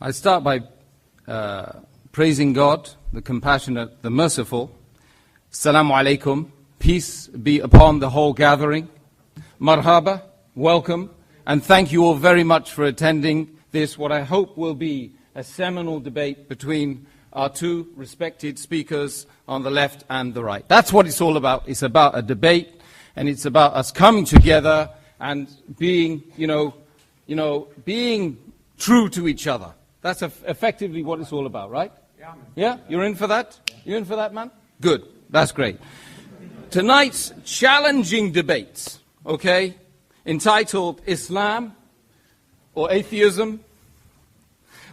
I start by praising God, the compassionate, the merciful. Assalamu alaikum. Peace be upon the whole gathering. Marhaba, welcome. And thank you all very much for attending this, what I hope will be a seminal debate between our two respected speakers on the left and the right. That's what it's all about. It's about a debate, and it's about us coming together and being, being true to each other. That's effectively what it's all about, right? Yeah? You're in for that? You in for that, man? Good. That's great. Tonight's challenging debate, okay, entitled Islam or Atheism,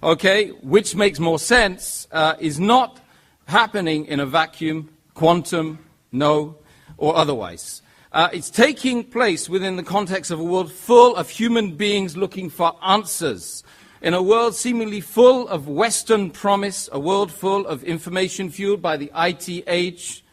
okay, which makes more sense, is not happening in a vacuum, quantum, no, or otherwise. It's taking place within the context of a world full of human beings looking for answers. In a world seemingly full of Western promise, a world full of information fueled by the IT age.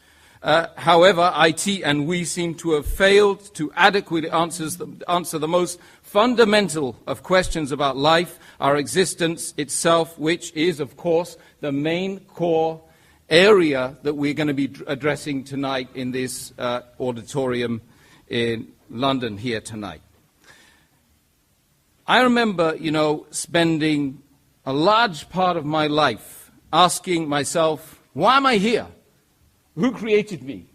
However, IT and we seem to have failed to adequately answer the most fundamental of questions about life, our existence itself, which is, of course, the main core area that we're going to be addressing tonight in this auditorium in London here tonight. I remember, spending a large part of my life asking myself, why am I here? Who created me?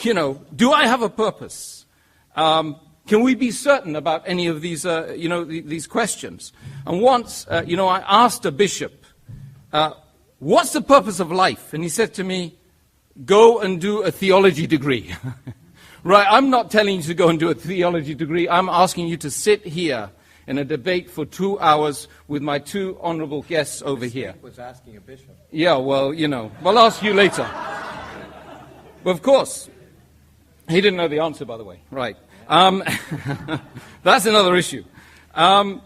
Do I have a purpose? Can we be certain about any of these, these questions? And once, I asked a bishop, what's the purpose of life? And he said to me, go and do a theology degree. Right, I'm not telling you to go and do a theology degree. I'm asking you to sit here in a debate for 2 hours with my two honorable guests over here. Was asking a bishop. Yeah, well, I'll ask you later. But of course, he didn't know the answer, by the way. Right. That's another issue. But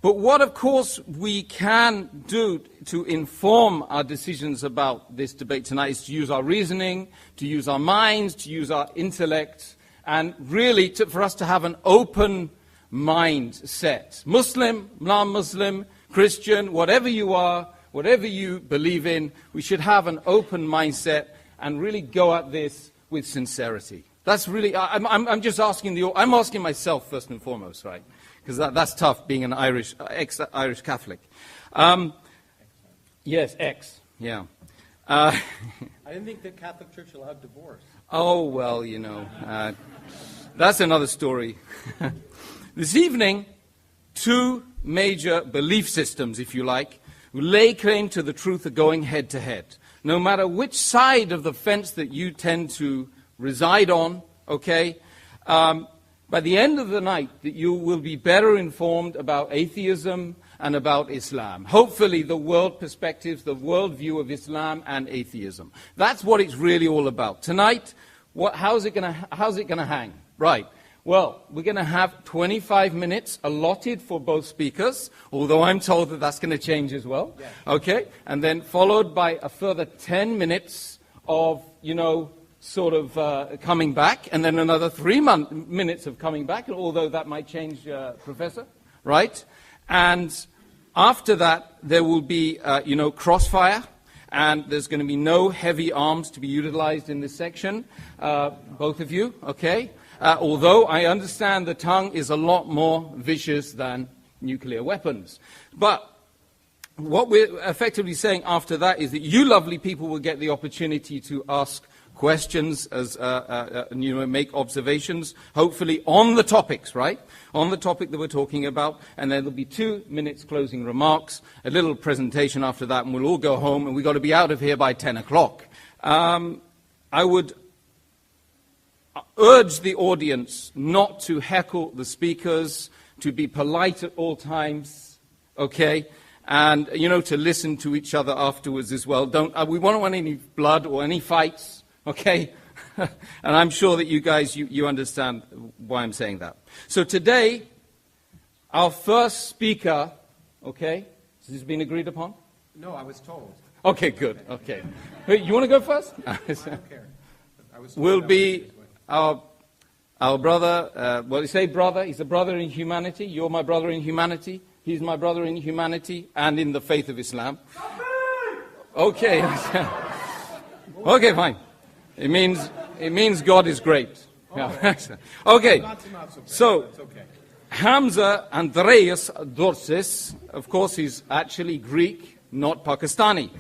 what, of course, we can do to inform our decisions about this debate tonight is to use our reasoning, to use our minds, to use our intellect, and really for us to have an open mindset. Muslim, non-Muslim, Christian, whatever you are, whatever you believe in, we should have an open mindset and really go at this with sincerity. That's really, I'm just asking I'm asking myself first and foremost, right? Because that's tough being an ex-Irish Catholic. Yes, yeah. I didn't think the Catholic Church allowed divorce. Oh, well, that's another story. This evening, two major belief systems, if you like, who lay claim to the truth are going head to head. No matter which side of the fence that you tend to reside on, okay, by the end of the night, that you will be better informed about atheism and about Islam. Hopefully the world perspectives, the world view of Islam and atheism. That's what it's really all about. Tonight, how's it going to hang? Right. Well, we're going to have 25 minutes allotted for both speakers, although I'm told that that's going to change as well. Yes. Okay? And then followed by a further 10 minutes of, coming back, and then another 3 minutes of coming back, although that might change, Professor, right? And after that, there will be, crossfire, and there's going to be no heavy arms to be utilized in this section, both of you, okay? Although I understand the tongue is a lot more vicious than nuclear weapons. But what we're effectively saying after that is that you lovely people will get the opportunity to ask questions, make observations, hopefully on the topics, right? On the topic that we're talking about. And then there'll be 2 minutes closing remarks, a little presentation after that, and we'll all go home, and we've got to be out of here by 10 o'clock. I would urge the audience not to heckle the speakers, to be polite at all times, okay? And, to listen to each other afterwards as well. We won't want any blood or any fights, okay? And I'm sure that you guys, you understand why I'm saying that. So today, our first speaker, okay? Has this been agreed upon? No, I was told. Okay, good, okay. Wait, you want to go first? I don't care. Will be our brother, you say brother, he's a brother in humanity. You're my brother in humanity. He's my brother in humanity and in the faith of Islam. Okay. Okay, fine. It means God is great. Yeah. Okay. So, Hamza Andreas Dorsis, of course, he's actually Greek, not Pakistani.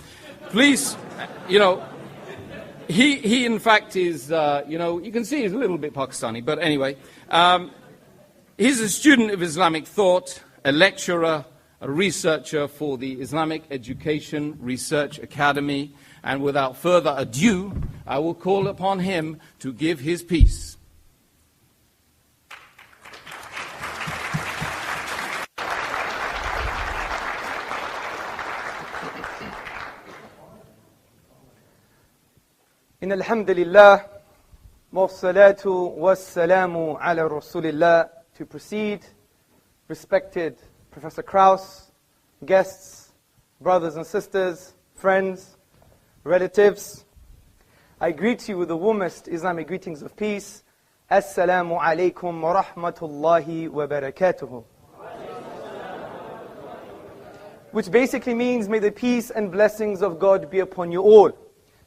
Please, he in fact is, you can see he's a little bit Pakistani, but anyway. He's a student of Islamic thought, a lecturer, a researcher for the Islamic Education Research Academy, and without further ado, I will call upon him to give his piece. إن الحمد لله والصلاة والسلام على رسول الله. To proceed, respected Professor Krauss, guests, brothers and sisters, friends, relatives, I greet you with the warmest Islamic greetings of peace. Assalamu alaikum wa rahmatullahi wa barakatuhu. Which basically means, may the peace and blessings of God be upon you all.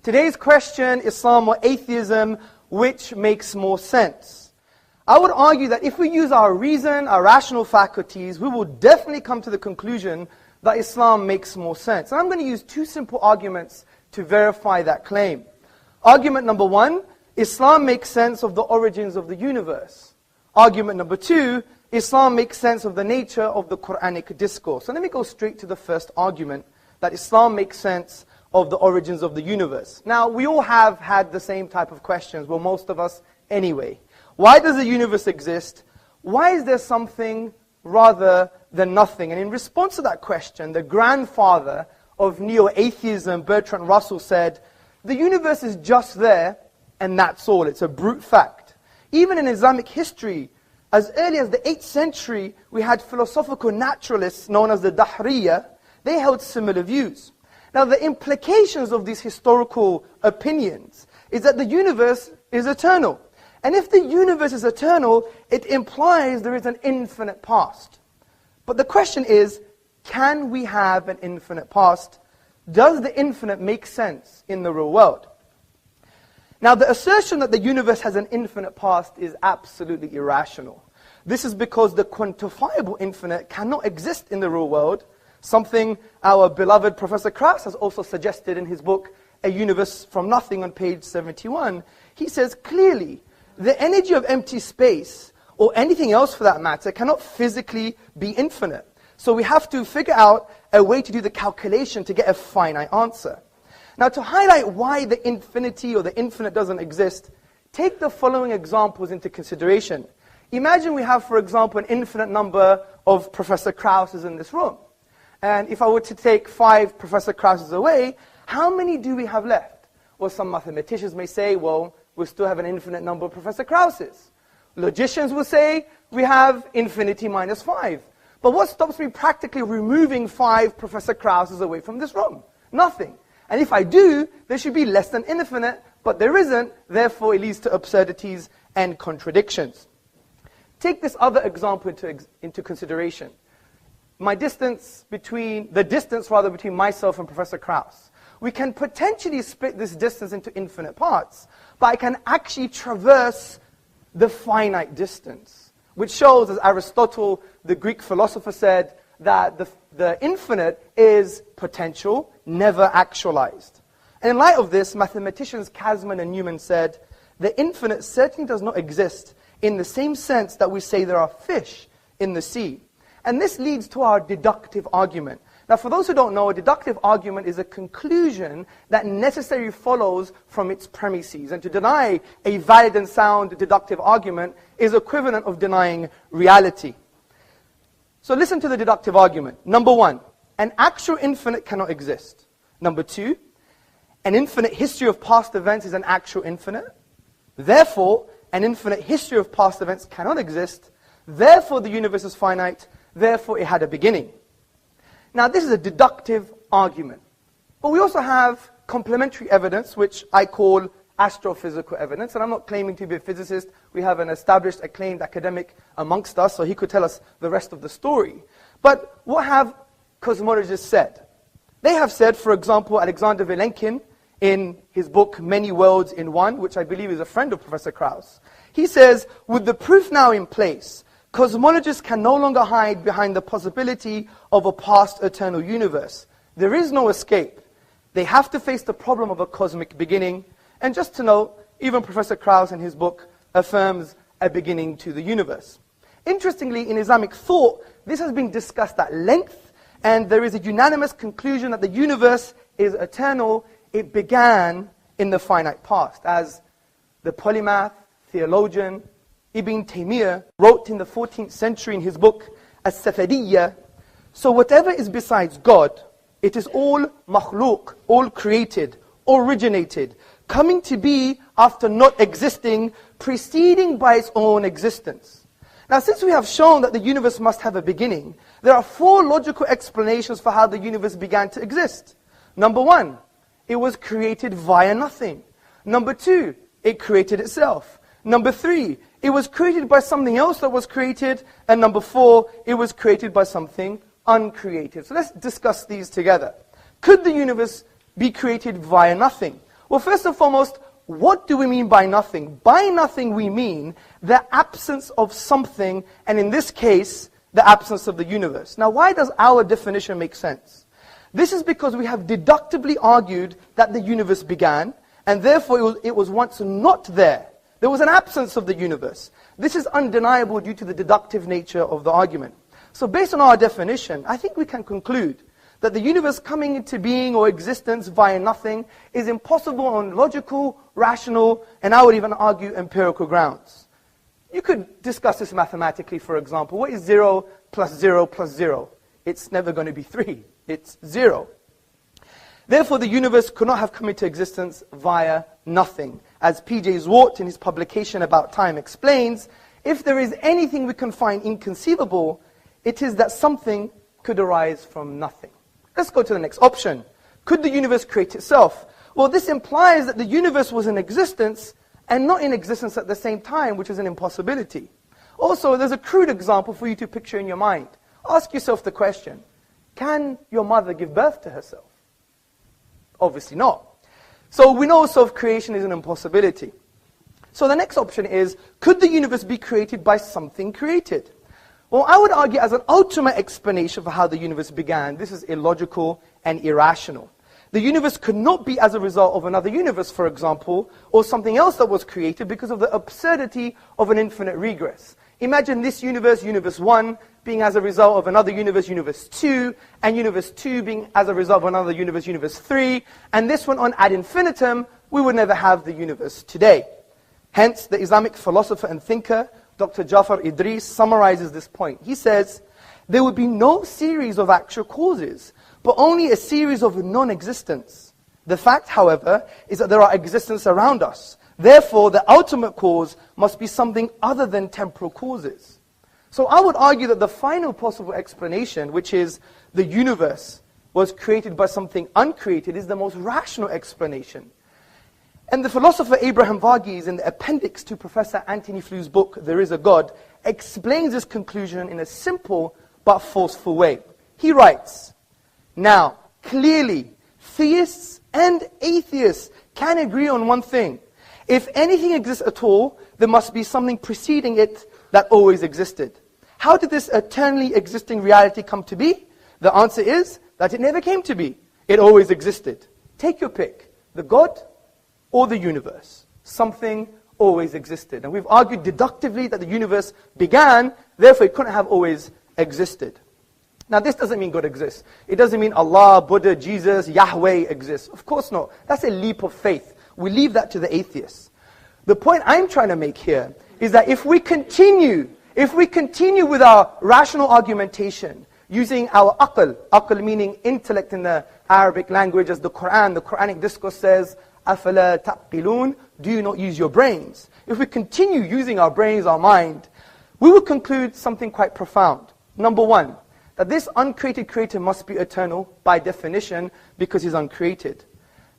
Today's question, Islam or atheism, which makes more sense? I would argue that if we use our reason, our rational faculties, we will definitely come to the conclusion that Islam makes more sense. And I'm going to use two simple arguments to verify that claim. Argument number one, Islam makes sense of the origins of the universe. Argument number two, Islam makes sense of the nature of the Quranic discourse. So let me go straight to the first argument, that Islam makes sense of the origins of the universe. Now, we all have had the same type of questions, well, most of us anyway. Why does the universe exist? Why is there something rather than nothing? And in response to that question, the grandfather of neo-atheism, Bertrand Russell, said, the universe is just there, and that's all. It's a brute fact. Even in Islamic history, as early as the 8th century, we had philosophical naturalists known as the Dahriya. They held similar views. Now, the implications of these historical opinions is that the universe is eternal. And if the universe is eternal, it implies there is an infinite past. But the question is, can we have an infinite past? Does the infinite make sense in the real world? Now, the assertion that the universe has an infinite past is absolutely irrational. This is because the quantifiable infinite cannot exist in the real world, something our beloved Professor Krauss has also suggested in his book, A Universe from Nothing, on page 71. He says clearly, the energy of empty space, or anything else for that matter, cannot physically be infinite. So we have to figure out a way to do the calculation to get a finite answer. Now, to highlight why the infinity or the infinite doesn't exist, take the following examples into consideration. Imagine we have, for example, an infinite number of Professor Krausses in this room. And if I were to take 5 Professor Krausses away, how many do we have left? Well, some mathematicians may say, well, we still have an infinite number of Professor Krausses. Logicians will say, we have infinity minus 5. But what stops me practically removing 5 Professor Krausses away from this room? Nothing. And if I do, there should be less than infinite, but there isn't, therefore it leads to absurdities and contradictions. Take this other example into consideration. The distance between myself and Professor Krauss. We can potentially split this distance into infinite parts, but I can actually traverse the finite distance, which shows, as Aristotle, the Greek philosopher, said, that the infinite is potential, never actualized. And in light of this, mathematicians Kasman and Newman said, the infinite certainly does not exist in the same sense that we say there are fish in the sea. And this leads to our deductive argument. Now, for those who don't know, a deductive argument is a conclusion that necessarily follows from its premises. And to deny a valid and sound deductive argument is equivalent of denying reality. So listen to the deductive argument. Number 1, an actual infinite cannot exist. Number 2, an infinite history of past events is an actual infinite. Therefore, an infinite history of past events cannot exist. Therefore, the universe is finite. Therefore, it had a beginning. Now, this is a deductive argument. But we also have complementary evidence, which I call astrophysical evidence. And I'm not claiming to be a physicist. We have an established, acclaimed academic amongst us, so he could tell us the rest of the story. But what have cosmologists said? They have said, for example, Alexander Vilenkin, in his book, Many Worlds in One, which I believe is a friend of Professor Krauss, he says, with the proof now in place, cosmologists can no longer hide behind the possibility of a past eternal universe. There is no escape. They have to face the problem of a cosmic beginning. And just to note, even Professor Krauss in his book affirms a beginning to the universe. Interestingly, in Islamic thought, this has been discussed at length, and there is a unanimous conclusion that the universe is eternal. It began in the finite past, as the polymath, theologian, Ibn Taymiyyah wrote in the 14th century in his book, As-Safadiyya, so whatever is besides God, it is all makhluk, all created, originated, coming to be after not existing, preceding by its own existence. Now, since we have shown that the universe must have a beginning, there are 4 logical explanations for how the universe began to exist. Number 1, it was created via nothing. Number 2, it created itself. Number 3, it was created by something else that was created. And number 4, it was created by something uncreated. So let's discuss these together. Could the universe be created via nothing? Well, first and foremost, what do we mean by nothing? By nothing we mean the absence of something, and in this case, the absence of the universe. Now, why does our definition make sense? This is because we have deductively argued that the universe began, and therefore it was once not there. There was an absence of the universe. This is undeniable due to the deductive nature of the argument. So based on our definition, I think we can conclude that the universe coming into being or existence via nothing is impossible on logical, rational, and I would even argue empirical grounds. You could discuss this mathematically, for example. What is 0 plus 0 plus 0? It's never going to be 3. It's 0. Therefore, the universe could not have come into existence via nothing. As P.J. Zwart in his publication About Time explains, if there is anything we can find inconceivable, it is that something could arise from nothing. Let's go to the next option. Could the universe create itself? Well, this implies that the universe was in existence and not in existence at the same time, which is an impossibility. Also, there's a crude example for you to picture in your mind. Ask yourself the question, can your mother give birth to herself? Obviously not. So we know self-creation is an impossibility. So the next option is, could the universe be created by something created? Well, I would argue as an ultimate explanation for how the universe began, this is illogical and irrational. The universe could not be as a result of another universe, for example, or something else that was created because of the absurdity of an infinite regress. Imagine this universe, universe 1, being as a result of another universe, universe 2, and universe 2 being as a result of another universe, universe 3, and this one on ad infinitum, we would never have the universe today. Hence, the Islamic philosopher and thinker, Dr. Jafar Idris, summarizes this point. He says, there would be no series of actual causes, but only a series of non-existence. The fact, however, is that there are existence around us. Therefore, the ultimate cause must be something other than temporal causes. So I would argue that the final possible explanation, which is the universe was created by something uncreated, is the most rational explanation. And the philosopher Abraham Varghese, in the appendix to Professor Anthony Fleur's book, There Is a God, explains this conclusion in a simple but forceful way. He writes, now, clearly, theists and atheists can agree on one thing. If anything exists at all, there must be something preceding it that always existed. How did this eternally existing reality come to be? The answer is that it never came to be. It always existed. Take your pick, the God or the universe. Something always existed. And we've argued deductively that the universe began, therefore it couldn't have always existed. Now this doesn't mean God exists. It doesn't mean Allah, Buddha, Jesus, Yahweh exists. Of course not. That's a leap of faith. We leave that to the atheists. The point I'm trying to make here is that if we continue with our rational argumentation, using our aql meaning intellect in the Arabic language, as the Quranic discourse says, أَفَلَا تَعْقِلُونَ, do you not use your brains? If we continue using our brains, our mind, we will conclude something quite profound. Number one, that this uncreated creator must be eternal by definition because he's uncreated.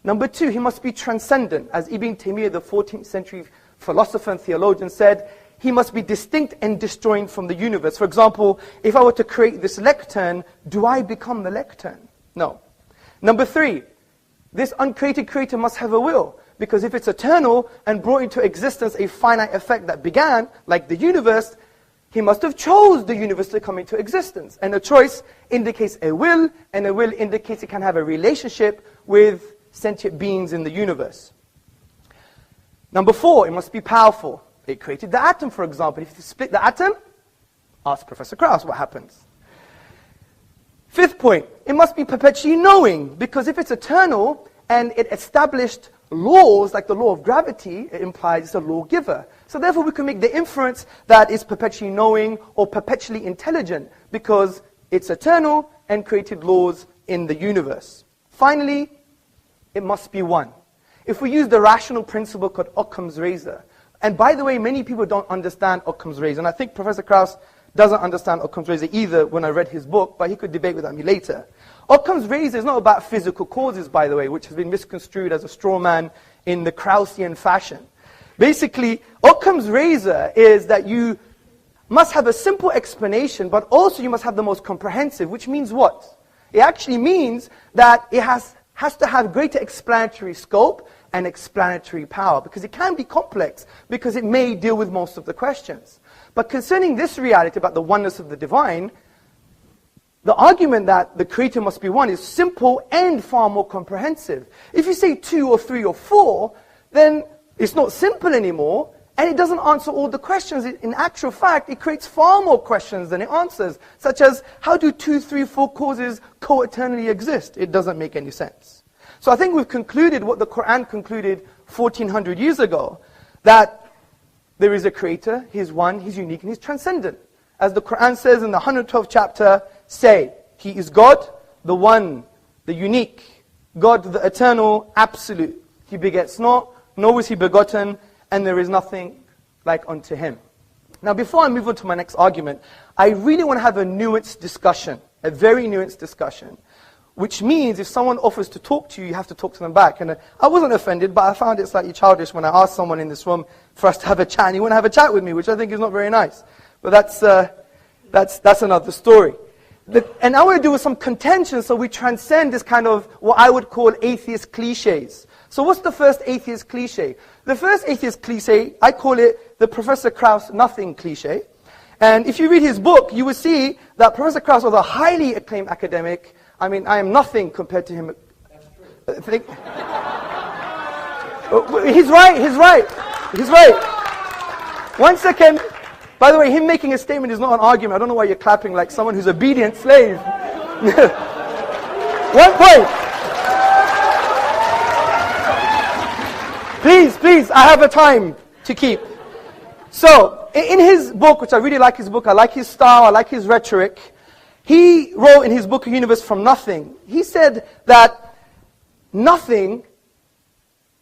Number two, he must be transcendent. As Ibn Taymiyyah, the 14th century philosopher and theologian, said, he must be distinct and disjoint from the universe. For example, if I were to create this lectern, do I become the lectern? No. Number three, this uncreated creator must have a will. Because if it's eternal and brought into existence a finite effect that began, like the universe, he must have chose the universe to come into existence. And a choice indicates a will, and a will indicates it can have a relationship with sentient beings in the universe. Number four, it must be powerful. It created the atom, for example. If you split the atom, ask Professor Krauss what happens. Fifth point, it must be perpetually knowing, because if it's eternal and it established laws, like the law of gravity, it implies it's a lawgiver. So therefore we can make the inference that it's perpetually knowing or perpetually intelligent, because it's eternal and created laws in the universe. Finally, it must be one. If we use the rational principle called Occam's razor, and by the way, many people don't understand Occam's razor, and I think Professor Krauss doesn't understand Occam's razor either when I read his book, but he could debate with me later. Occam's razor is not about physical causes, by the way, which has been misconstrued as a straw man in the Kraussian fashion. Basically, Occam's razor is that you must have a simple explanation, but also you must have the most comprehensive, which means what? It actually means that it has to have greater explanatory scope and explanatory power, because it can be complex, because it may deal with most of the questions. But concerning this reality about the oneness of the divine, the argument that the creator must be one is simple and far more comprehensive. If you say 2 or 3 or 4, then it's not simple anymore, and it doesn't answer all the questions. In actual fact, it creates far more questions than it answers, such as, how do 2, 3, 4 causes co-eternally exist? It doesn't make any sense. So I think we've concluded what the Quran concluded 1400 years ago, that there is a creator, he's one, he's unique, and he's transcendent. As the Quran says in the 112th chapter, say, he is God, the one, the unique, God, the eternal, absolute. He begets not, nor is he begotten, and there is nothing like unto him. Now before I move on to my next argument, I really want to have a nuanced discussion, a very nuanced discussion, which means if someone offers to talk to you, you have to talk to them back. And I wasn't offended, but I found it slightly childish when I asked someone in this room for us to have a chat, and he wouldn't have a chat with me, which I think is not very nice. But that's another story. And I want to do with some contention so we transcend this kind of what I would call atheist cliches. So what's the first atheist cliche? The first atheist cliche, I call it the Professor Krauss nothing cliche. And if you read his book, you will see that Professor Krauss was a highly acclaimed academic. I mean, I am nothing compared to him. That's true. He's right. 1 second. By the way, him making a statement is not an argument. I don't know why you're clapping like someone who's obedient slave. 1 point. Please, I have a time to keep. So, in his book, which I really like his book, I like his style, I like his rhetoric, he wrote in his book, A Universe from Nothing, he said that nothing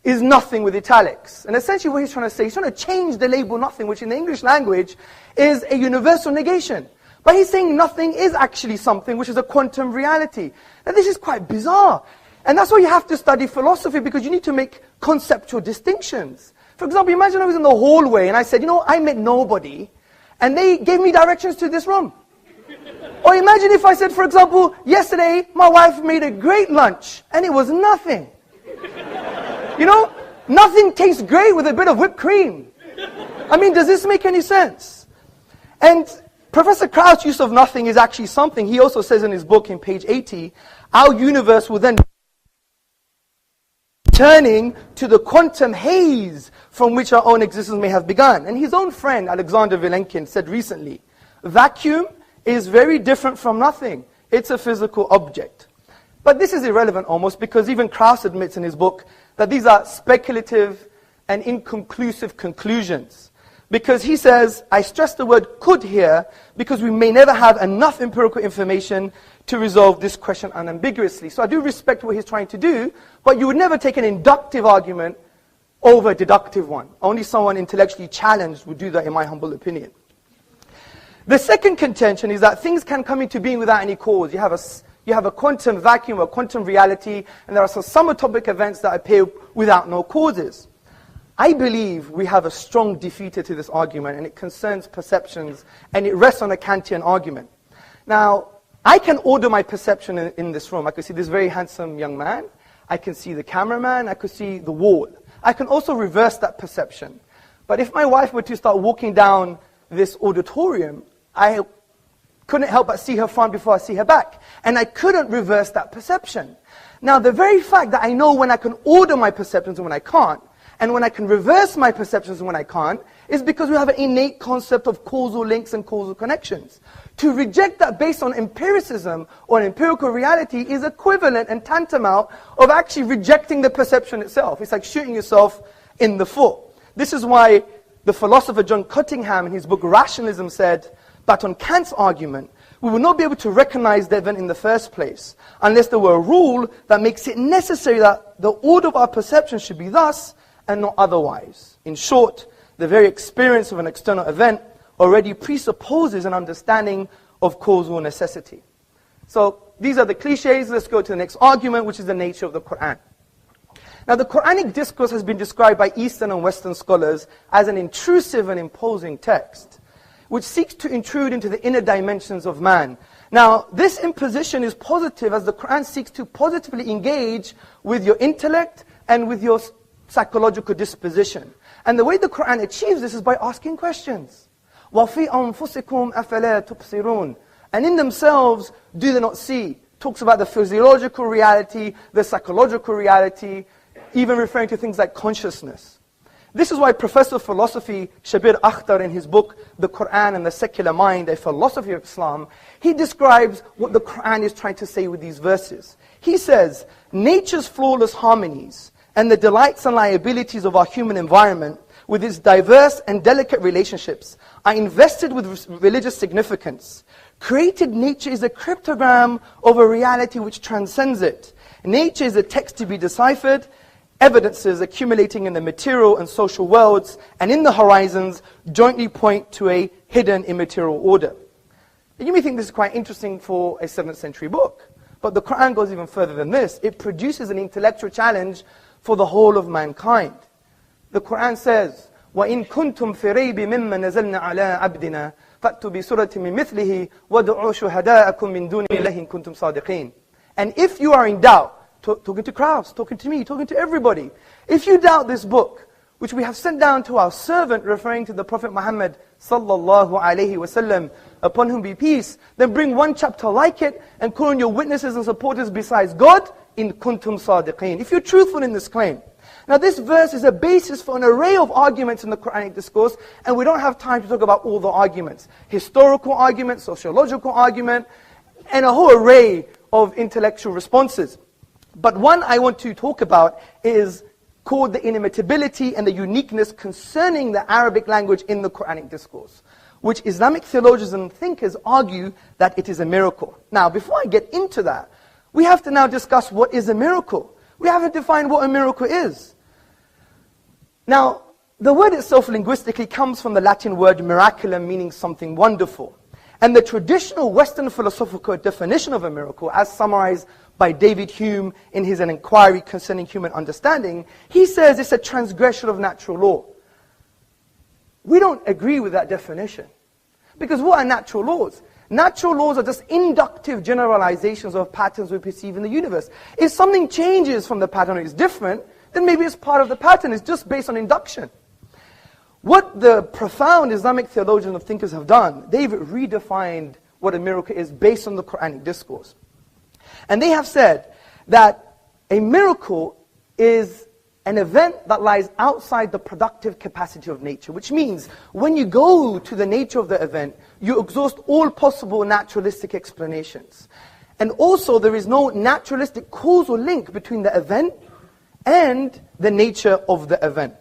is nothing with italics. And essentially what he's trying to say, he's trying to change the label nothing, which in the English language is a universal negation. But he's saying nothing is actually something, which is a quantum reality. And this is quite bizarre. And that's why you have to study philosophy, because you need to make conceptual distinctions. For example, imagine I was in the hallway and I said, I met nobody, and they gave me directions to this room. Or imagine if I said, for example, yesterday my wife made a great lunch, and it was nothing. Nothing tastes great with a bit of whipped cream. I mean, does this make any sense? And Professor Krauss' use of nothing is actually something. He also says in his book, in page 80, our universe will then turning to the quantum haze from which our own existence may have begun. And his own friend, Alexander Vilenkin, said recently, vacuum is very different from nothing. It's a physical object. But this is irrelevant almost, because even Krauss admits in his book that these are speculative and inconclusive conclusions. Because he says, I stress the word could here, because we may never have enough empirical information to resolve this question unambiguously. So I do respect what he's trying to do, but you would never take an inductive argument over a deductive one. Only someone intellectually challenged would do that, in my humble opinion. The second contention is that things can come into being without any cause. You you have a quantum vacuum or quantum reality, and there are some subatomic events that appear without no causes. I believe we have a strong defeater to this argument, and it concerns perceptions, and it rests on a Kantian argument. Now, I can order my perception in this room. I can see this very handsome young man. I can see the cameraman. I could see the wall. I can also reverse that perception. But if my wife were to start walking down this auditorium, I couldn't help but see her front before I see her back. And I couldn't reverse that perception. Now, the very fact that I know when I can order my perceptions and when I can't, and when I can reverse my perceptions and when I can't, is because we have an innate concept of causal links and causal connections. To reject that based on empiricism or an empirical reality is equivalent and tantamount of actually rejecting the perception itself. It's like shooting yourself in the foot. This is why the philosopher John Cottingham in his book Rationalism said, but on Kant's argument, we will not be able to recognize the event in the first place unless there were a rule that makes it necessary that the order of our perception should be thus and not otherwise. In short, the very experience of an external event already presupposes an understanding of causal necessity. So these are the cliches. Let's go to the next argument, which is the nature of the Quran. Now, the Quranic discourse has been described by Eastern and Western scholars as an intrusive and imposing text, which seeks to intrude into the inner dimensions of man. Now, this imposition is positive as the Quran seeks to positively engage with your intellect and with your psychological disposition. And the way the Quran achieves this is by asking questions. وَفِي أَنفُسِكُمْ أَفَلَا تُبْصِرُونَ. And in themselves, do they not see? Talks about the physiological reality, the psychological reality, even referring to things like consciousness. This is why Professor of Philosophy Shabir Akhtar in his book, The Quran and the Secular Mind, A Philosophy of Islam, he describes what the Quran is trying to say with these verses. He says, nature's flawless harmonies and the delights and liabilities of our human environment with its diverse and delicate relationships are invested with religious significance. Created nature is a cryptogram of a reality which transcends it. Nature is a text to be deciphered, evidences accumulating in the material and social worlds and in the horizons jointly point to a hidden immaterial order. You may think this is quite interesting for a 7th century book, but the Quran goes even further than this. It produces an intellectual challenge for the whole of mankind. The Quran says, وَإِن كُنْتُمْ فِي رَيْبٍ مِّمَّا نَزَلْنَا عَلَىٰ عَبْدِنَا فَأْتُوا بِسُورَةٍ مِّن مِثْلِهِ وَادْعُوا شُهَدَاءَكُم مِّن دُونِ اللَّهِ إِن كُنتُمْ صَادِقِينَ. And if you are in doubt, talking to crowds, talking to me, talking to everybody, if you doubt this book, which we have sent down to our servant, referring to the Prophet Muhammad sallallahu alaihi wasallam, upon whom be peace, then bring one chapter like it and call on your witnesses and supporters besides God, in kuntum sadiqeen. If you're truthful in this claim. Now this verse is a basis for an array of arguments in the Quranic discourse, and we don't have time to talk about all the arguments. Historical argument, sociological argument, and a whole array of intellectual responses. But one I want to talk about is called the inimitability and the uniqueness concerning the Arabic language in the Quranic discourse, which Islamic theologians and thinkers argue that it is a miracle. Now, before I get into that, we have to now discuss what is a miracle. We haven't defined what a miracle is. Now, the word itself linguistically comes from the Latin word miraculum, meaning something wonderful. And the traditional Western philosophical definition of a miracle, as summarized by David Hume in his An Inquiry Concerning Human Understanding, he says it's a transgression of natural law. We don't agree with that definition. Because what are natural laws? Natural laws are just inductive generalizations of patterns we perceive in the universe. If something changes from the pattern or is different, then maybe it's part of the pattern. It's just based on induction. What the profound Islamic theologians and thinkers have done, they've redefined what a miracle is based on the Quranic discourse. And they have said that a miracle is an event that lies outside the productive capacity of nature, which means when you go to the nature of the event, you exhaust all possible naturalistic explanations. And also there is no naturalistic causal link between the event and the nature of the event.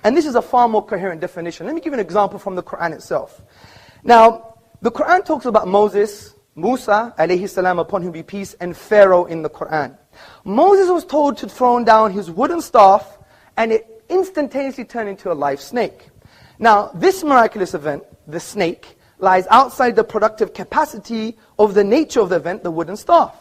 And this is a far more coherent definition. Let me give you an example from the Quran itself. Now, the Quran talks about Moses, Musa, alayhi salam, upon whom be peace, and Pharaoh in the Quran. Moses was told to throw down his wooden staff, and it instantaneously turned into a live snake. Now, this miraculous event, the snake, lies outside the productive capacity of the nature of the event, the wooden staff.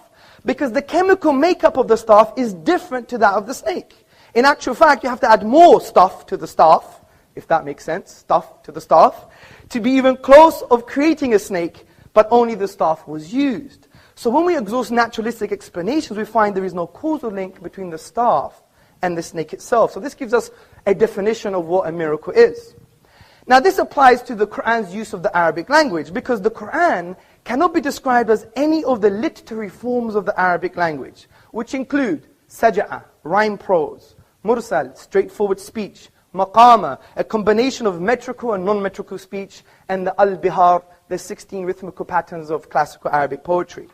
Because the chemical makeup of the staff is different to that of the snake. In actual fact, you have to add more stuff to the staff, if that makes sense, stuff to the staff, to be even close of creating a snake, but only the staff was used. So when we exhaust naturalistic explanations, we find there is no causal link between the staff and the snake itself. So this gives us a definition of what a miracle is. Now this applies to the Quran's use of the Arabic language, because the Quran cannot be described as any of the literary forms of the Arabic language, which include saj'a, rhyme prose, mursal, straightforward speech, maqama, a combination of metrical and non-metrical speech, and the al-bihar, the 16 rhythmical patterns of classical Arabic poetry.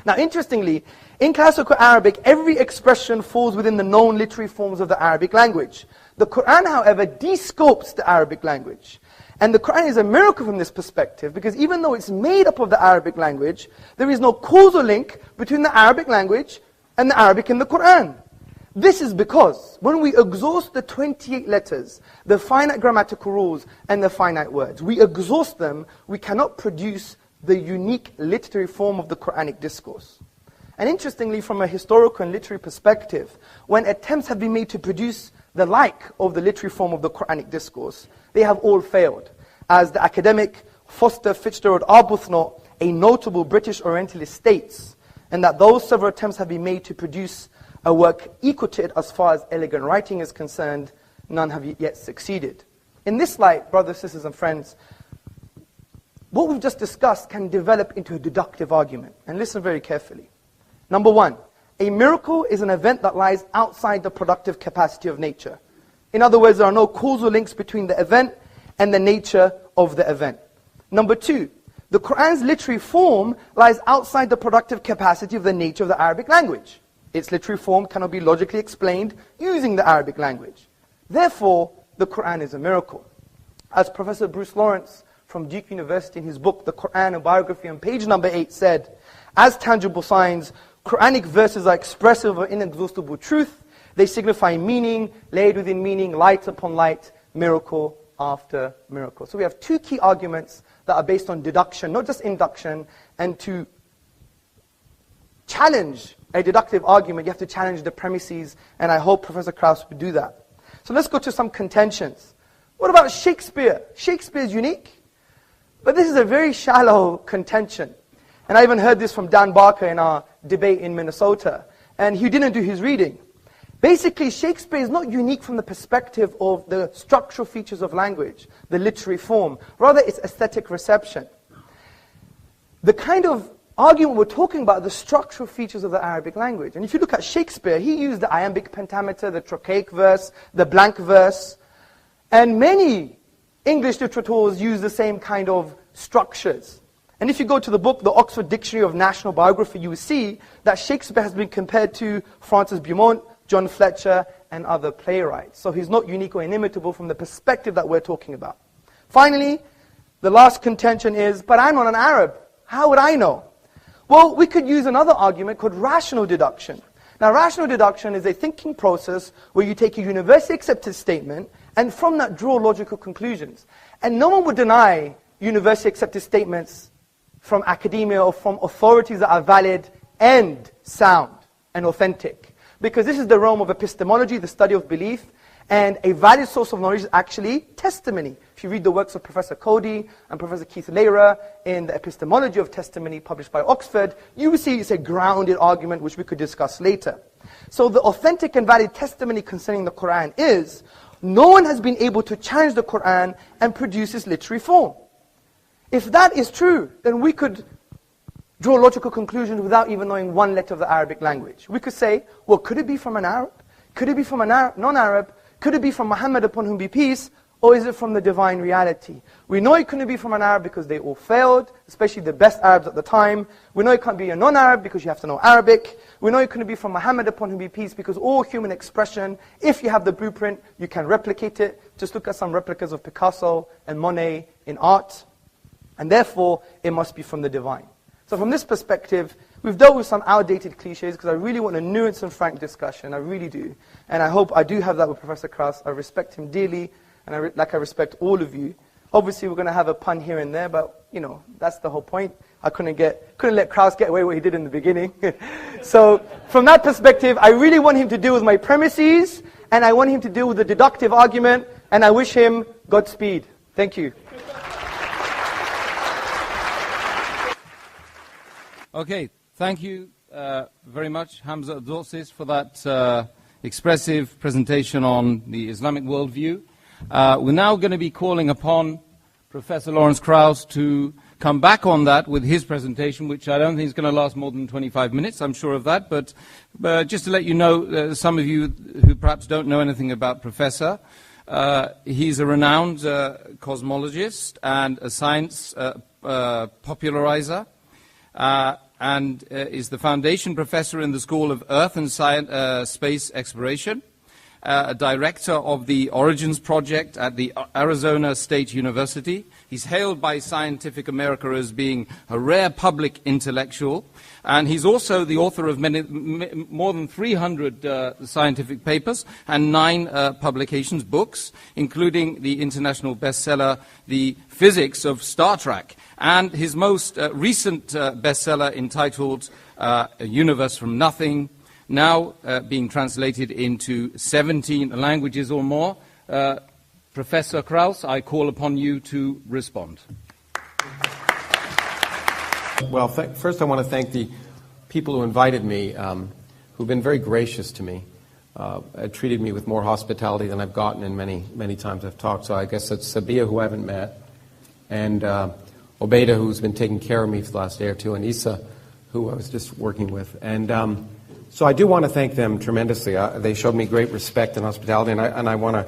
Now interestingly, in classical Arabic, every expression falls within the known literary forms of the Arabic language. The Quran, however, de-scopes the Arabic language. And the Quran is a miracle from this perspective, because even though it's made up of the Arabic language, there is no causal link between the Arabic language and the Arabic in the Quran. This is because when we exhaust the 28 letters, the finite grammatical rules, and the finite words, we exhaust them, we cannot produce the unique literary form of the Quranic discourse. And interestingly, from a historical and literary perspective, when attempts have been made to produce the like of the literary form of the Quranic discourse, they have all failed. As the academic Foster Fitzgerald Arbuthnot, a notable British Orientalist, states, and that those several attempts have been made to produce a work equal to it as far as elegant writing is concerned, none have yet succeeded. In this light, brothers, sisters, and friends, what we've just discussed can develop into a deductive argument. And listen very carefully. Number one, a miracle is an event that lies outside the productive capacity of nature. In other words, there are no causal links between the event and the nature of the event. Number two, the Quran's literary form lies outside the productive capacity of the nature of the Arabic language. Its literary form cannot be logically explained using the Arabic language. Therefore, the Quran is a miracle. As Professor Bruce Lawrence from Duke University in his book, The Quran, a Biography, on page number 8 said, as tangible signs, Quranic verses are expressive of inexhaustible truth. They signify meaning, laid within meaning, light upon light, miracle after miracle. So we have two key arguments that are based on deduction, not just induction. And to challenge a deductive argument, you have to challenge the premises, and I hope Professor Krauss would do that. So let's go to some contentions. What about Shakespeare? Shakespeare is unique, but this is a very shallow contention. And I even heard this from Dan Barker in our debate in Minnesota, and he didn't do his reading. Basically, Shakespeare is not unique from the perspective of the structural features of language, the literary form. Rather, it's aesthetic reception. The kind of argument we're talking about are the structural features of the Arabic language. And if you look at Shakespeare, he used the iambic pentameter, the trochaic verse, the blank verse. And many English literateurs use the same kind of structures. And if you go to the book, the Oxford Dictionary of National Biography, you will see that Shakespeare has been compared to Francis Beaumont, John Fletcher, and other playwrights. So he's not unique or inimitable from the perspective that we're talking about. Finally, the last contention is, but I'm not an Arab. How would I know? Well, we could use another argument called rational deduction. Now, rational deduction is a thinking process where you take a universally accepted statement and from that draw logical conclusions. And no one would deny universally accepted statements from academia or from authorities that are valid and sound and authentic. Because this is the realm of epistemology, the study of belief, and a valid source of knowledge is actually testimony. If you read the works of Professor Cody and Professor Keith Lehrer in the Epistemology of Testimony published by Oxford, you will see it's a grounded argument which we could discuss later. So the authentic and valid testimony concerning the Quran is, no one has been able to challenge the Quran and produce its literary form. If that is true, then we could draw logical conclusions without even knowing one letter of the Arabic language. We could say, well, could it be from an Arab? Could it be from a non-Arab? Could it be from Muhammad upon whom be peace? Or is it from the divine reality? We know it couldn't be from an Arab because they all failed, especially the best Arabs at the time. We know it can't be a non-Arab because you have to know Arabic. We know it couldn't be from Muhammad upon whom be peace because all human expression, if you have the blueprint, you can replicate it. Just look at some replicas of Picasso and Monet in art. And therefore, it must be from the divine. So from this perspective, we've dealt with some outdated cliches because I really want a nuanced and frank discussion. I really do. And I hope I do have that with Professor Krauss. I respect him dearly, and like I respect all of you. Obviously, we're going to have a pun here and there, but, you know, that's the whole point. I couldn't let Krauss get away what he did in the beginning. So, from that perspective, I really want him to deal with my premises, and I want him to deal with the deductive argument, and I wish him Godspeed. Thank you. Okay, thank you very much, Hamza Abdulsis, for that expressive presentation on the Islamic worldview. We're now going to be calling upon Professor Lawrence Krauss to come back on that with his presentation, which I don't think is going to last more than 25 minutes, I'm sure of that. But just to let you know, some of you who perhaps don't know anything about Professor, he's a renowned cosmologist and a science popularizer, and is the foundation professor in the School of Earth and Space Exploration, a director of the Origins Project at the Arizona State University. He's hailed by Scientific America as being a rare public intellectual, and he's also the author of more than 300 scientific papers and 9 publications, books, including the international bestseller, The Physics of Star Trek, and his most recent bestseller entitled A Universe from Nothing, now being translated into 17 languages or more. Professor Krauss, I call upon you to respond. Well, first I want to thank the people who invited me, who've been very gracious to me, treated me with more hospitality than I've gotten in many times I've talked. So I guess it's Sabia, who I haven't met, and Obeida, who's been taking care of me for the last day or two, and Isa, who I was just working with. And so I do want to thank them tremendously. They showed me great respect and hospitality, and I want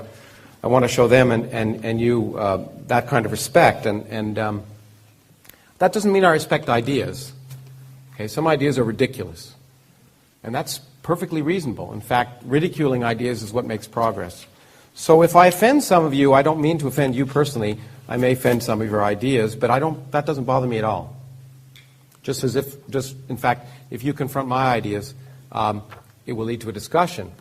to show them and you that kind of respect. And that doesn't mean I respect ideas. Okay, some ideas are ridiculous, and that's perfectly reasonable. In fact, ridiculing ideas is what makes progress. So if I offend some of you, I don't mean to offend you personally. I may offend some of your ideas, but that doesn't bother me at all. In fact, if you confront my ideas, it will lead to a discussion.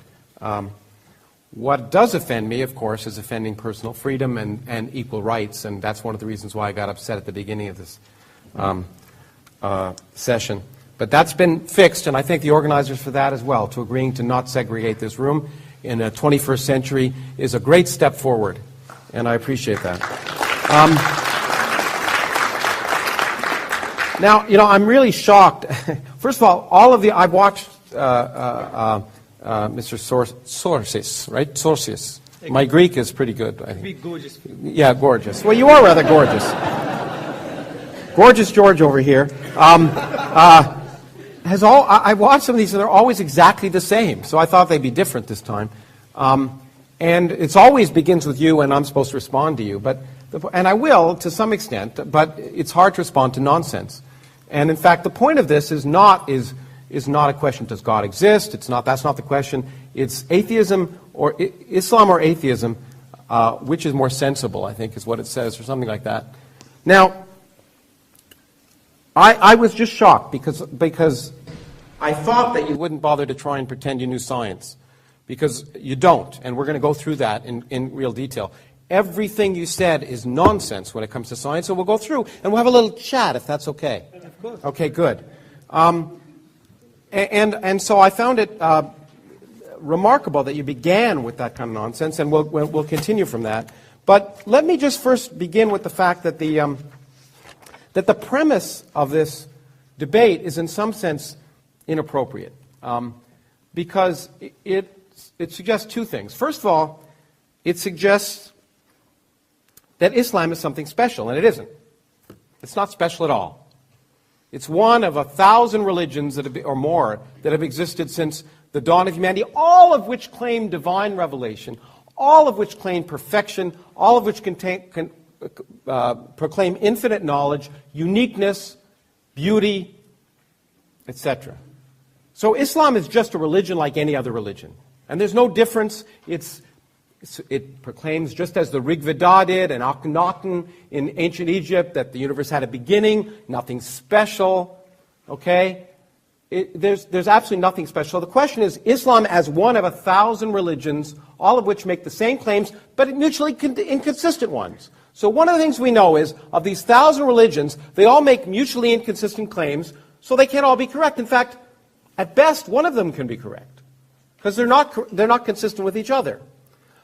What does offend me, of course, is offending personal freedom and equal rights, and that's one of the reasons why I got upset at the beginning of this session. But that's been fixed, and I thank the organizers for that as well. To agreeing to not segregate this room in the 21st century is a great step forward, and I appreciate that. Now, you know, I'm really shocked. First of all I've watched Mr. Sorsis, right? Sorsis. My Greek is pretty good, I think. Gorgeous. Yeah, gorgeous. Well, you are rather gorgeous. Gorgeous George over here. I watched some of these, and they're always exactly the same. So I thought they'd be different this time. And it always begins with you, and I'm supposed to respond to you. And I will, to some extent, but it's hard to respond to nonsense. And in fact, the point of this is not a question, does God exist? That's not the question. It's atheism or Islam or atheism, which is more sensible, I think is what it says, or something like that. Now, I was just shocked because I thought that you wouldn't bother to try and pretend you knew science, because you don't, and we're going to go through that in real detail. Everything you said is nonsense when it comes to science, so we'll go through, and we'll have a little chat, if that's okay. Of course. Okay, good. And so I found it remarkable that you began with that kind of nonsense, and we'll continue from that. But let me just first begin with the fact that the premise of this debate is in some sense inappropriate, because it suggests two things. First of all, it suggests that Islam is something special, and it isn't. It's not special at all. It's one of 1,000 religions or more that have existed since the dawn of humanity, all of which claim divine revelation, all of which claim perfection, all of which proclaim infinite knowledge, uniqueness, beauty, etc. So Islam is just a religion like any other religion. And there's no difference. It proclaims, just as the Rig Veda did and Akhenaten in ancient Egypt, that the universe had a beginning, nothing special, okay? There's absolutely nothing special. So the question is, Islam as one of 1,000 religions, all of which make the same claims, but mutually inconsistent ones. So one of the things we know is, of these 1,000 religions, they all make mutually inconsistent claims, so they can't all be correct. In fact, at best, one of them can be correct, because they're not consistent with each other.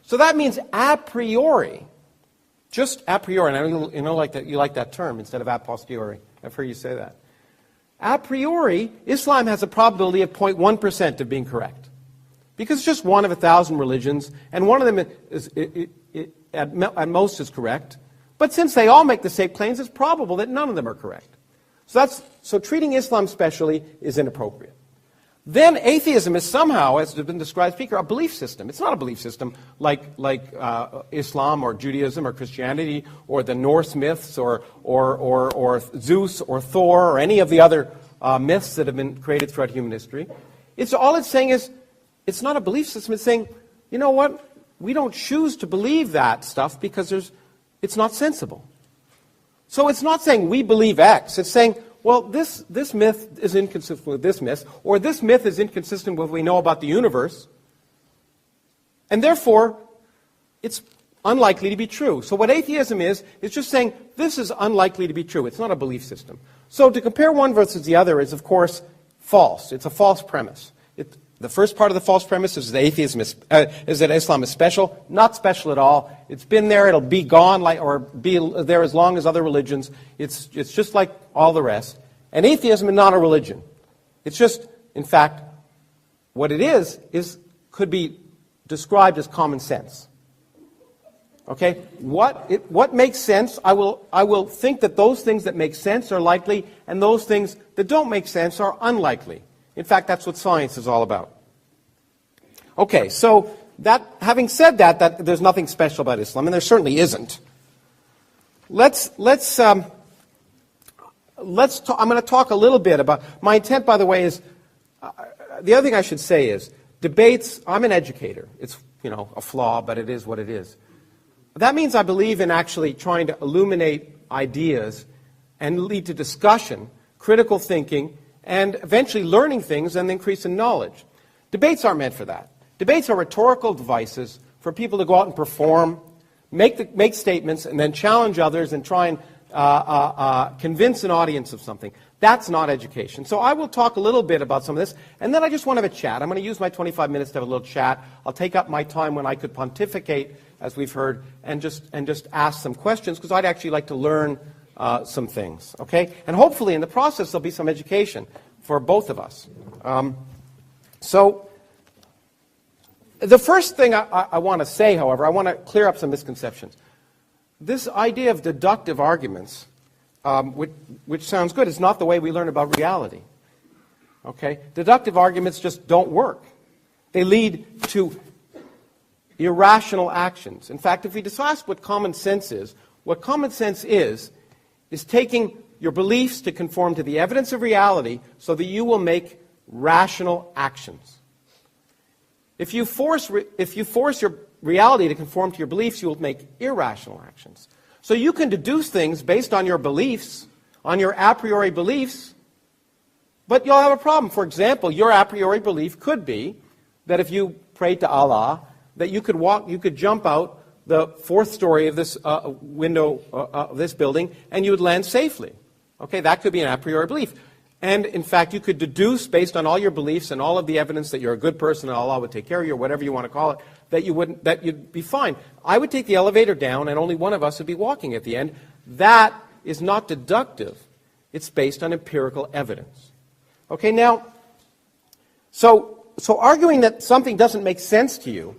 So that means a priori, just a priori, and you know, like that, you like that term instead of a posteriori. I've heard you say that. A priori, Islam has a probability of 0.1% of being correct, because it's just one of 1,000 religions, and one of them is at most is correct. But since they all make the same claims, it's probable that none of them are correct. So treating Islam specially is inappropriate. Then atheism is somehow, as has been described, a belief system. It's not a belief system like Islam or Judaism or Christianity or the Norse myths or Zeus or Thor or any of the other myths that have been created throughout human history. All it's saying is, it's not a belief system. It's saying, you know what? We don't choose to believe that stuff because it's not sensible. So it's not saying we believe X. It's saying, well, this myth is inconsistent with this myth, or this myth is inconsistent with what we know about the universe, and therefore, it's unlikely to be true. So what atheism is just saying, this is unlikely to be true. It's not a belief system. So to compare one versus the other is, of course, false. It's a false premise. The first part of the false premise is that Islam is special. Not special at all. It's been there. It'll be gone, or be there as long as other religions. It's just like all the rest. And atheism is not a religion. It's just, in fact, what it is could be described as common sense. Okay, what makes sense? I will think that those things that make sense are likely, and those things that don't make sense are unlikely. In fact, that's what science is all about. Okay, so having said that there's nothing special about Islam, and there certainly isn't. I'm going to talk a little bit about, my intent, by the way, is, the other thing I should say is, debates, I'm an educator. It's, a flaw, but it is what it is. That means I believe in actually trying to illuminate ideas and lead to discussion, critical thinking, and eventually learning things and increase in knowledge. Debates aren't meant for that. Debates are rhetorical devices for people to go out and perform, make statements, and then challenge others and try and convince an audience of something. That's not education. So I will talk a little bit about some of this, and then I just want to have a chat. I'm going to use my 25 minutes to have a little chat. I'll take up my time when I could pontificate, as we've heard, and just ask some questions, because I'd actually like to learn some things, okay? And hopefully in the process there'll be some education for both of us. So the first thing I want to say, however, I want to clear up some misconceptions. This idea of deductive arguments, which sounds good, is not the way we learn about reality, okay? Deductive arguments just don't work. They lead to irrational actions. In fact, if we decide what common sense is taking your beliefs to conform to the evidence of reality so that you will make rational actions. If you force your reality to conform to your beliefs, you will make irrational actions. So you can deduce things based on your beliefs, on your a priori beliefs, but you'll have a problem. For example, your a priori belief could be that if you prayed to Allah, that you could jump out the fourth story of this window of this building, and you would land safely. Okay, that could be an a priori belief. And in fact, you could deduce, based on all your beliefs and all of the evidence that you're a good person and Allah would take care of you, or whatever you want to call it, that you'd be fine. I would take the elevator down, and only one of us would be walking at the end. That is not deductive. It's based on empirical evidence. Okay, now, so arguing that something doesn't make sense to you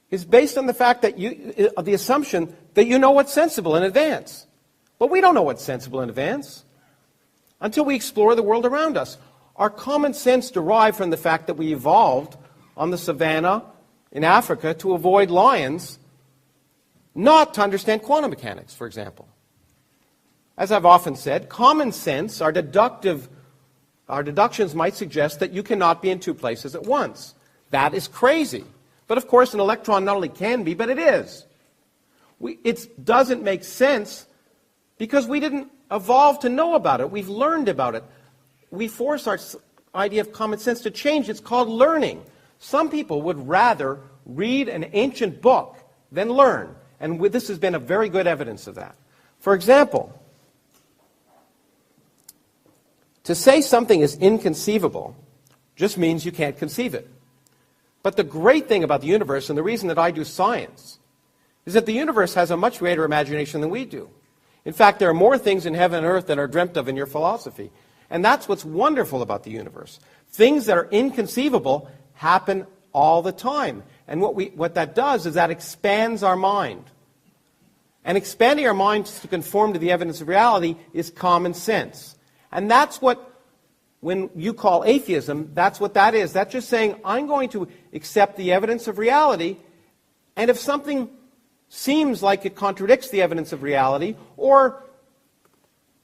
is based on the fact that the assumption that you know what's sensible in advance. But we don't know what's sensible in advance until we explore the world around us. Our common sense derived from the fact that we evolved on the savannah in Africa to avoid lions, not to understand quantum mechanics, for example. As I've often said, common sense, our deductions might suggest that you cannot be in two places at once. That is crazy. But of course, an electron not only can be, but it is. It doesn't make sense because we didn't evolve to know about it. We've learned about it. We force our idea of common sense to change. It's called learning. Some people would rather read an ancient book than learn. And this has been a very good evidence of that. For example, to say something is inconceivable just means you can't conceive it. But the great thing about the universe, and the reason that I do science, is that the universe has a much greater imagination than we do. In fact, there are more things in heaven and earth than are dreamt of in your philosophy. And that's what's wonderful about the universe. Things that are inconceivable happen all the time. And what that does is that expands our mind. And expanding our minds to conform to the evidence of reality is common sense. And that's what, when you call atheism, that's what that is. That's just saying, I'm going to accept the evidence of reality, and if something seems like it contradicts the evidence of reality or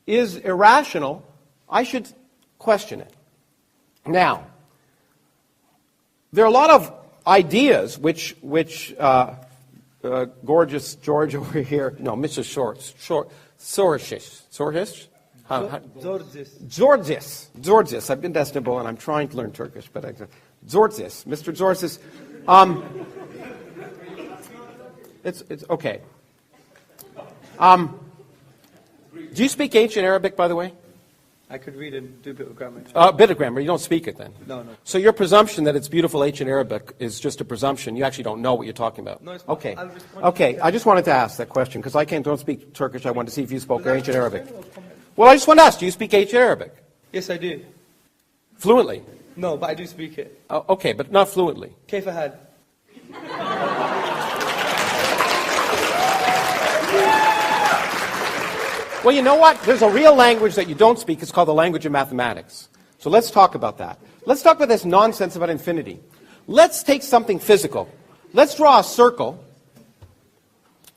is irrational, I should question it. Now, there are a lot of ideas which gorgeous George over here, no, Mr. Sorhish. Zordzis. I've been to Istanbul and I'm trying to learn Turkish, but Zordzis. Mr. Zordzis. It's okay. Do you speak ancient Arabic, by the way? I could read and do a bit of grammar. A bit of grammar. You don't speak it then? No. So your presumption that it's beautiful ancient Arabic is just a presumption. You actually don't know what you're talking about. No, it's okay. I'll respond Okay. I just wanted to ask that question because I don't speak Turkish. I wanted to see if you spoke ancient Arabic. Well, I just want to ask, do you speak ancient Arabic? Yes, I do. Fluently? No, but I do speak it. Okay, but not fluently. كيف حال? Well, you know what? There's a real language that you don't speak. It's called the language of mathematics. So let's talk about that. Let's talk about this nonsense about infinity. Let's take something physical. Let's draw a circle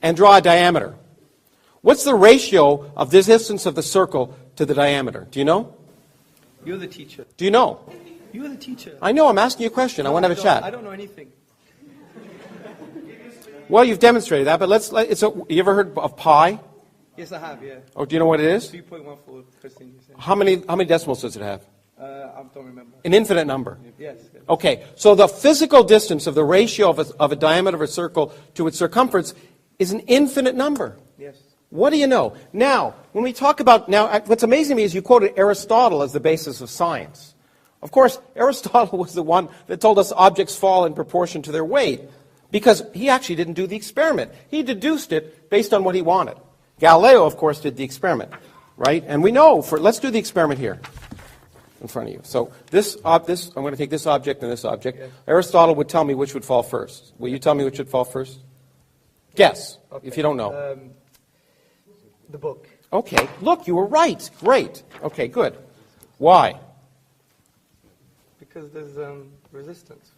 and draw a diameter. What's the ratio of the distance of the circle to the diameter? Do you know? You're the teacher. Do you know? You're the teacher. I know. I'm asking you a question. I want to have a chat. I don't know anything. Well, you've demonstrated that, but you ever heard of pi? Yes, I have, yeah. Oh, do you know what it is? 3.14 first thing you said. How many decimals does it have? I don't remember. An infinite number. Yes. Okay, so the physical distance of the ratio of a diameter of a circle to its circumference is an infinite number. Yes. What do you know? Now, when we talk about, what's amazing to me is you quoted Aristotle as the basis of science. Of course, Aristotle was the one that told us objects fall in proportion to their weight because he actually didn't do the experiment. He deduced it based on what he wanted. Galileo, of course, did the experiment, right? And we know, let's do the experiment here in front of you. So I'm going to take this object and this object. Yes. Aristotle would tell me which would fall first. Will you tell me which would fall first? Guess, okay. If you don't know. The book. Okay, look, you were right. Great. Okay, good. Why? Because there's resistance.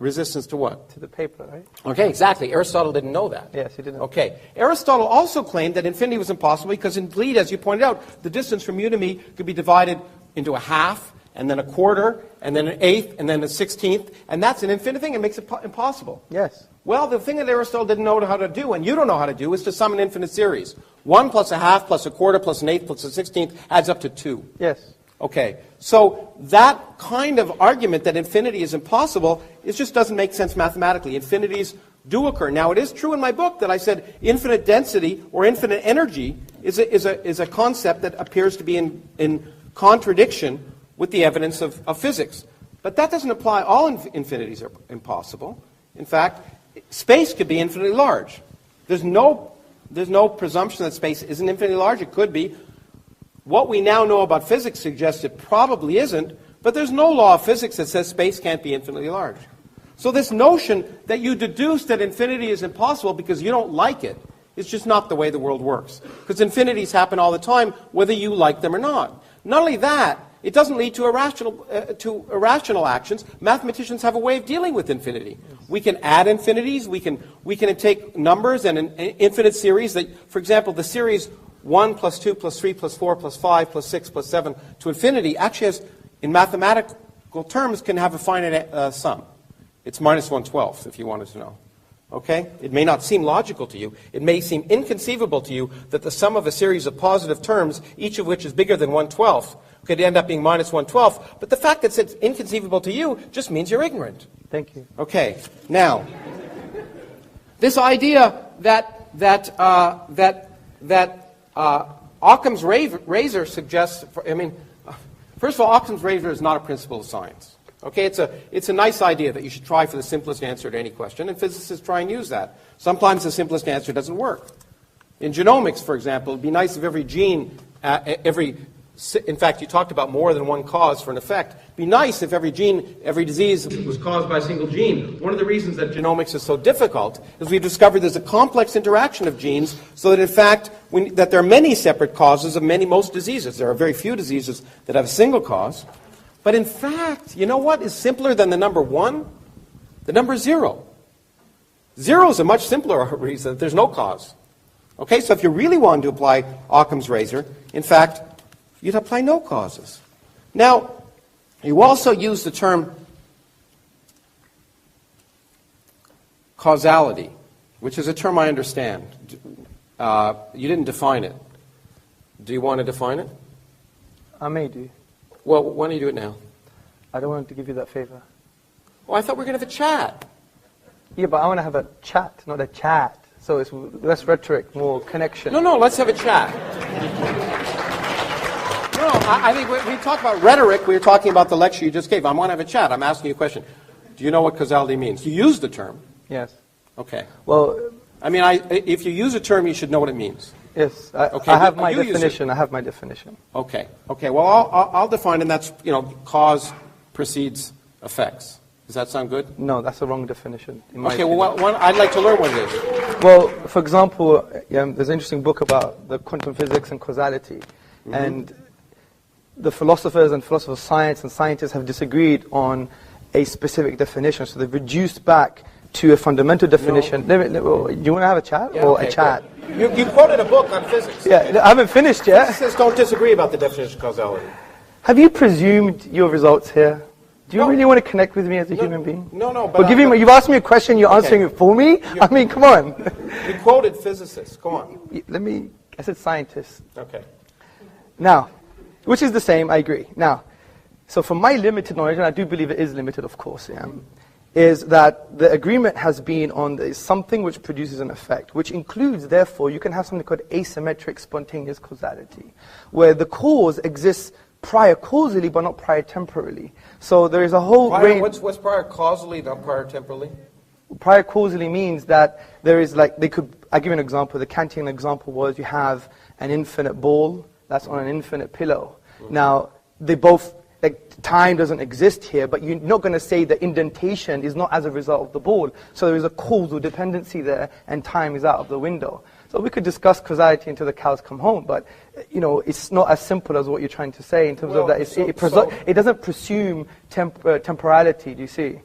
Resistance to what? To the paper, right? Okay, exactly. Aristotle didn't know that. Yes, he didn't. Okay. Aristotle also claimed that infinity was impossible because indeed, as you pointed out, the distance from you to me could be divided into a half, and then a quarter, and then an eighth, and then a 16th, and that's an infinite thing. It makes it impossible. Yes. Well, the thing that Aristotle didn't know how to do, and you don't know how to do, is to sum an infinite series. 1 plus a half plus a quarter plus an eighth plus a 16th adds up to 2. Yes. Okay, so that kind of argument that infinity is impossible, it just doesn't make sense mathematically. Infinities do occur. Now, it is true in my book that I said infinite density or infinite energy is a concept that appears to be in contradiction with the evidence of physics. But that doesn't apply. All infinities are impossible. In fact, space could be infinitely large. There's no presumption that space isn't infinitely large. It could be. What we now know about physics suggests it probably isn't, but there's no law of physics that says space can't be infinitely large. So this notion that you deduce that infinity is impossible because you don't like it is just not the way the world works. Because infinities happen all the time, whether you like them or not. Not only that, it doesn't lead to irrational actions. Mathematicians have a way of dealing with infinity. We can add infinities. We can take numbers and an infinite series that, for example, the series 1 plus 2 plus 3 plus 4 plus 5 plus 6 plus 7 to infinity actually has, in mathematical terms, can have a finite sum. It's minus 1/12, if you wanted to know. Okay? It may not seem logical to you. It may seem inconceivable to you that the sum of a series of positive terms, each of which is bigger than 1/12, could end up being minus 1/12. But the fact that it's inconceivable to you just means you're ignorant. Thank you. Okay. Now, This idea that Occam's razor suggests, first of all, Occam's razor is not a principle of science. Okay, it's a nice idea that you should try for the simplest answer to any question, and physicists try and use that. Sometimes the simplest answer doesn't work. In genomics, for example, it would be nice if every gene, in fact, you talked about more than one cause for an effect. It would be nice if every gene, every disease was caused by a single gene. One of the reasons that genomics is so difficult is we've discovered there's a complex interaction of genes so that, in fact, that there are many separate causes of most diseases. There are very few diseases that have a single cause. But in fact, you know what is simpler than the number 1? The number 0. 0 is a much simpler reason that there's no cause. Okay, so if you really wanted to apply Occam's razor, in fact, you'd apply no causes. Now, you also use the term causality, which is a term I understand. You didn't define it. Do you want to define it? I may do. Well, why don't you do it now? I don't want to give you that favor. Oh, I thought we were going to have a chat. Yeah, but I want to have a chat, not a chat. So it's less rhetoric, more connection. No, let's have a chat. No, I think when we talk about rhetoric, we were talking about the lecture you just gave. I want to have a chat. I'm asking you a question. Do you know what causality means? You use the term. Yes. Okay. Well, if you use a term, you should know what it means. Yes. Okay, I have my definition. I have my definition. Okay. Well, I'll define, and that's cause precedes effects. Does that sound good? No, that's the wrong definition. Okay. Well, I'd like to learn what it is. Well, for example, there's an interesting book about the quantum physics and causality, and the philosophers and philosophers of science and scientists have disagreed on a specific definition. So they've reduced back to a fundamental definition. No. Do you want to have a chat a chat? You quoted a book on physics. Yeah, okay. I haven't finished yet. Physicists don't disagree about the definition of causality. Have you presumed your results here? Do you really want to connect with me as a human being? No. But you've asked me a question, you're answering it for me? Come on. You quoted physicists. Go on. I said scientists. Okay. Now, which is the same, I agree. Now, so from my limited knowledge, and I do believe it is limited, of course, is that the agreement has been on something which produces an effect, which includes, therefore, you can have something called asymmetric spontaneous causality, where the cause exists prior causally, but not prior temporally. So there is a whole range. What's prior causally, not prior temporally? Prior causally means that there is I'll give you an example. The Kantian example was you have an infinite ball that's on an infinite pillow. Now, they both, time doesn't exist here, but you're not going to say the indentation is not as a result of the ball. So there is a causal dependency there, and time is out of the window. So we could discuss causality until the cows come home, but it's not as simple as what you're trying to say in terms of that. It doesn't presume temporality. Do you see?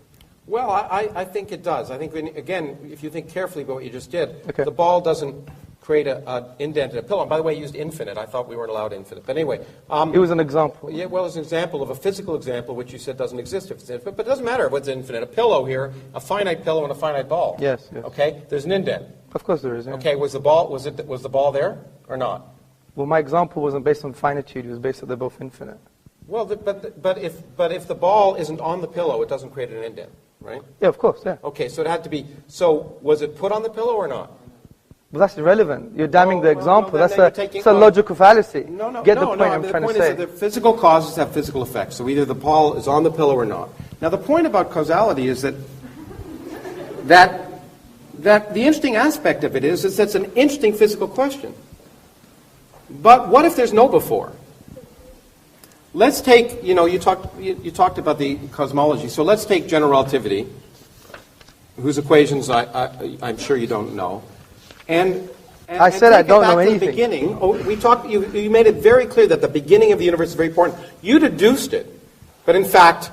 Well, I think it does. I think again, if you think carefully about what you just did, okay. The ball doesn't create an indent in a pillow. And by the way, you used infinite. I thought we weren't allowed infinite. But anyway. It was an example. Yeah, well, it's an example of a physical example, which you said doesn't exist if it's infinite. But it doesn't matter what's infinite. A pillow here, a finite pillow and a finite ball. Yes. Okay? There's an indent. Of course there is, yeah. Okay, was the ball there or not? Well, my example wasn't based on finitude. It was based on they're both infinite. Well, but if the ball isn't on the pillow, it doesn't create an indent, right? Yeah, of course, yeah. Okay, so it had to be. So was it put on the pillow or not? Well, that's irrelevant. You're damning the example. That's a logical fallacy. No. Get the point I'm trying to say. The physical causes have physical effects. So either the ball is on the pillow or not. Now, the point about causality is that the interesting aspect of it is it's an interesting physical question. But what if there's no before? Let's take, you talked about the cosmology. So let's take general relativity, whose equations I'm sure you don't know. And I said I don't know anything. The beginning, you made it very clear that the beginning of the universe is very important. You deduced it, but in fact,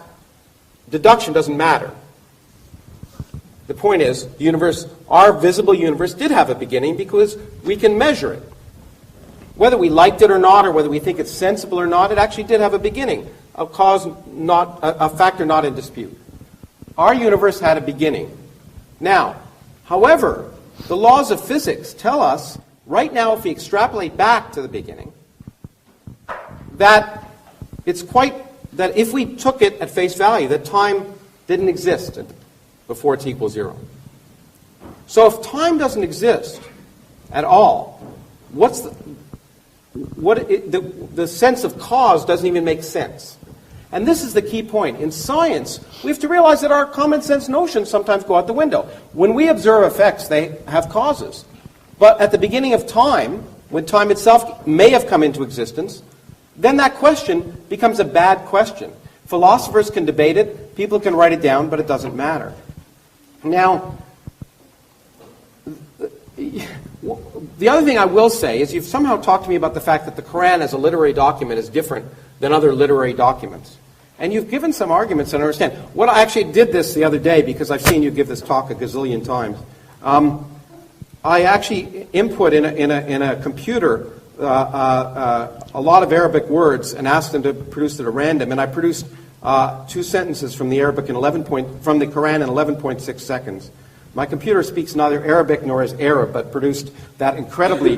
deduction doesn't matter. The point is, the universe, our visible universe, did have a beginning because we can measure it. Whether we liked it or not, or whether we think it's sensible or not, it actually did have a beginning, a factor not in dispute. Our universe had a beginning. Now, however, the laws of physics tell us, right now, if we extrapolate back to the beginning, that if we took it at face value, that time didn't exist before t equals 0. So if time doesn't exist at all, the sense of cause doesn't even make sense. And this is the key point. In science, we have to realize that our common sense notions sometimes go out the window. When we observe effects, they have causes. But at the beginning of time, when time itself may have come into existence, then that question becomes a bad question. Philosophers can debate it, people can write it down, but it doesn't matter. Now, the other thing I will say is you've somehow talked to me about the fact that the Quran as a literary document is different than other literary documents. And you've given some arguments that I understand. What I actually did this the other day because I've seen you give this talk a gazillion times. I actually input in a computer a lot of Arabic words and asked them to produce it at random. And I produced 2 sentences from the Arabic from the Quran in 11.6 seconds. My computer speaks neither Arabic nor is Arab, but produced those incredibly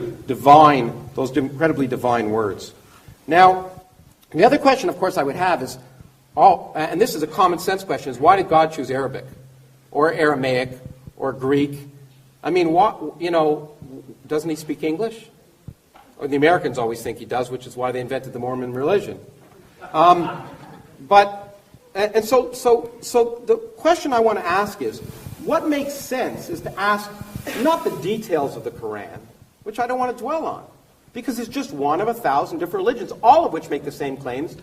divine words. Now, the other question, of course, I would have is, and this is a common sense question, is why did God choose Arabic, or Aramaic, or Greek? I mean, doesn't he speak English? Or the Americans always think he does, which is why they invented the Mormon religion. So the question I want to ask is, what makes sense is to ask not the details of the Quran, which I don't want to dwell on, because it's just one of 1,000 different religions, all of which make the same claims,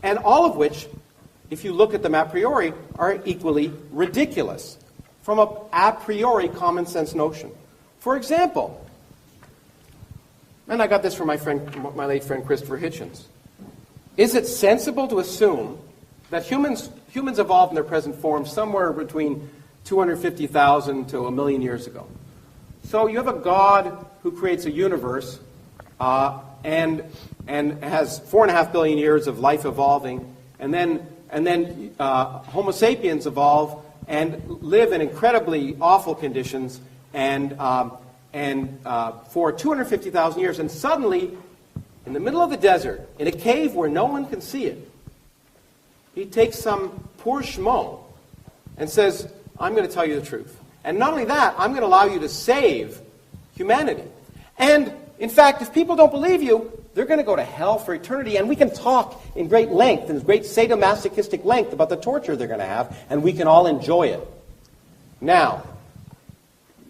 and all of which, if you look at them a priori, are equally ridiculous from a priori common sense notion. For example, and I got this from my late friend Christopher Hitchens, is it sensible to assume that humans evolved in their present form somewhere between 250,000 to 1 million years ago? So you have a God who creates a universe and has 4.5 billion years of life evolving, and then Homo sapiens evolve and live in incredibly awful conditions and for 250,000 years, and suddenly, in the middle of the desert, in a cave where no one can see it, he takes some poor schmo and says, I'm going to tell you the truth. And not only that, I'm going to allow you to save humanity. And, in fact, if people don't believe you, they're going to go to hell for eternity. And we can talk in great length, in great sadomasochistic length, about the torture they're going to have, and we can all enjoy it. Now,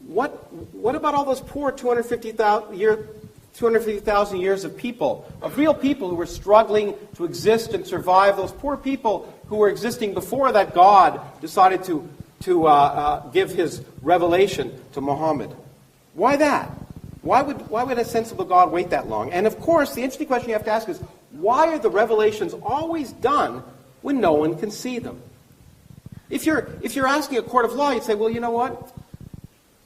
what about all those poor 250,000 years of people, of real people who were struggling to exist and survive, those poor people who were existing before that God decided to give his revelation to Muhammad? Why that? Why would a sensible God wait that long? And of course, the interesting question you have to ask is, why are the revelations always done when no one can see them? If you're asking a court of law, you'd say, well, you know what?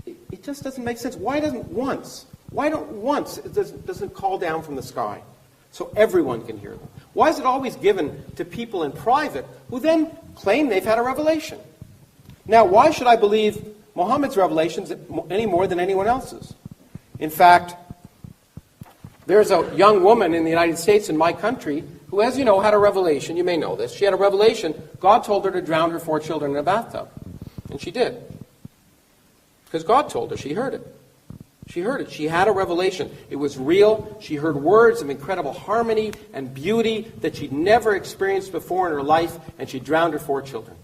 It just doesn't make sense. Why don't once it doesn't call down from the sky so everyone can hear them? Why is it always given to people in private who then claim they've had a revelation? Now, why should I believe Muhammad's revelations any more than anyone else's? In fact, there's a young woman in the United States, in my country, who, as you know, had a revelation. You may know this. She had a revelation. God told her to drown her 4 children in a bathtub. And she did. Because God told her. She heard it. She heard it. She had a revelation. It was real. She heard words of incredible harmony and beauty that she'd never experienced before in her life, and she drowned her 4 children.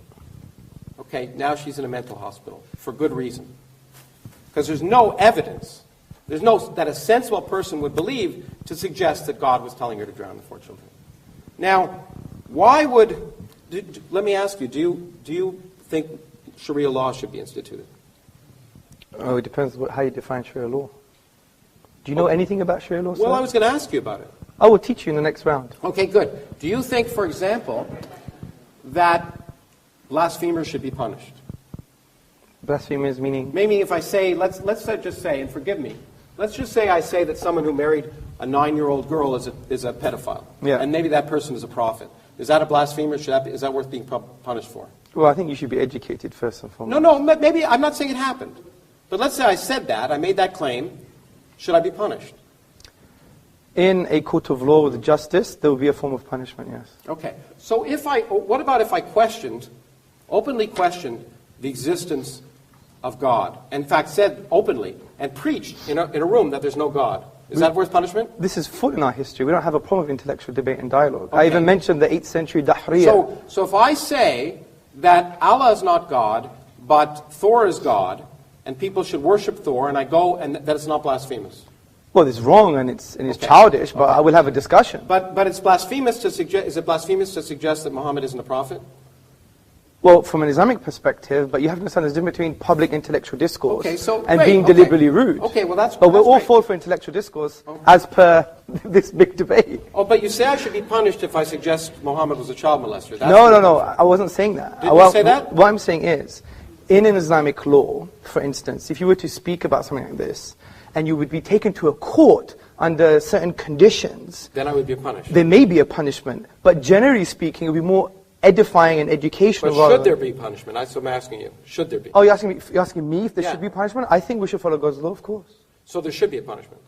Okay, now she's in a mental hospital for good reason. Because there's no evidence, that a sensible person would believe to suggest that God was telling her to drown the 4 children. Now, let me ask you, do you think Sharia law should be instituted? Oh, it depends how you define Sharia law. Do you know anything about Sharia law, sir? Well, I was going to ask you about it. I will teach you in the next round. Okay, good. Do you think, for example, that blasphemers should be punished? Blasphemers meaning? Maybe if I say, let's just say, and forgive me, let's just say I say that someone who married a 9-year-old girl is a pedophile. Yeah. And maybe that person is a prophet. Is that a blasphemer? Is that worth being punished for? Well, I think you should be educated first and foremost. No, maybe, I'm not saying it happened. But let's say I said that, I made that claim. Should I be punished? In a court of law with justice, there will be a form of punishment, yes. Okay. So what about if I openly questioned the existence of God. In fact, said openly and preached in a room that there's no God. Is that worth punishment? This is full in our history. We don't have a problem with intellectual debate and dialogue. Okay. I even mentioned the 8th century Dahriya. So if I say that Allah is not God, but Thor is God, and people should worship Thor, and I go, and that it's not blasphemous. Well, it's wrong and it's childish, but I will have a discussion. But it's blasphemous to suggest. Is it blasphemous to suggest that Muhammad isn't a prophet? Well, from an Islamic perspective, but you have to understand there's a difference between public intellectual discourse and great, being deliberately rude. Okay, well that's. But we're all great. for intellectual discourse as per this big debate. Oh, but you say I should be punished if I suggest Muhammad was a child molester. No. I wasn't saying that. Did you say that? What I'm saying is, in an Islamic law, for instance, if you were to speak about something like this, and you would be taken to a court under certain conditions, then I would be punished. There may be a punishment, but generally speaking, it would be more edifying and educational. But should there be punishment? That's what I'm asking you. Should there be? Oh, you're asking me if there should be punishment? I think we should follow God's law, of course. So there should be a punishment?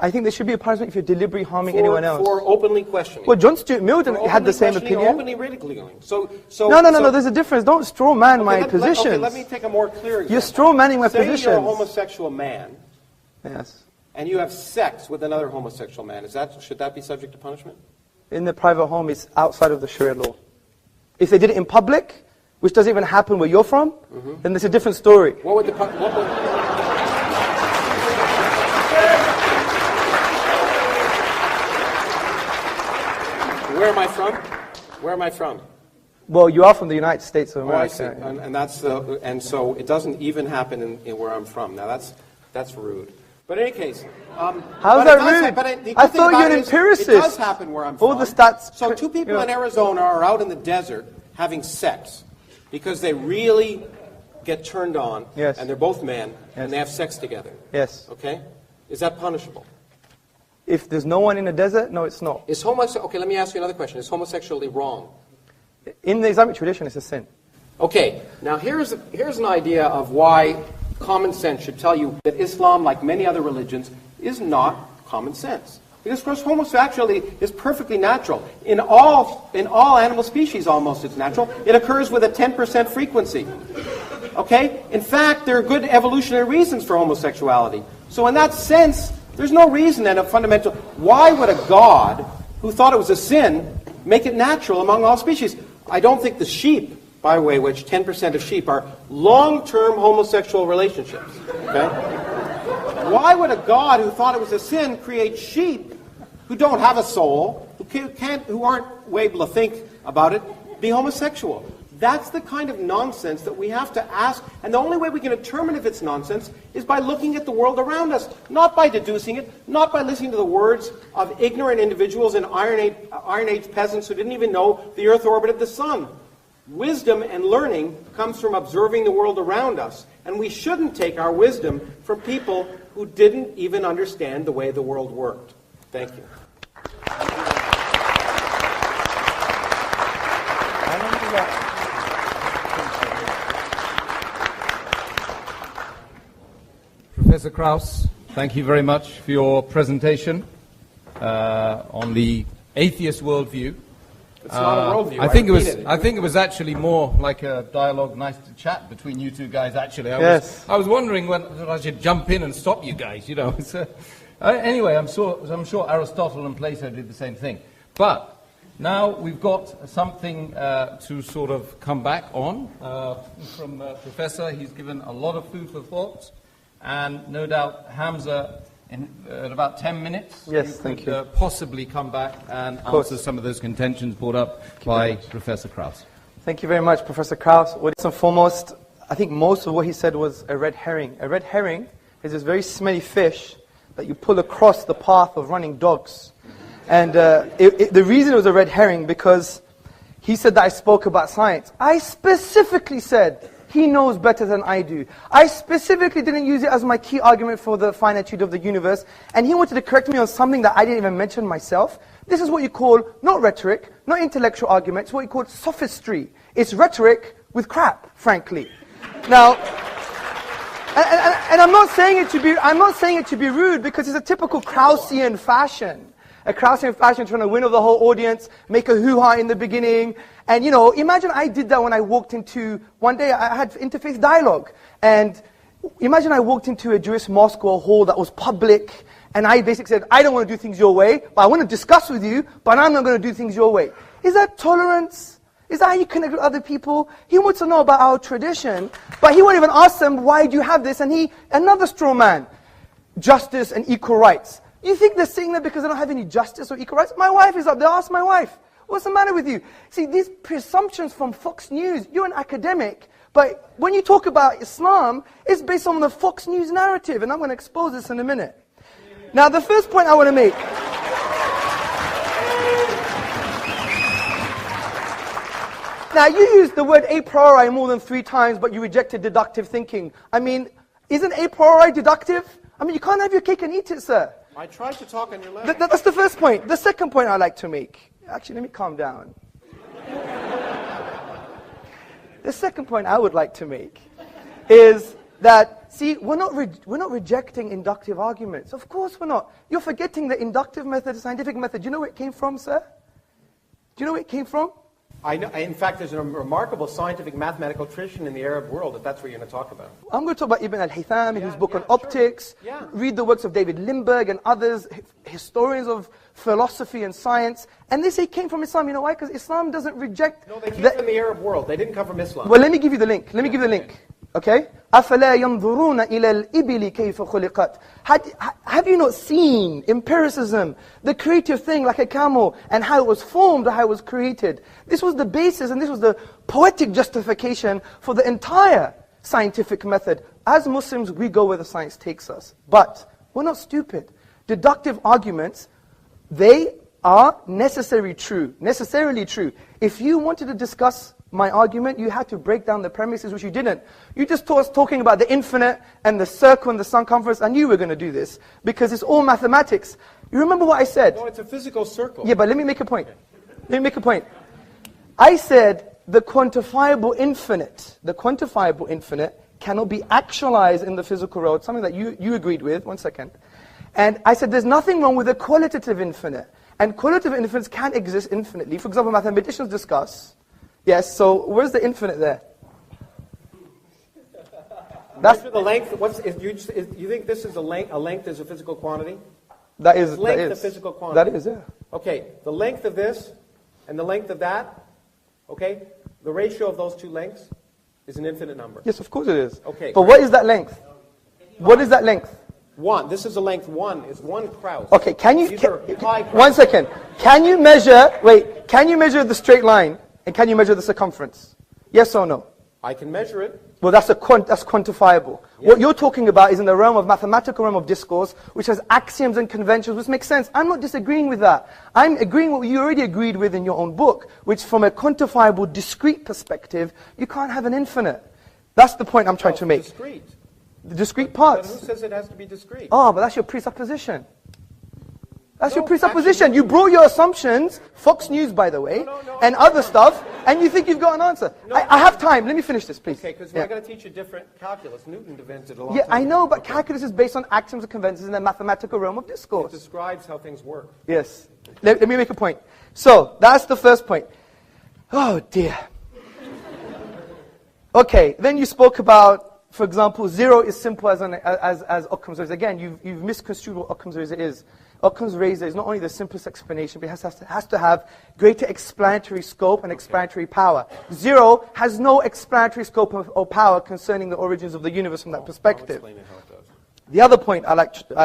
I think there should be a punishment if you're deliberately harming anyone else. For openly questioning. Well, John Stuart Mill had the same opinion. Openly ridiculing. No, there's a difference. Don't straw man my positions. Let me take a more clear example. You're straw manning my positions. Say you're a homosexual man. Yes. And you have sex with another homosexual man. Should that be subject to punishment? In the private home, it's outside of the Sharia law. If they did it in public, which doesn't even happen where you're from, then it's a different story. What would the Where am I from? Where am I from? Well, you are from the United States of America. Oh, I see. And so it doesn't even happen in where I'm from. Now that's rude. But in any case, how's that rude? I thought you're an empiricist. It does happen where I'm from. All the stats. So two people in Arizona are out in the desert having sex because they really get turned on, and they're both men, and they have sex together. Yes. Okay? Is that punishable? If there's no one in the desert, no, it's not. Okay, let me ask you another question. Is homosexuality wrong? In the Islamic tradition, it's a sin. Okay, now here's an idea of why common sense should tell you that Islam, like many other religions, is not common sense. Because, of course, homosexuality is perfectly natural. In all animal species, almost, it's natural. It occurs with a 10% frequency. Okay? In fact, there are good evolutionary reasons for homosexuality. So in that sense, there's no reason and a fundamental... Why would a God who thought it was a sin make it natural among all species? I don't think the sheep, by the way, which 10% of sheep are long-term homosexual relationships. Okay? Why would a God who thought it was a sin create sheep who don't have a soul, who aren't able to think about it, be homosexual? That's the kind of nonsense that we have to ask, and the only way we can determine if it's nonsense is by looking at the world around us, not by deducing it, not by listening to the words of ignorant individuals and Iron Age peasants who didn't even know the Earth orbited the sun. Wisdom and learning comes from observing the world around us, and we shouldn't take our wisdom from people who didn't even understand the way the world worked. Thank you. Professor Krauss, thank you very much for your presentation on the atheist worldview. It's not a worldview. I think it was actually more like a dialogue, nice to chat between you two guys. Actually, I was wondering when I should jump in and stop you guys. You know. Anyway, I'm sure Aristotle and Plato did the same thing. But now we've got something to sort of come back on from Professor. He's given a lot of food for thought. And no doubt, Hamza, in about 10 minutes, thank you. Possibly come back and answer some of those contentions brought up by Professor Krauss. Thank you very much, Professor Krauss. First and foremost, I think most of what he said was a red herring. A red herring is this very smelly fish that you pull across the path of running dogs. And the reason it was a red herring, because he said that I spoke about science. I specifically said... He knows better than I do. I specifically didn't use it as my key argument for the finitude of the universe. And he wanted to correct me on something that I didn't even mention myself. This is what you call, not rhetoric, not intellectual argument, it's what you call sophistry. It's rhetoric with crap, frankly. Now, and I'm not saying it to be rude, because it's a typical Kraussian fashion. a crowd-surfing fashion, trying to win over the whole audience, make a hoo-ha in the beginning. And, imagine I did that when I walked into, one day I had interfaith dialogue. And imagine I walked into a Jewish mosque or a hall that was public, and I basically said, I don't want to do things your way, but I want to discuss with you, but I'm not going to do things your way. Is that tolerance? Is that how you connect with other people? He wants to know about our tradition, but he won't even ask them, why do you have this? And another straw man, justice and equal rights. You think they're saying that because they don't have any justice or equal rights? My wife is up there, ask my wife. What's the matter with you? See, these presumptions from Fox News, you're an academic, but when you talk about Islam, it's based on the Fox News narrative, and I'm going to expose this in a minute. Now, the first point I want to make. Now, you used the word a priori more than 3 times, but you rejected deductive thinking. I mean, isn't a priori deductive? I mean, you can't have your cake and eat it, sir. I tried to talk on your level. That's the first point. The second point I'd like to make. Actually, let me calm down. The second point I would like to make is that, see, we're not rejecting inductive arguments. Of course we're not. You're forgetting the inductive method, the scientific method. Do you know where it came from, sir? Do you know where it came from? I know. In fact, there's a remarkable scientific mathematical tradition in the Arab world, if that's what you're going to talk about. I'm going to talk about Ibn al-Haytham in his book on optics. Sure. Yeah. Read the works of David Lindbergh and others, historians of philosophy and science. And they say it came from Islam. You know why? Because Islam doesn't reject... No, they came from the Arab world. They didn't come from Islam. Well, let me give you the link. Let me give you the link. Okay? أَفَلَا يَنْظُرُونَ إِلَى الْإِبِلِ كَيْفَ خُلِقَتْ. Have you not seen empiricism, the creative thing like a camel, and how it was formed or how it was created? This was the basis and this was the poetic justification for the entire scientific method. As Muslims, we go where the science takes us. But we're not stupid. Deductive arguments, they are necessarily true. If you wanted to discuss my argument, you had to break down the premises, which you didn't. You just talking about the infinite and the circle and the circumference. I knew we were going to do this because it's all mathematics. You remember what I said? No, it's a physical circle. Yeah, but let me make a point. I said the quantifiable infinite cannot be actualized in the physical world, something that you agreed with. 1 second. And I said there's nothing wrong with the qualitative infinite. And qualitative infinites can exist infinitely. For example, mathematicians discuss. Yes, so where's the infinite there? That's the length. You think this is a length? A length is a physical quantity? That is. Length a physical quantity? That is, yeah. Okay, the length of this and the length of that, okay, the ratio of those two lengths is an infinite number. Yes, of course it is. Okay. But what is that length? What is that length? 1. This is the length 1. Is 1 Krauss. Okay, These are pi Krauss. 1 second. Can you measure the straight line and can you measure the circumference? Yes or no? I can measure it. Well, that's quantifiable. Yeah. What you're talking about is in the realm of mathematical realm of discourse, which has axioms and conventions, which makes sense. I'm not disagreeing with that. I'm agreeing with what you already agreed with in your own book, which from a quantifiable, discrete perspective, you can't have an infinite. That's the point I'm trying to make. Discrete. The discrete parts. But who says it has to be discrete? Oh, but that's your presupposition. That's your presupposition. Actually, you brought your assumptions, Fox News, by the way, and other stuff, and you think you've got an answer. I have time. Let me finish this, please. Okay, because we're going to teach you different calculus. Newton invented a long time ago. I know, but calculus is based on axioms and conventions in the mathematical realm of discourse. It describes how things work. Yes. Let me make a point. So, that's the first point. Oh, dear. Okay, then you spoke about, for example, 0 is simple as Occam's razor. Again, you've misconstrued what Occam's razor is. Occam's razor is not only the simplest explanation, but it has to have greater explanatory scope and explanatory power. 0 has no explanatory scope or power concerning the origins of the universe from that perspective. I'll explain it how it does. The other point I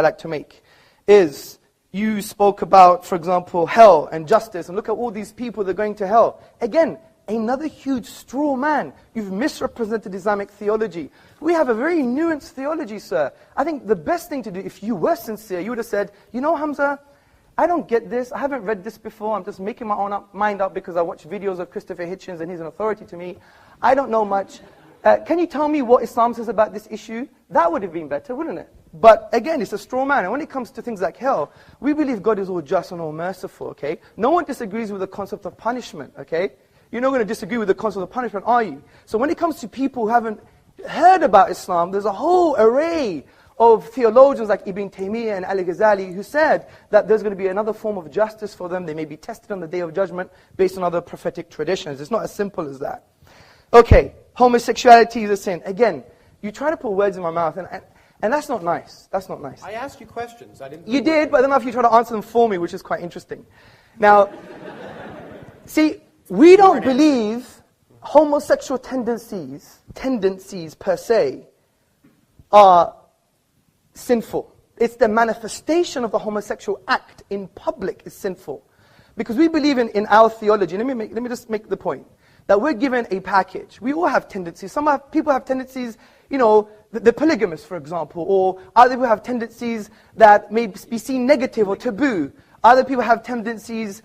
like to make is you spoke about, for example, hell and justice, and look at all these people that are going to hell. Again, another huge straw man. You've misrepresented Islamic theology. We have a very nuanced theology, sir. I think the best thing to do, if you were sincere, you would have said, you know, Hamza, I don't get this. I haven't read this before. I'm just making my own mind up because I watch videos of Christopher Hitchens and he's an authority to me. I don't know much. Can you tell me what Islam says about this issue? That would have been better, wouldn't it? But again, it's a straw man. And when it comes to things like hell, we believe God is all just and all merciful, okay? No one disagrees with the concept of punishment, okay? You're not going to disagree with the concept of punishment, are you? So when it comes to people who haven't heard about Islam, there's a whole array of theologians like Ibn Taymiyyah and Al-Ghazali who said that there's going to be another form of justice for them. They may be tested on the Day of Judgment based on other prophetic traditions. It's not as simple as that. Okay, homosexuality is a sin. Again, you try to put words in my mouth, and that's not nice. That's not nice. I asked you questions. I didn't. You did, but then after you try to answer them for me, which is quite interesting. Now, see, we don't believe homosexual tendencies per se, are sinful. It's the manifestation of the homosexual act in public is sinful. Because we believe in our theology, let me just make the point, that we're given a package. We all have tendencies. People have tendencies, the polygamous, for example, or other people have tendencies that may be seen negative or taboo. Other people have tendencies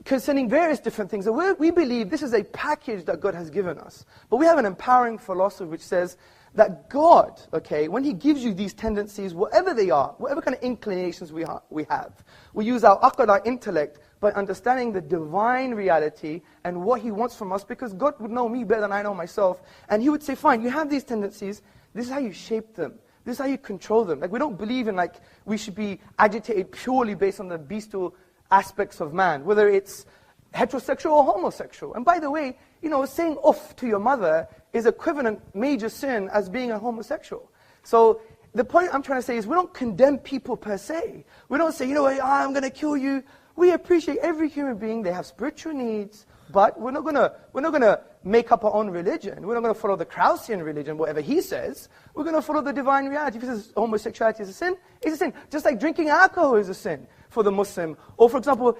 concerning various different things. And we believe this is a package that God has given us. But we have an empowering philosophy which says that God, okay, when He gives you these tendencies, whatever they are, whatever kind of inclinations we have, we use our aql, our intellect, by understanding the divine reality and what He wants from us, because God would know me better than I know myself. And He would say, fine, you have these tendencies, this is how you shape them. This is how you control them. Like, we don't believe in, we should be agitated purely based on the bestial aspects of man, whether it's heterosexual or homosexual. And by the way, saying off to your mother is equivalent major sin as being a homosexual. So the point I'm trying to say is we don't condemn people per se. We don't say, I'm going to kill you. We appreciate every human being. They have spiritual needs, but we're not going to make up our own religion. We're not going to follow the Kraussian religion, whatever he says. We're going to follow the divine reality. If he says homosexuality is a sin, it's a sin. Just like drinking alcohol is a sin for the Muslim. Or, for example,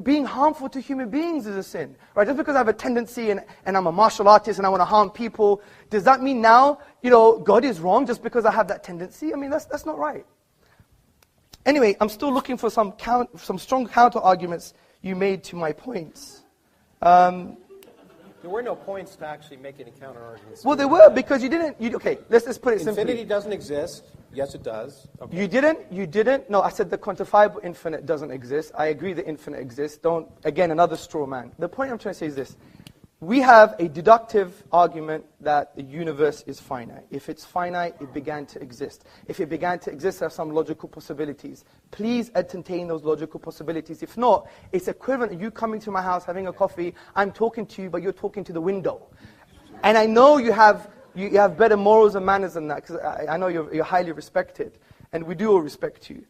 being harmful to human beings is a sin. Right? Just because I have a tendency and I'm a martial artist and I want to harm people, does that mean now, God is wrong just because I have that tendency? I mean, that's not right. Anyway, I'm still looking for some strong counter-arguments you made to my points. There were no points to actually make any counter-arguments. Well, there were, because you didn't... okay, let's just put it simply. Infinity doesn't exist. Yes, it does. Okay. You didn't. No, I said the quantifiable infinite doesn't exist. I agree the infinite exists. Again, another straw man. The point I'm trying to say is this. We have a deductive argument that the universe is finite. If it's finite, it began to exist. If it began to exist, there are some logical possibilities. Please entertain those logical possibilities. If not, it's equivalent to you coming to my house, having a coffee, I'm talking to you, but you're talking to the window. And I know you have better morals and manners than that, because I know you're highly respected. And we do all respect you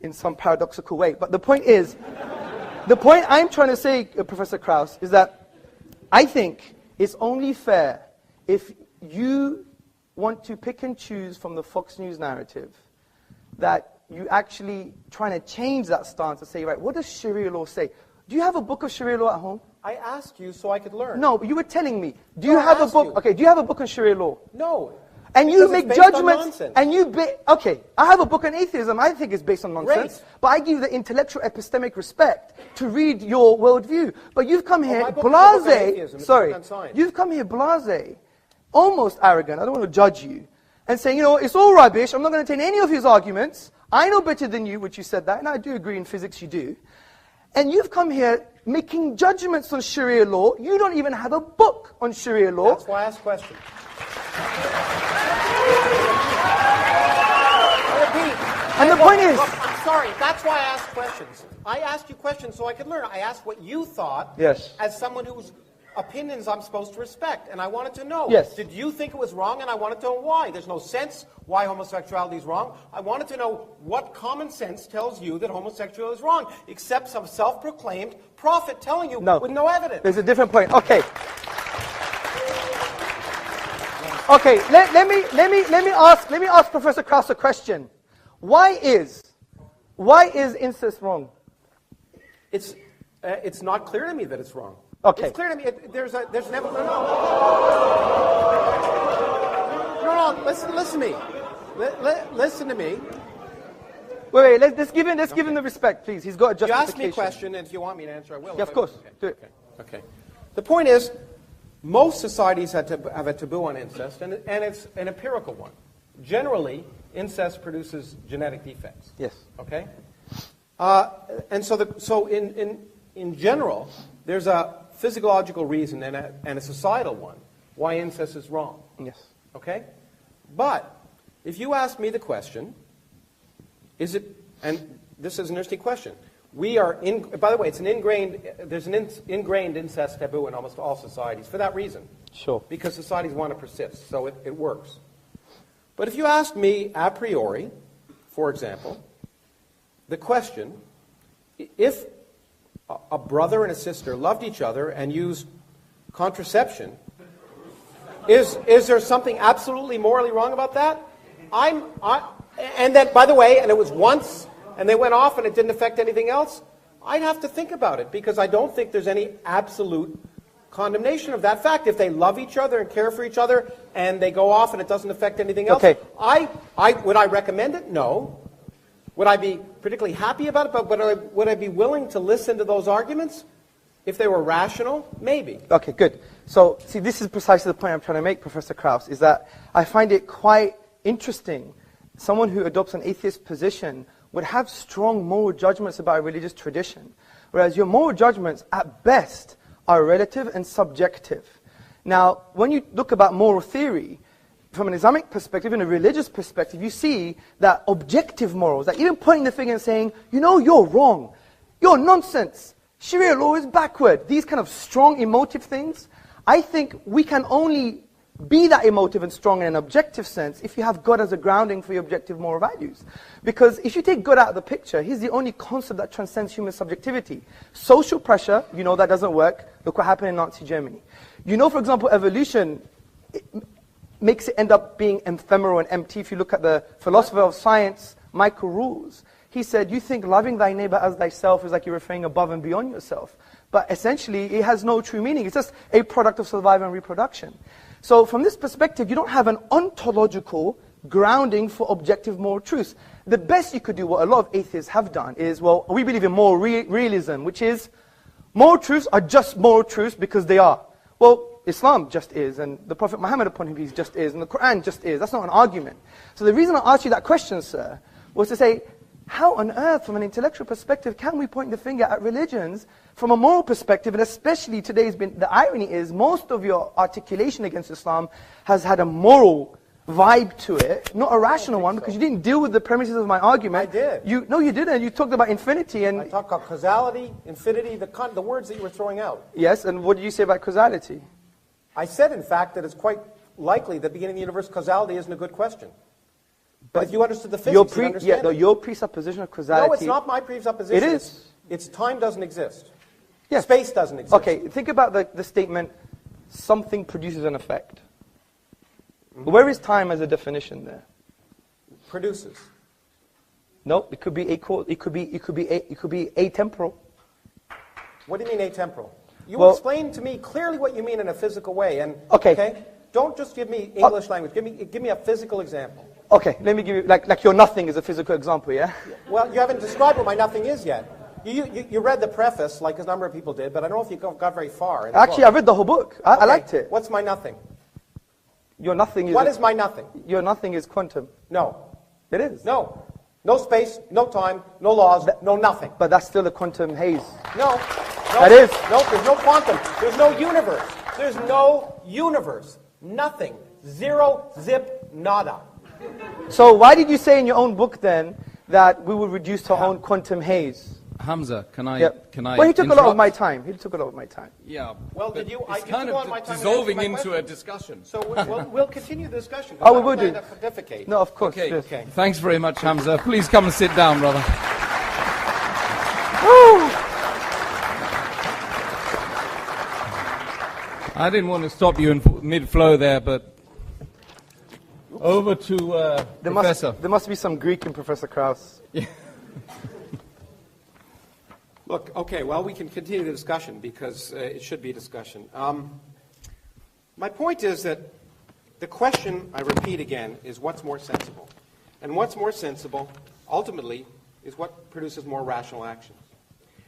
in some paradoxical way. But the point is, the point I'm trying to say, Professor Krauss, is that I think it's only fair if you want to pick and choose from the Fox News narrative that you actually trying to change that stance and say, right, what does Sharia law say? Do you have a book of Sharia law at home? I asked you so I could learn. No, but you were telling me. Do you have a book? Okay, do you have a book on Sharia law? No. And you make judgments, and okay, I have a book on atheism, I think it's based on nonsense, but I give you the intellectual epistemic respect to read your worldview. But you've come here you've come here blasé, almost arrogant, I don't want to judge you, and saying, it's all rubbish, I'm not going to take any of his arguments, I know better than you, which you said that, and I do agree in physics you do. And you've come here making judgments on Sharia law, you don't even have a book on Sharia law. That's why I asked questions. And the point is... Look, I'm sorry, that's why I asked questions. I asked you questions so I could learn. I asked what you thought as someone whose opinions I'm supposed to respect. And I wanted to know, did you think it was wrong? And I wanted to know why. There's no sense why homosexuality is wrong. I wanted to know what common sense tells you that homosexuality is wrong, except some self-proclaimed prophet telling you with no evidence. There's a different point. Okay. Okay, let me ask Professor Krauss a question. Why is incest wrong? It's not clear to me that it's wrong. Okay. It's clear to me. There's an evolution. No. Listen to me. Listen to me. Wait. Let's give him the respect, please. He's got a justification. You ask me a question, and if you want me to answer, I will. Yeah, of course. Do it. Okay. The point is, most societies have a taboo on incest, and it's an empirical one. Generally, incest produces genetic defects. Yes. Okay. And so in general, there's a physiological reason and a societal one why incest is wrong. Yes. Okay. But If you ask me the question, is it, and this is an interesting question, we are, by the way, there's an ingrained incest taboo in almost all societies for that reason. Sure. Because societies want to persist, so it works. But if you ask me a priori, for example, the question, if a brother and a sister loved each other and used contraception, is there something absolutely morally wrong about that? And then, by the way, and it was once, and they went off and it didn't affect anything else, I'd have to think about it, because I don't think there's any absolute condemnation of that fact. If they love each other and care for each other, and they go off and it doesn't affect anything else, okay. Would I recommend it? No. Would I be particularly happy about it? But would I be willing to listen to those arguments? If they were rational, maybe. Okay, good. So, see, this is precisely the point I'm trying to make, Professor Krauss, is that I find it quite interesting. Someone who adopts an atheist position would have strong moral judgments about a religious tradition, whereas your moral judgments, at best, are relative and subjective. Now, when you look about moral theory, from an Islamic perspective, in a religious perspective, you see that objective morals, that even pointing the finger and saying, you know, you're wrong, you're nonsense, Sharia law is backward, these kind of strong emotive things, I think we can only be that emotive and strong in an objective sense if you have God as a grounding for your objective moral values. Because if you take God out of the picture, he's the only concept that transcends human subjectivity. Social pressure, you know that doesn't work. Look what happened in Nazi Germany. You know, for example, evolution makes it end up being ephemeral and empty. If you look at the philosopher of science, Michael Rules, he said, you think loving thy neighbor as thyself is like you're referring above and beyond yourself. But essentially, it has no true meaning. It's just a product of survival and reproduction. So from this perspective, you don't have an ontological grounding for objective moral truths. The best you could do, what a lot of atheists have done, is, well, we believe in moral realism, which is moral truths are just moral truths because they are. Well, Islam just is, and the Prophet Muhammad upon him peace just is, and the Quran just is. That's not an argument. So the reason I asked you that question, sir, was to say, how on earth, from an intellectual perspective, can we point the finger at religions from a moral perspective? And especially today's been, the irony is, most of your articulation against Islam has had a moral vibe to it, not a rational one, because you didn't deal with the premises of my argument. I did. No, you didn't. You talked about infinity. And I talked about causality, infinity, the words that you were throwing out. Yes, and what did you say about causality? I said, in fact, that it's quite likely that beginning of the universe causality isn't a good question. But if you understood the physics, you'd understand it. Your presupposition of causality... No, it's not my presupposition. It is. It's time doesn't exist. Yes. Space doesn't exist. Okay, think about the statement, something produces an effect. Mm-hmm. Where is time as a definition there? Produces. No, it could be atemporal. What do you mean atemporal? You Well, explain to me clearly what you mean in a physical way. And Okay. Don't just give me English language. Give me a physical example. Okay, let me give you, like your nothing is a physical example, yeah? Well, you haven't described what my nothing is yet. You read the preface, like a number of people did, but I don't know if you got very far. Actually, I read the whole book. I liked it. What's my nothing? Your nothing is... What is my nothing? Your nothing is quantum. No. It is. No. No space, no time, no laws, no nothing. But that's still a quantum haze. No. That is. No, there's no quantum. There's no universe. There's no universe. Nothing. Zero, zip, nada. So why did you say in your own book then that we will reduce to our own quantum haze? Hamza, can I? Yep. Can I? Well, he took interrupt? a lot of my time. Yeah. Well, but did you? It's I kind took a lot of my time dissolving to answer my into a question. discussion. So we'll continue the discussion. Oh, we will do. Pontificate. No, of course. Okay. Yes. Okay. Thanks very much, Hamza. Please come and sit down, brother. I didn't want to stop you in mid-flow there, but over to Professor. There must be some Greek in Professor Krauss. Yeah. Look, okay, well, we can continue the discussion because it should be a discussion. My point is that the question, I repeat again, is what's more sensible? And what's more sensible, ultimately, is what produces more rational actions.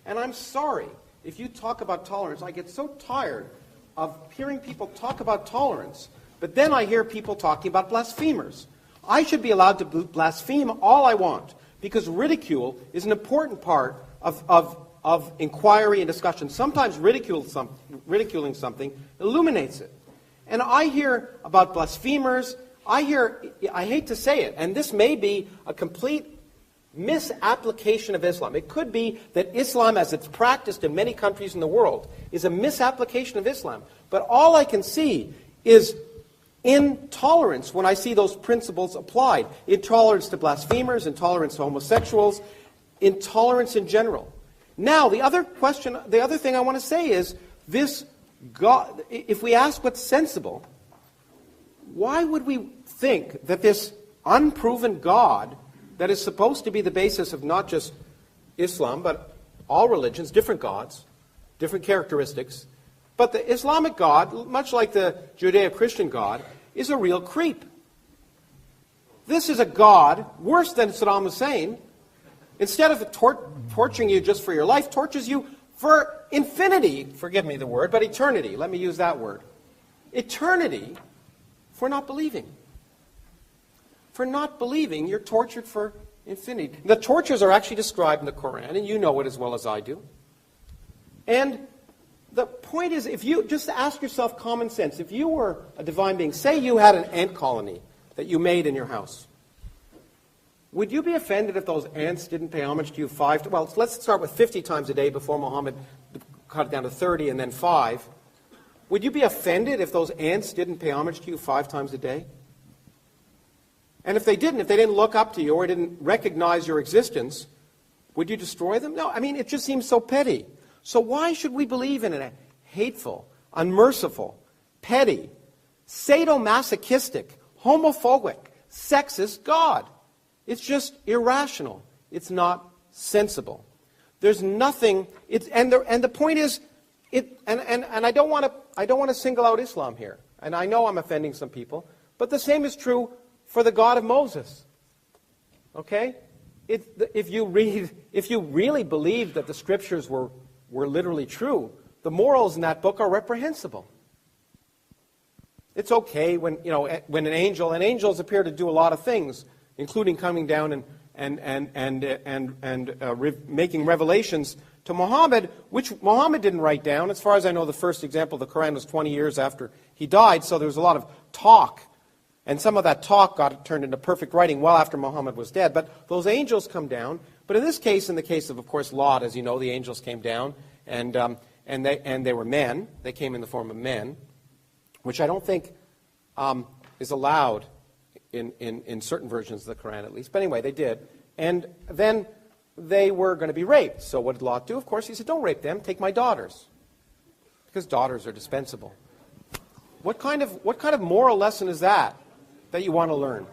And I'm sorry, if you talk about tolerance, I get so tired of hearing people talk about tolerance, but then I hear people talking about blasphemers. I should be allowed to blaspheme all I want, because ridicule is an important part of inquiry and discussion. Sometimes ridiculing something illuminates it. And I hear about blasphemers, I hate to say it, and this may be a complete misapplication of Islam. It could be that Islam, as it's practiced in many countries in the world, is a misapplication of Islam. But all I can see is intolerance when I see those principles applied. Intolerance to blasphemers, intolerance to homosexuals, intolerance in general. Now, the other thing I want to say is, this God, if we ask what's sensible, why would we think that this unproven God that is supposed to be the basis of not just Islam, but all religions, different gods, different characteristics, but the Islamic God, much like the Judeo-Christian God, is a real creep. This is a God worse than Saddam Hussein. Instead of torturing you just for your life, tortures you for infinity. Forgive me the word, but eternity. Let me use that word. Eternity for not believing. For not believing, you're tortured for infinity. The tortures are actually described in the Quran, and you know it as well as I do. And the point is, if you just ask yourself common sense, if you were a divine being, say you had an ant colony that you made in your house, would you be offended if those ants didn't pay homage to you well, let's start with 50 times a day before Muhammad cut it down to 30 and then 5. Would you be offended if those ants didn't pay homage to you 5 times a day? And if they didn't look up to you or didn't recognize your existence, would you destroy them? No, I mean, it just seems so petty. So why should we believe in a hateful, unmerciful, petty, sadomasochistic, homophobic, sexist God? It's just irrational. It's not sensible. There's nothing. And the point is, and I don't want to single out Islam here. And I know I'm offending some people, but the same is true for the God of Moses. Okay? If you really believe that the scriptures were literally true, the morals in that book are reprehensible. It's okay when angels appear to do a lot of things, including coming down and making revelations to Muhammad, which Muhammad didn't write down. As far as I know, the first example of the Quran was 20 years after he died, so there was a lot of talk. And some of that talk got turned into perfect writing well after Muhammad was dead. But those angels come down. But in this case, in the case of course, Lot, as you know, the angels came down, and they were men. They came in the form of men, which I don't think is allowed in certain versions of the Quran, at least. But anyway, they did. And then they were going to be raped. So what did Lot do? Of course, he said, don't rape them. Take my daughters. Because daughters are dispensable. What kind of moral lesson is that you want to learn?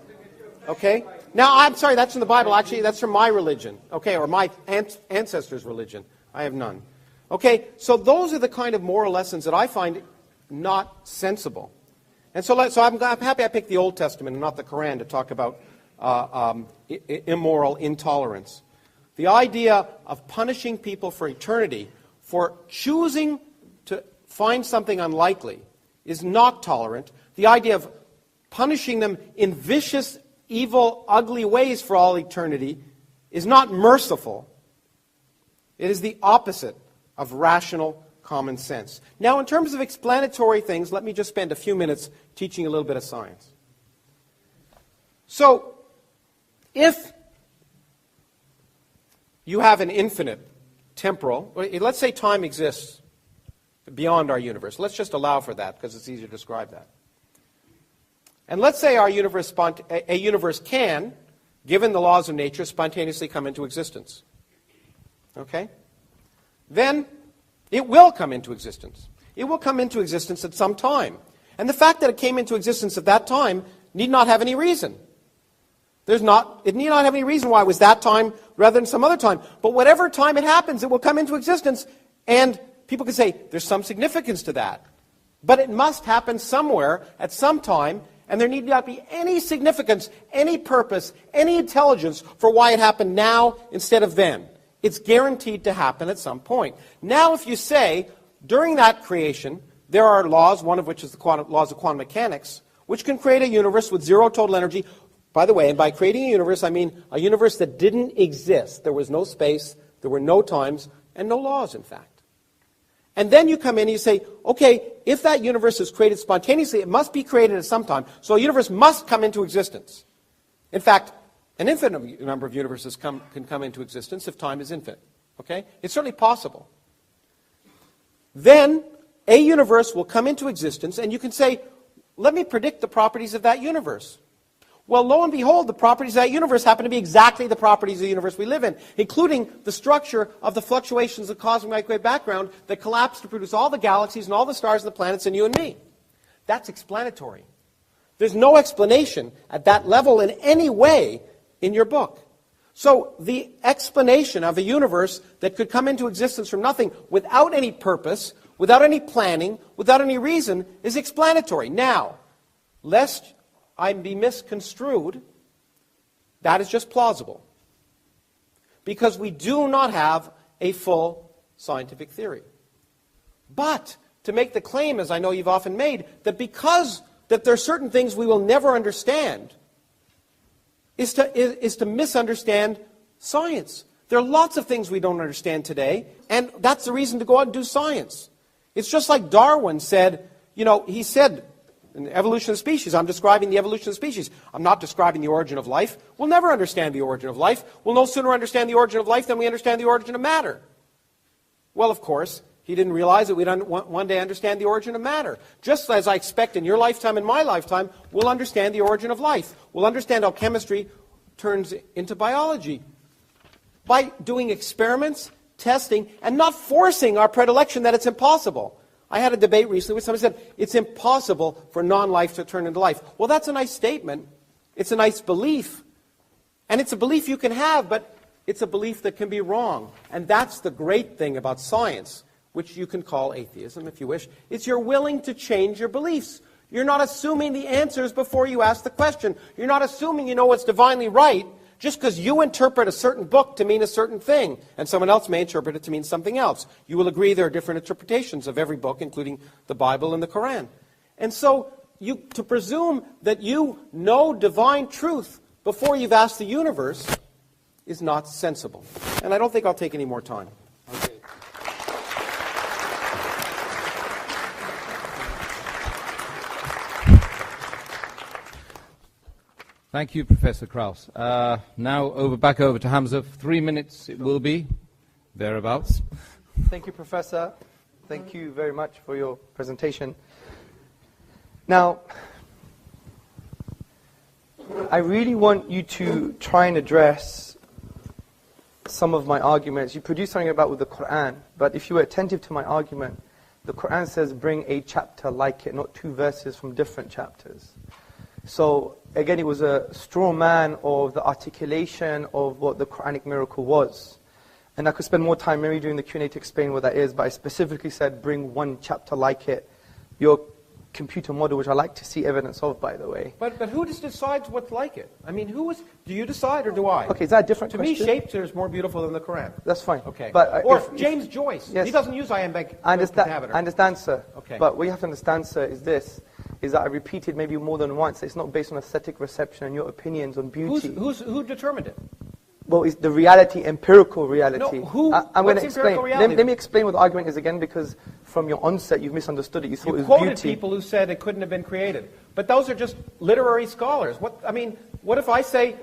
Okay? Now, I'm sorry, that's in the Bible. Actually, that's from my religion. Okay, or my ancestors' religion. I have none. Okay, so those are the kind of moral lessons that I find not sensible. And so I'm happy I picked the Old Testament and not the Quran to talk about immoral intolerance. The idea of punishing people for eternity for choosing to find something unlikely is not tolerant. The idea of punishing them in vicious, evil, ugly ways for all eternity is not merciful. It is the opposite of rational common sense. Now, in terms of explanatory things, let me just spend a few minutes teaching a little bit of science. So, if you have an infinite temporal, let's say time exists beyond our universe. Let's just allow for that because it's easier to describe that. And let's say our universe, a universe can, given the laws of nature, spontaneously come into existence. Okay? Then it will come into existence. It will come into existence at some time. And the fact that it came into existence at that time need not have any reason. It need not have any reason why it was that time rather than some other time. But whatever time it happens, it will come into existence. And people can say, there's some significance to that. But it must happen somewhere at some time, and there need not be any significance, any purpose, any intelligence for why it happened now instead of then. It's guaranteed to happen at some point. Now, if you say, during that creation, there are laws, one of which is the laws of quantum mechanics, which can create a universe with zero total energy. By the way, and by creating a universe, I mean a universe that didn't exist. There was no space, there were no times, and no laws, in fact. And then you come in and you say, okay, if that universe is created spontaneously, it must be created at some time. So a universe must come into existence. In fact, an infinite number of universes can come into existence if time is infinite. Okay? It's certainly possible. Then a universe will come into existence, and you can say, let me predict the properties of that universe. Well, lo and behold, the properties of that universe happen to be exactly the properties of the universe we live in, including the structure of the fluctuations of cosmic microwave background that collapse to produce all the galaxies and all the stars and the planets and you and me. That's explanatory. There's no explanation at that level in any way in your book. So the explanation of a universe that could come into existence from nothing without any purpose, without any planning, without any reason, is explanatory. Now, lest I be misconstrued, that is just plausible. Because we do not have a full scientific theory. But to make the claim, as I know you've often made, that because that there are certain things we will never understand, is to misunderstand science. There are lots of things we don't understand today, and that's the reason to go out and do science. It's just like Darwin said, he said, in the evolution of species, I'm describing the evolution of species. I'm not describing the origin of life. We'll never understand the origin of life. We'll no sooner understand the origin of life than we understand the origin of matter. Well, of course, he didn't realize that we'd one day understand the origin of matter. Just as I expect in your lifetime and my lifetime, we'll understand the origin of life. We'll understand how chemistry turns into biology. By doing experiments, testing, and not forcing our predilection that it's impossible. I had a debate recently where somebody said, it's impossible for non-life to turn into life. Well, that's a nice statement. It's a nice belief. And it's a belief you can have, but it's a belief that can be wrong. And that's the great thing about science, which you can call atheism if you wish. It's you're willing to change your beliefs. You're not assuming the answers before you ask the question. You're not assuming you know what's divinely right just because you interpret a certain book to mean a certain thing, and someone else may interpret it to mean something else. You will agree there are different interpretations of every book, including the Bible and the Quran. And so to presume that you know divine truth before you've asked the universe is not sensible. And I don't think I'll take any more time. Okay. Thank you, Professor Krauss. Now back over to Hamza. 3 minutes it will be, thereabouts. Thank you, Professor. Thank you very much for your presentation. Now, I really want you to try and address some of my arguments. You produced something about with the Quran, but if you were attentive to my argument, the Quran says bring a chapter like it, not 2 verses from different chapters. So, again, it was a straw man of the articulation of what the Quranic miracle was. And I could spend more time maybe during the Q&A to explain what that is, but I specifically said bring 1 chapter like it. Your computer model, which I like to see evidence of, by the way. But who decides what's like it? I mean, do you decide or do I? Okay, is that a different question? To me, Shakespeare is more beautiful than the Quran. That's fine. Okay. But, or James Joyce. Yes. He doesn't use iambic I pentameter. understand, sir. Okay. But what you have to understand, sir, is that I repeated maybe more than once, it's not based on aesthetic reception and your opinions on beauty. Who determined it? Well, it's the reality, empirical reality. No, I'm going to explain. Let me explain what the argument is again, because from your onset you've misunderstood it. You thought it was quoted beauty. people who said it couldn't have been created. But those are just literary scholars. What if I say,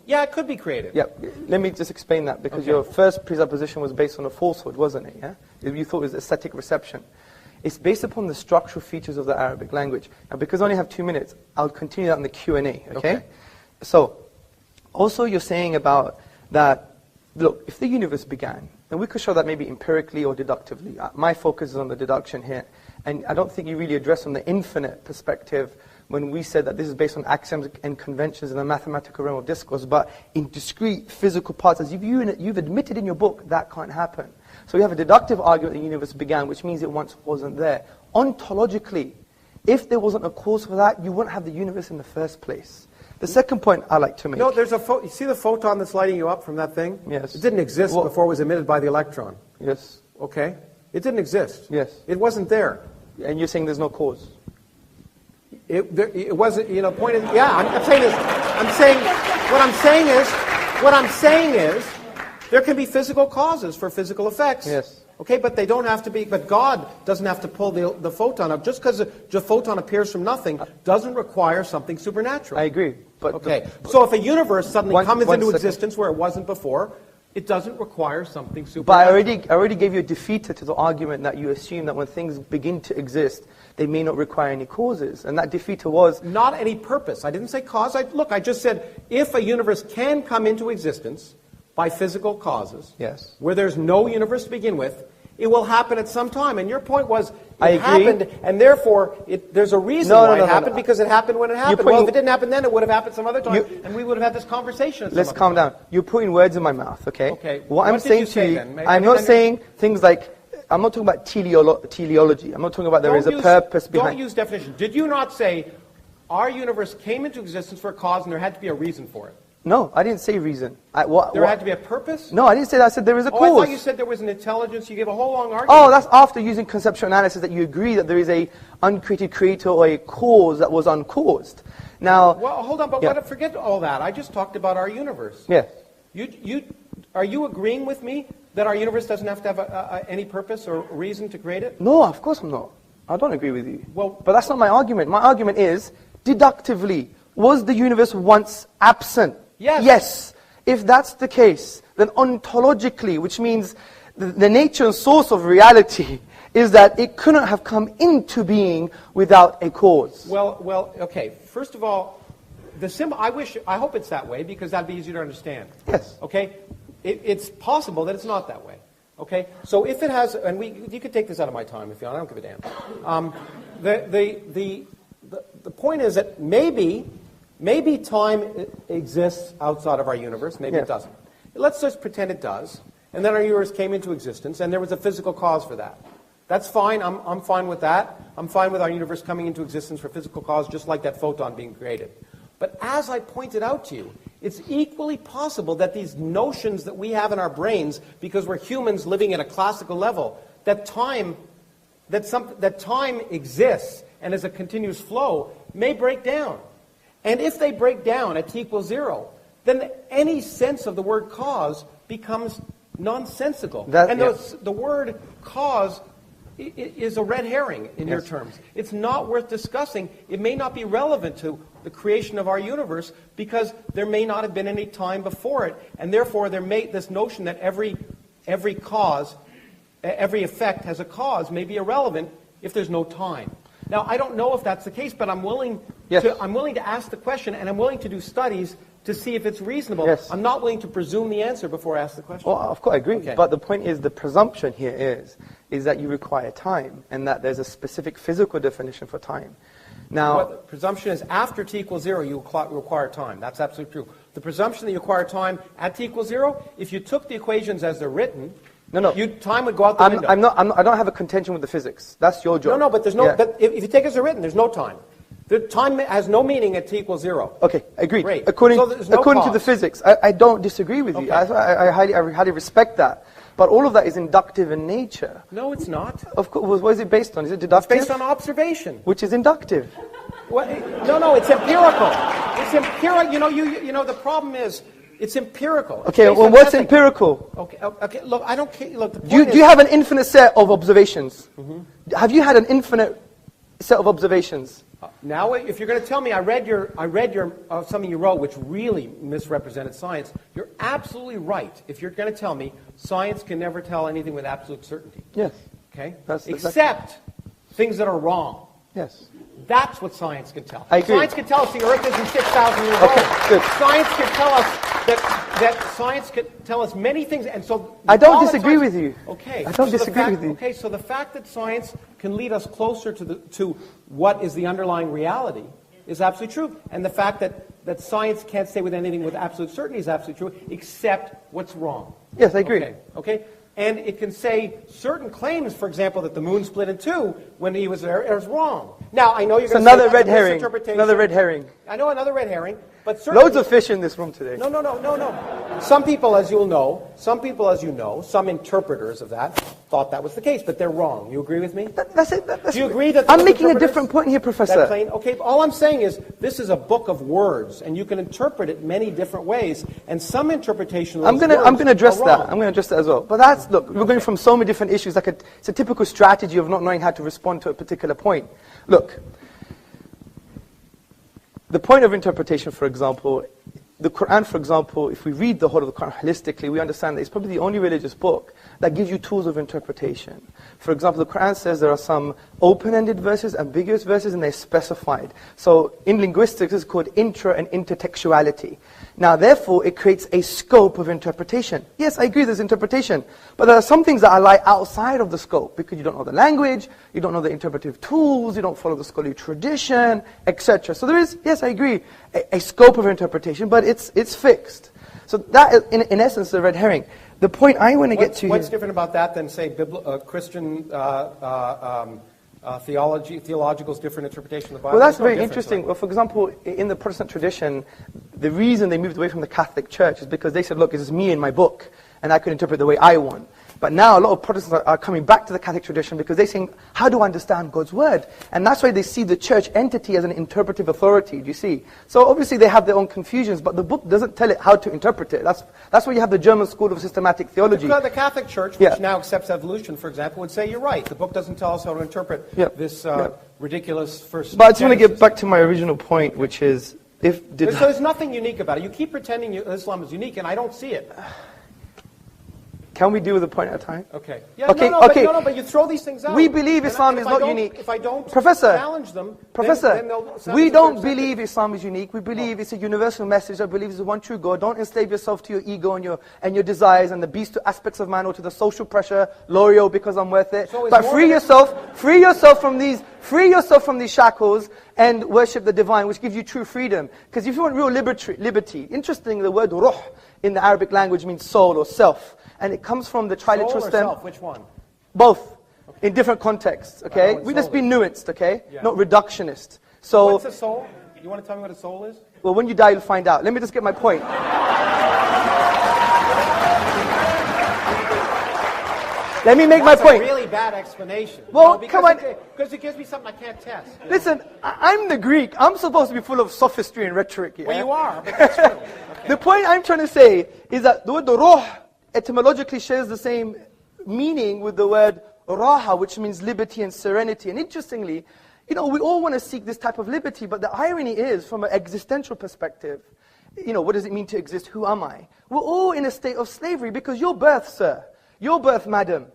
yeah, it could be created? Yeah, let me just explain that, because your first presupposition was based on a falsehood, wasn't it? Yeah, you thought it was aesthetic reception. It's based upon the structural features of the Arabic language. And because I only have 2 minutes, I'll continue that in the Q&A, okay? So, also you're saying about that, look, if the universe began, then we could show that maybe empirically or deductively. My focus is on the deduction here. And I don't think you really address from the infinite perspective when we said that this is based on axioms and conventions in the mathematical realm of discourse, but in discrete physical parts, as you've admitted in your book, that can't happen. So we have a deductive argument the universe began, which means it once wasn't there. Ontologically, if there wasn't a cause for that, you wouldn't have the universe in the first place. The second point I like to make... No, there's you see the photon that's lighting you up from that thing? Yes. It didn't exist before it was emitted by the electron. Yes. Okay? It didn't exist. Yes. It wasn't there. And you're saying there's no cause? It wasn't, point is, yeah, I'm saying this. What I'm saying is, There can be physical causes for physical effects. Yes. Okay, but they don't have to be, but God doesn't have to pull the photon up. Just because the photon appears from nothing doesn't require something supernatural. I agree. But okay, so if a universe suddenly comes into second. existence where it wasn't before, it doesn't require something supernatural. But I already gave you a defeater to the argument that you assume that when things begin to exist, they may not require any causes. And that defeater was... Not any purpose. I didn't say cause. I just said if a universe can come into existence by physical causes, yes, where there's no universe to begin with, it will happen at some time. And your point was I it agree. happened, and therefore there's a reason why it happened, because it happened when it happened. Well, if it didn't happen then, it would have happened some other time, and we would have had this conversation at some Let's calm down. You're putting words in my mouth, okay? Okay. What I'm did saying you to say you, then? I'm not saying things like, I'm not talking about teleology. I'm not talking about there is a purpose behind. Don't use definition. Did you not say our universe came into existence for a cause and there had to be a reason for it? No, I didn't say reason. There had to be a purpose? No, I didn't say that. I said there is a cause. I thought you said there was an intelligence. You gave a whole long argument. Oh, that's after using conceptual analysis that you agree that there is a uncreated creator or a cause that was uncaused. Now, well, hold on, but forget all that. I just talked about our universe. Yes. Are you agreeing with me that our universe doesn't have to have any purpose or reason to create it? No, of course I'm not. I don't agree with you. Well, but that's not my argument. My argument is, deductively, was the universe once absent? Yes. Yes. If that's the case, then ontologically, which means the nature and source of reality, is that it couldn't have come into being without a cause. Well, okay. First of all, I hope it's that way, because that'd be easier to understand. Yes. Okay? It's possible that it's not that way. Okay? So if it has, and you could take this out of my time if you want, I don't give a damn. The point is that maybe time exists outside of our universe, maybe it doesn't. Let's just pretend it does, and then our universe came into existence, and there was a physical cause for that. That's fine, I'm fine with that. I'm fine with our universe coming into existence for physical cause, just like that photon being created. But as I pointed out to you, it's equally possible that these notions that we have in our brains, because we're humans living at a classical level, that time exists and is a continuous flow, may break down. And if they break down at t equals 0, then any sense of the word cause becomes nonsensical. The word cause is a red herring in your terms. It's not worth discussing. It may not be relevant to the creation of our universe because there may not have been any time before it, and therefore this notion that every cause, every effect has a cause may be irrelevant if there's no time. Now, I don't know if that's the case, but I'm willing to ask the question, and I'm willing to do studies to see if it's reasonable. Yes. I'm not willing to presume the answer before I ask the question. Well, of course, I agree. Okay. But the point is, the presumption here is that you require time, and that there's a specific physical definition for time. Now, the presumption is after t equals 0, you require time. That's absolutely true. The presumption that you require time at t equals 0, if you took the equations as they're written, time would go out the window. I don't have a contention with the physics. That's your job. No, but there's no. Yeah. But if you take it as they're written, there's no time. The time has no meaning at t equals 0. Okay, agreed. Great. According to the physics, I don't disagree with you. I highly respect that. But all of that is inductive in nature. No, it's not. Of course. What is it based on? Is it deductive? It's based on observation. Which is inductive. Well, no, it's empirical. It's empirical. You know, the problem is, it's empirical. Okay, well, what's empirical? Okay. Look, I don't care. Look, do you have an infinite set of observations? Mm-hmm. Have you had an infinite set of observations? Now, if you're going to tell me I read your something you wrote which really misrepresented science, you're absolutely right. If you're going to tell me science can never tell anything with absolute certainty. Yes. Okay. Except things that are wrong. Yes. That's what science can tell. I agree. Science can tell us the Earth isn't 6,000 years old. Good. Science can tell us that science can tell us many things, and so I don't disagree with you. Okay. I don't disagree with you. Okay, so the fact that science can lead us closer to what is the underlying reality is absolutely true, and the fact that science can't say with anything with absolute certainty is absolutely true, except what's wrong. Yes, I agree. Okay. And it can say certain claims, for example, that the moon split in two when he was there, is wrong. Now, I know you're going to say another red herring. misinterpretation. Another red herring. I know another red herring. But certainly, Loads of fish in this room today. No. Some people, as you know, some interpreters of that thought that was the case, but they're wrong. You agree with me? That's it. Do you agree that I'm making a different point here, Professor. Okay, all I'm saying is this is a book of words, and you can interpret it many different ways, and some interpretation of I'm those going to words address are that. wrong. I'm going to address that as well. But look, we're going from so many different issues. It's a typical strategy of not knowing how to respond to a particular point. Look, the point of interpretation, for example, the Quran, for example, if we read the whole of the Quran holistically, we understand that it's probably the only religious book that gives you tools of interpretation. For example, the Quran says there are some open-ended verses, ambiguous verses, and they're specified. So in linguistics, it's called intra and intertextuality. Now, therefore, it creates a scope of interpretation. Yes, I agree there's interpretation, but there are some things that lie outside of the scope because you don't know the language, you don't know the interpretive tools, you don't follow the scholarly tradition, etc. So there is, yes, I agree, a scope of interpretation, but it's fixed. So that is, in essence, the red herring. The point I want to get to What's here, different about that than, say, Christian theological's different interpretation of the Bible? well, that's There's no very difference, interesting. right? Well, for example, in the Protestant tradition, the reason they moved away from the Catholic Church is because they said, look, this is me and my book, and I can interpret the way I want. But now a lot of Protestants are coming back to the Catholic tradition because they're saying, how do I understand God's word? And that's why they see the church entity as an interpretive authority, do you see? So obviously they have their own confusions, but the book doesn't tell it how to interpret it. That's why you have the German School of Systematic Theology. The Catholic Church, which now accepts evolution, for example, would say, you're right, the book doesn't tell us how to interpret this ridiculous first But I just want to Genesis. get back to my original point, which is, So there's nothing unique about it. You keep pretending Islam is unique, and I don't see it. Can we deal with a point at a time? Okay. Yeah, Okay, okay. But you throw these things out. We believe And Islam if is I not don't- unique. If I don't Professor, challenge them, Professor, then they'll sound we as if don't they're believe Islam is unique. We believe it's a universal message. I believe it's one true God. Don't enslave yourself to your ego and your desires and the beast aspects of man or to the social pressure, loyal because I'm worth it. So it's But more free yourself from these shackles and worship the divine, which gives you true freedom. Because if you want real liberty, interesting, the word ruh in the Arabic language means soul or self. And it comes from the triliteral Soul or stem. self? Which one? Both. In different contexts, okay? Right, We just soul be is. nuanced, okay? Yeah. Not reductionist. So, What's a soul? You want to tell me what a soul is? well, when you die, you'll find out. Let me just get my point. Let me make my That's point. a really bad explanation. Well, come on. Because it gives me something I can't test. Listen, I'm the Greek. I'm supposed to be full of sophistry and rhetoric here. Well, you are, but that's true. Okay. The point I'm trying to say is that the word ruh etymologically shares the same meaning with the word raha, which means liberty and serenity. And interestingly, we all want to seek this type of liberty, but the irony is, from an existential perspective, what does it mean to exist? Who am I? We're all in a state of slavery because your birth, sir, your birth, madam,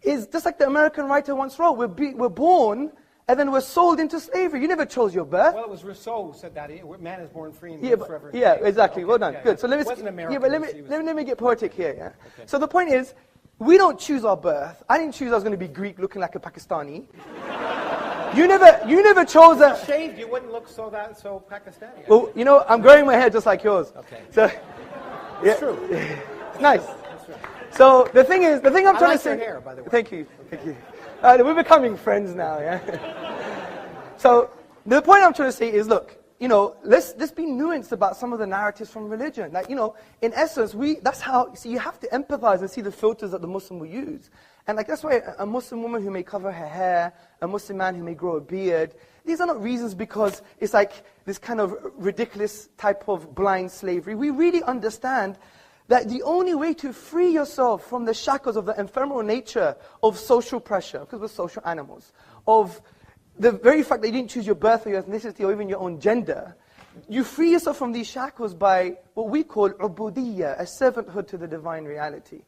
is just like the American writer once wrote, we're born and then we're sold into slavery. You never chose your birth. Well, it was Rousseau who said that. Man is born free and Yeah, lives forever. exactly. Okay, Well done. yeah, Good. So let me. It wasn't American, but let me get poetic here. Yeah. Okay. So the point is, we don't choose our birth. I didn't choose I was going to be Greek, looking like a Pakistani. You never chose a. Shaved, you wouldn't look so Pakistani. Well, I'm growing my hair just like yours. Okay. So, It's true. It's nice. So the thing I'm trying like to say. your hair, by the way. Thank you. We're becoming friends now. Yeah. So the point I'm trying to say is, look, let's be nuanced about some of the narratives from religion. Like, in essence, that's how, you have to empathize and see the filters that the Muslim will use. And that's why a Muslim woman who may cover her hair, a Muslim man who may grow a beard, these are not reasons because it's like this kind of ridiculous type of blind slavery. We really understand that the only way to free yourself from the shackles of the ephemeral nature of social pressure, because we're social animals, of the very fact that you didn't choose your birth or your ethnicity or even your own gender, you free yourself from these shackles by what we call ubudiyya, a servanthood to the divine reality.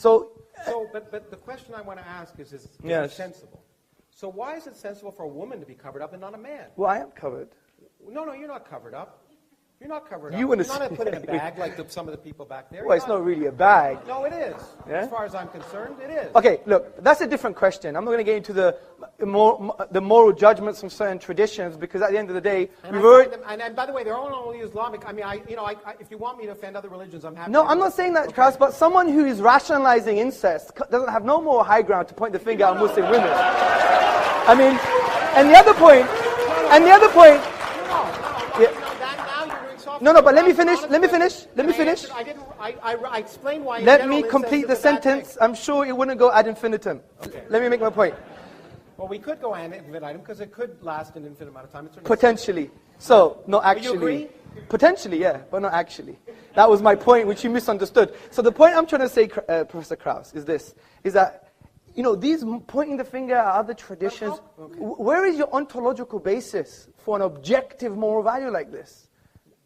But the question I want to ask is it sensible? So why is it sensible for a woman to be covered up and not a man? Well, I am covered. No, you're not covered up. You're not covered up. You You're want to not put in a bag like some of the people back there. Well, it's not really a bag. No, it is. Yeah? As far as I'm concerned, it is. Okay, look, that's a different question. I'm not going to get into the moral judgments from certain traditions because at the end of the day, And by the way, they're all only Islamic. If you want me to offend other religions, I'm happy. No, I'm not saying that, Kras, but someone who is rationalizing incest doesn't have no more high ground to point the finger at Muslim women. And the other point. Now you're No, but let me finish. Let me finish. Let me finish. I explained why. Let me complete the sentence. I'm sure it wouldn't go ad infinitum. Okay. Let me make my point. Well, we could go ad infinitum because it could last an infinite amount of time. Potentially. So, not actually. You agree? Potentially, yeah, but not actually. That was my point, which you misunderstood. So the point I'm trying to say, Professor Krauss, is this, is that, you know, these pointing the finger at other traditions, where is your ontological basis for an objective moral value like this?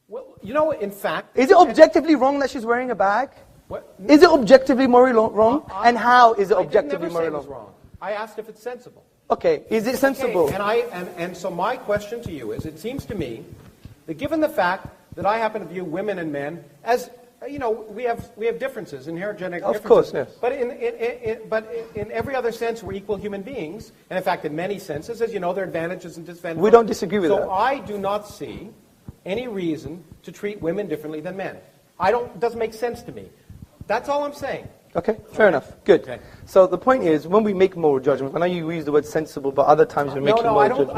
Well, you know, in fact... Is it objectively wrong that she's wearing a bag? What? Is it objectively morally wrong? And how is it objectively morally wrong? I asked if it's sensible. Okay, is it sensible? Okay. And so my question to you is, it seems to me that given the fact that I happen to view women and men as, you know, we have differences, inherent genetic differences. Of course, yes. But in every other sense, we're equal human beings. And in fact, in many senses, as you know, there are advantages and disadvantages. We don't disagree with that. So I do not see any reason to treat women differently than men. It doesn't make sense to me. That's all I'm saying. Okay, fair enough. Good. Okay. So the point is, when we make moral judgments, I know you use the word sensible, but other times we're making moral judgments.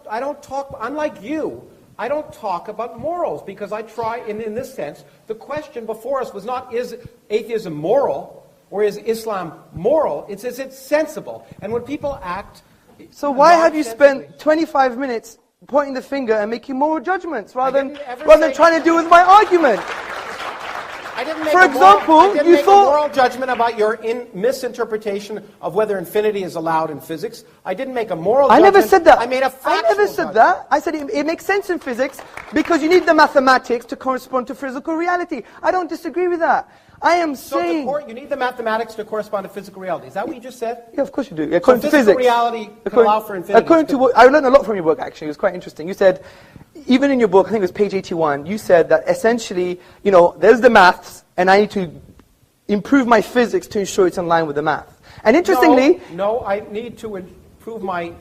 I don't talk, unlike you, I don't talk about morals because I try, in this sense, the question before us was not, is atheism moral or is Islam moral? It's, is it sensible? And when people act... So why have you spent 25 minutes pointing the finger and making moral judgments rather than trying to deal with my argument? I didn't make For example, you thought... a moral judgment about your misinterpretation of whether infinity is allowed in physics. I didn't make a moral judgment. I never said that. I made a factual I never said that. I said it makes sense in physics because you need the mathematics to correspond to physical reality. I don't disagree with that. I am saying... So you need the mathematics to correspond to physical reality. Is that what you just said? Yeah, of course you do. According to physical physics. reality can allow for infinity. According to what, I learned a lot from your book, actually. It was quite interesting. You said, even in your book, I think it was page 81, you said that essentially, you know, there's the maths, and I need to improve my physics to ensure it's in line with the math. And interestingly... No, I need to improve my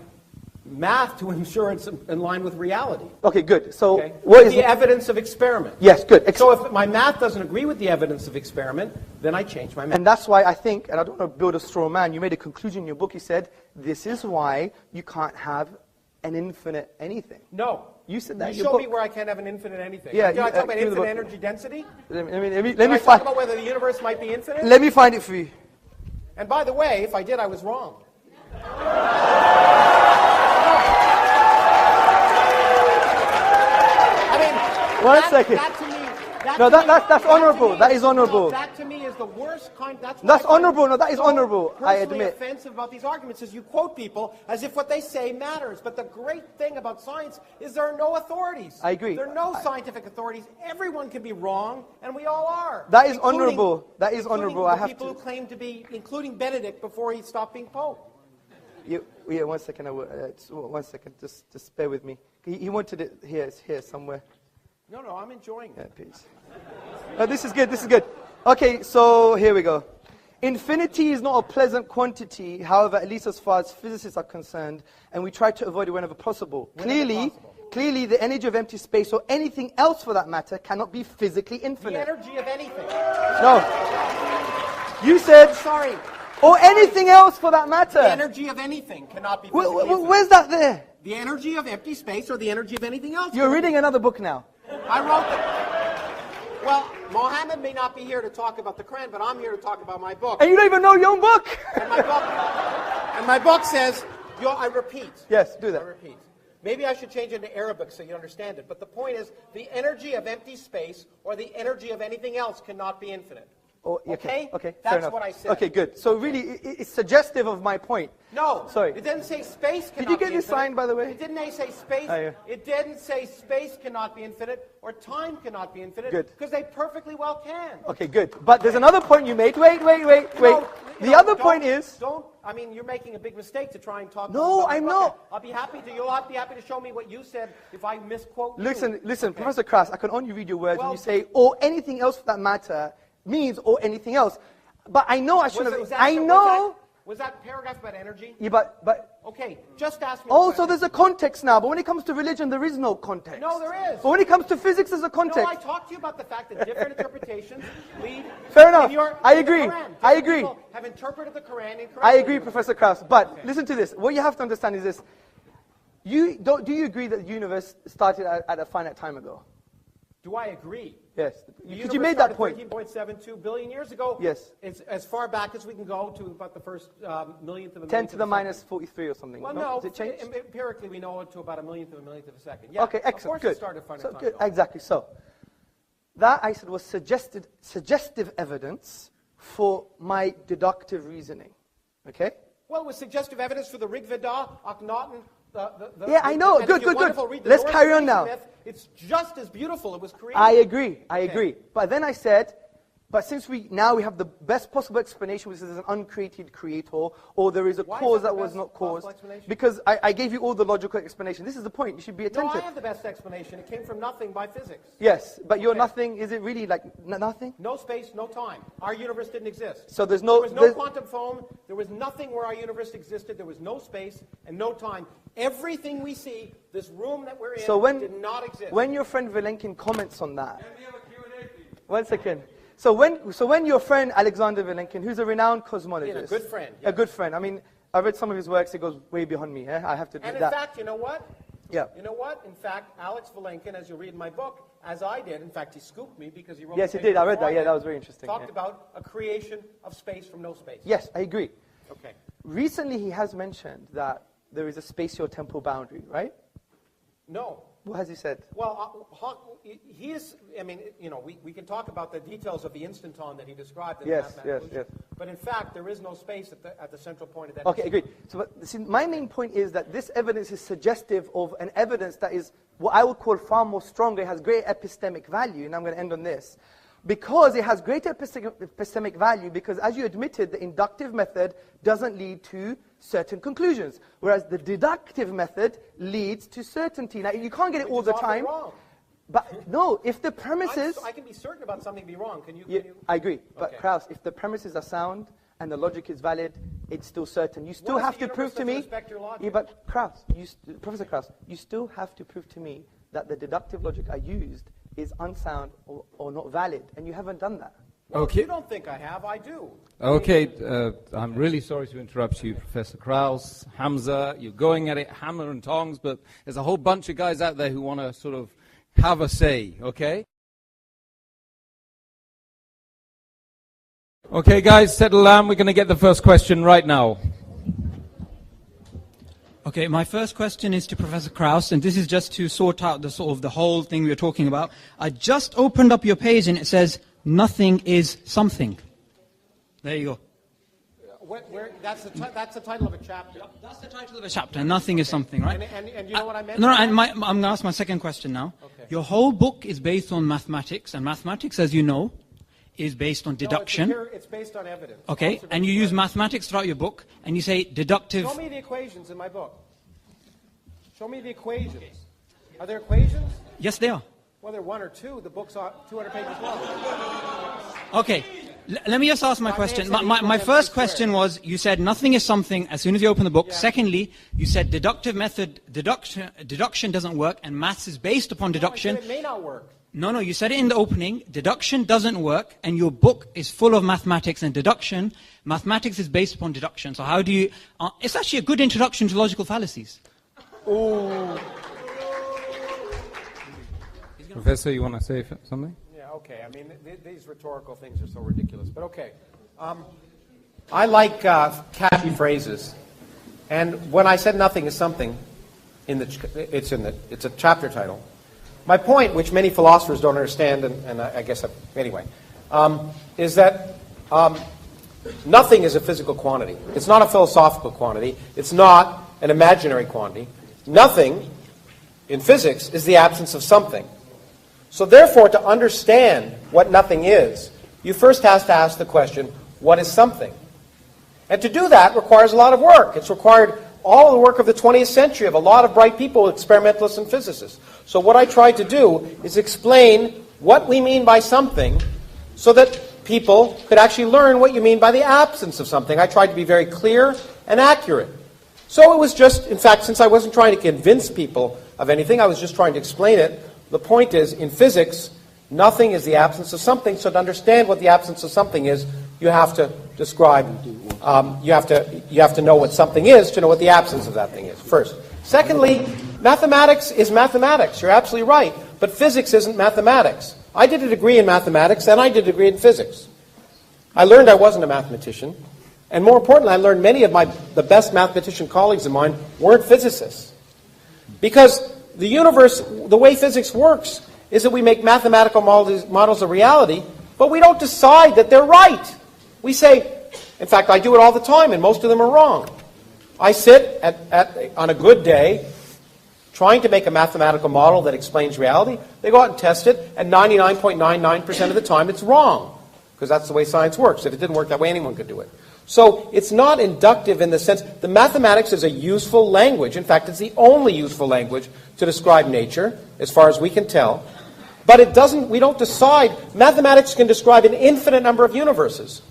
math to ensure it's in line with reality. Okay, good. So, Okay? what is the evidence of experiment? Yes, good. So if my math doesn't agree with the evidence of experiment, then I change my math. And that's why I think, and I don't want to build a straw man, you made a conclusion in your book, you said, this is why you can't have an infinite anything. No. You said that in You your show book. me where I can't have an infinite anything. Yeah, Did I talk about give me the infinite book. energy density? Let Did me I talk about whether the universe might be infinite? Let me find it for you. And by the way, if I did, I was wrong. I mean, One second. That to me, That's honorable. That is honorable. No, that to me is the worst kind. That's honorable. No, that is honorable. I admit. Offensive about these arguments is you quote people as if what they say matters. But the great thing about science is there are no authorities. I agree. There are no scientific authorities. Everyone can be wrong, and we all are. That is honorable. That is including honorable. the I have people to. who claim to be, including Benedict before he stopped being Pope. Yeah, 1 second. 1 second. Just bear with me. He wanted it here. It's here somewhere. No, I'm enjoying it. Yeah, please. This is good. This is good. Okay, so here we go. Infinity is not a pleasant quantity, however, at least as far as physicists are concerned, and we try to avoid it whenever possible. Clearly, the energy of empty space, or anything else for that matter, cannot be physically infinite. The energy of anything. No. You said... Sorry. Or anything else for that matter. The energy of anything cannot be physically infinite. Where's that there? The energy of empty space or the energy of anything else. You're reading another book now. I wrote it. Well, Mohammed may not be here to talk about the Quran, but I'm here to talk about my book. And you don't even know your own book. And my book says, I repeat. Yes, do that. I repeat. Maybe I should change it into Arabic so you understand it. But the point is, the energy of empty space or the energy of anything else cannot be infinite. Oh, okay? Okay, That's fair enough. what I said. Okay, good. So really, it's suggestive of my point. No. Sorry. It didn't say space cannot be infinite. Did you get this signed, by the way? It didn't say space. Oh, yeah. It didn't say space cannot be infinite or time cannot be infinite. Good. Because they perfectly well can. Okay, good. But there's another point you made. Wait. The other point is... you're making a big mistake to try and talk... No, I'm not. You'll be happy to show me what you said if I misquote you. Listen, Okay. Professor Krauss, I can only read your words when you say, or anything else for that matter, means or anything else. But I know I shouldn't have... Was that paragraph about energy? Yeah, but... Okay, just ask me. Also, there's a context now. But when it comes to religion, there is no context. No, there is. But when it comes to physics, there's a context. No, I talked to you about the fact that different interpretations lead... Fair enough. I agree. I agree. People have interpreted the Quran incorrectly. I agree, Professor Krauss. But listen to this. What you have to understand is this. Do you agree that the universe started at a finite time ago? Do I agree? Yes. The Because you made that point. 13.72 billion years ago. Yes. It's as far back as we can go to about the first millionth of a 10 to the second. minus 43 or something. Well, no. Has it changed? Empirically, we know it to about a millionth of a second. Yeah. Okay, excellent. Of course Good. it started finding So, time good. ago. Exactly. So, that I said was suggestive evidence for my deductive reasoning. Okay? Well, it was suggestive evidence for the Rig Veda, Akhenaten. Yeah, I know. and Good, if you good, good. wonderful read the Let's Norse carry on creation now. myth, it's just as beautiful. It was created. I agree. I Okay. agree. But then I said, but since we have the best possible explanation, which is there's an uncreated creator, or there is a Why is cause that that the was best not possible caused, explanation? because I gave you all the logical explanation. This is the point. You should be No, attentive. I have the best explanation. It came from nothing by physics. Yes, but your Okay. nothing, is it really like nothing? No space, no time. Our universe didn't exist. So there's no... There was no quantum foam. There was nothing where our universe existed. There was no space and no time. Everything we see, this room that we're in, So did not exist. when your friend Vilenkin comments on that... One second. So when your friend Alexander Vilenkin, who's a renowned cosmologist... Yeah, a good friend, A yes. good friend. I mean, I read some of his works. It goes way beyond me. I have to admit And in that. fact, you know what? Yeah. You know what? In fact, Alex Vilenkin, as you'll read in my book, as I did, in fact, he scooped me because he wrote Yes, the he did. paper I read before that. Yeah, did, that was very interesting. Talked Yeah. about a creation of space from no space. Yes, I agree. Okay. Recently, he has mentioned that there is a spatio-temporal boundary, right? No. What has he said? Well, he is, I mean, you know, we can talk about the details of the instanton that he described in Yes, the mathematical yes, illusion, but in fact, there is no space at the central point of that. Okay, instanton. agreed. So, but, see, my main point is that this evidence is suggestive of an evidence that is what I would call far more stronger. It has great epistemic value, and I'm going to end on this. Because it has great epistemic value, because as you admitted, the inductive method doesn't lead to certain conclusions, whereas the deductive method leads to certainty. Now, you can't get it all the Which is often time. wrong. But no, if the premises... I can be certain about something be wrong. Can you? Yeah, I agree. But Okay. Krauss, if the premises are sound and the logic is valid, it's still certain. You still What if have the to prove universe to me... doesn't respect your logic? Yeah, but Krauss, Professor Krauss, you still have to prove to me that the deductive logic I used is unsound or not valid, and you haven't done that. Well, Okay. You don't think I have. I do. Okay, I'm really sorry to interrupt you, Professor Krauss, Hamza. You're going at it hammer and tongs, but there's a whole bunch of guys out there who want to sort of have a say, okay? Okay, guys, settle down. We're going to get the first question right now. Okay, my first question is to Professor Krauss, and this is just to sort out the whole thing we were talking about. I just opened up your page and it says, nothing is something. There you go. That's the title of a chapter. That's the title of a chapter, nothing is something, right? And you know what I meant? No, I'm going to ask my second question now. Okay. Your whole book is based on mathematics, and mathematics, as you know, is based on deduction. No, it's based on evidence. Okay, and you use mathematics throughout your book, and you say deductive... Show me the equations in my book. Show me the equations. Are there equations? Yes, they are. Well, they're one or two. The book's 200 pages long. Okay, let me just ask my question. answer My equal first MC question squared. was, you said nothing is something as soon as you open the book. Yeah. Secondly, you said deductive method, deduction doesn't work, and maths is based upon deduction. I said it may not work. No, you said it in the opening. Deduction doesn't work, and your book is full of mathematics and deduction. Mathematics is based upon deduction. So how do you... it's actually a good introduction to logical fallacies. Ooh. Professor, you want to say something? Yeah, okay. I mean, these rhetorical things are so ridiculous. But okay. I like catchy phrases. And when I said nothing is something, it's a chapter title. My point, which many philosophers don't understand, and I guess anyway, is that nothing is a physical quantity. It's not a philosophical quantity. It's not an imaginary quantity. Nothing, in physics, is the absence of something. So therefore, to understand what nothing is, you first have to ask the question, what is something? And to do that requires a lot of work. It's required all of the work of the 20th century of a lot of bright people, experimentalists and physicists. So what I tried to do is explain what we mean by something so that people could actually learn what you mean by the absence of something. I tried to be very clear and accurate. So it was just, in fact, since I wasn't trying to convince people of anything, I was just trying to explain it. The point is, in physics, nothing is the absence of something. So to understand what the absence of something is, you have to describe, you have to know what something is to know what the absence of that thing is, first. Secondly, mathematics is mathematics. You're absolutely right. but physics isn't mathematics. I did a degree in mathematics, and I did a degree in physics. I learned I wasn't a mathematician, and more importantly, I learned many of the best mathematician colleagues of mine weren't physicists. Because the universe, the way physics works, is that we make mathematical models of reality, but we don't decide that they're right. We say, in fact, I do it all the time, and most of them are wrong. I sit on a good day trying to make a mathematical model that explains reality. They go out and test it, and 99.99% of the time it's wrong, because that's the way science works. If it didn't work that way, anyone could do it. So it's not inductive in the sense, the mathematics is a useful language. In fact, it's the only useful language to describe nature, as far as we can tell. But it doesn't, we don't decide. Mathematics can describe an infinite number of universes.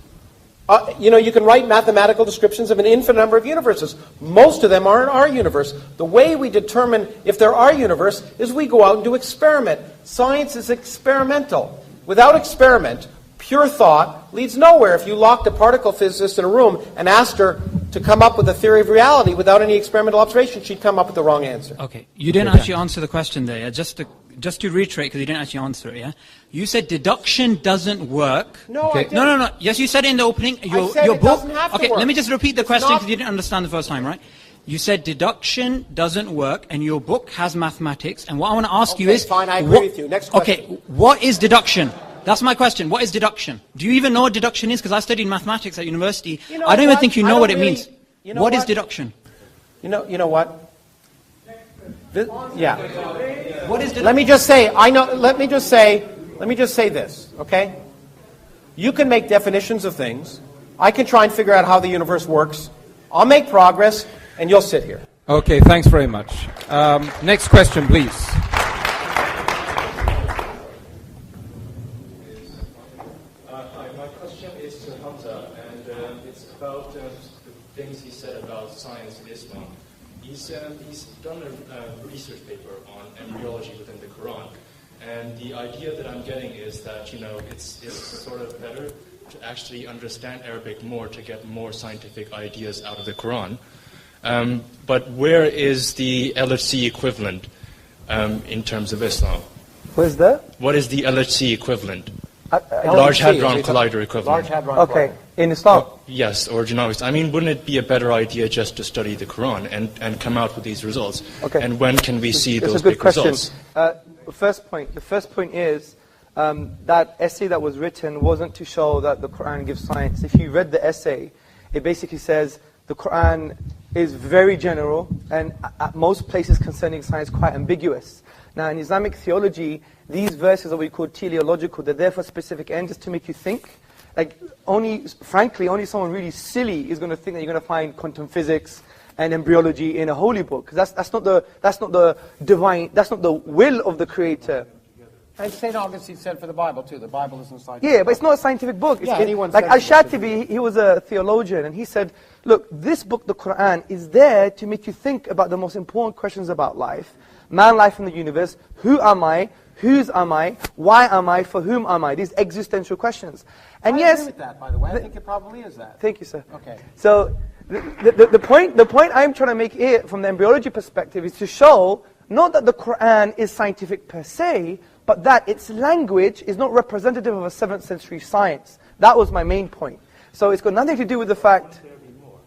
You can write mathematical descriptions of an infinite number of universes. Most of them are in our universe. The way we determine if they're our universe is we go out and do experiment. Science is experimental. Without experiment, pure thought leads nowhere. If you locked a particle physicist in a room and asked her to come up with a theory of reality without any experimental observation, she'd come up with the wrong answer. Okay, you didn't actually answer the question there. Yeah? Just to reiterate, because you didn't actually answer it. Yeah, you said deduction doesn't work. No, I didn't. No. Yes, you said it in the opening. I said your it book. doesn't have to Okay, work. let me just repeat the It's question not- because you didn't understand the first time, right? You said deduction doesn't work, and your book has mathematics. And what I want to ask you Okay, is, fine, I agree with you. Next question. Okay, what is deduction? That's my question. What is deduction? Do you even know what deduction is? Because I studied mathematics at university. You know I don't even what? think you I know don't what it really- means. you know What is what? deduction? You know what? Yeah. What is deduction? Let me just say, let me just say this, okay? You can make definitions of things. I can try and figure out how the universe works. I'll make progress, and you'll sit here. Okay, thanks very much. Next question, please. Hi, my question is to Hamza, and it's about the things he said about science in Islam. He's done a research paper on embryology within the Quran, and the idea that I'm getting is that, it's sort of better to actually understand Arabic more to get more scientific ideas out of the Quran. But where is the LHC equivalent in terms of Islam? Where's that? What is the LHC equivalent? LHC, Large is Hadron it a- Collider equivalent. Large Hadron Okay, Collider. in Islam. Yes, or genomics. I mean, wouldn't it be a better idea just to study the Quran and come out with these results? Okay. And when can we see It's those a good big question. results? The first point is that essay that was written wasn't to show that the Quran gives science. If you read the essay, it basically says the Quran is very general and at most places concerning science quite ambiguous. Now in Islamic theology, these verses are what we call teleological. They're there for specific ends, just to make you think. Like frankly, only someone really silly is going to think that you're going to find quantum physics and embryology in a holy book. That's not the divine. That's not the will of the Creator. And St. Augustine said for the Bible, too. The Bible isn't scientific. Yeah, but it's not a scientific book. Yeah, anyone like says Al-Shatibi, he was a theologian, and he said, look, this book, the Quran, is there to make you think about the most important questions about life, man, life, and the universe. Who am I? Whose am I? Why am I? For whom am I? These existential questions. And I yes, agree with that, by the way. I think it probably is that. thank you, sir. Okay. So the point I'm trying to make here from the embryology perspective is to show not that the Quran is scientific per se, but that its language is not representative of a 7th century science. That was my main point. So it's got nothing to do with the fact... Wouldn't there be more?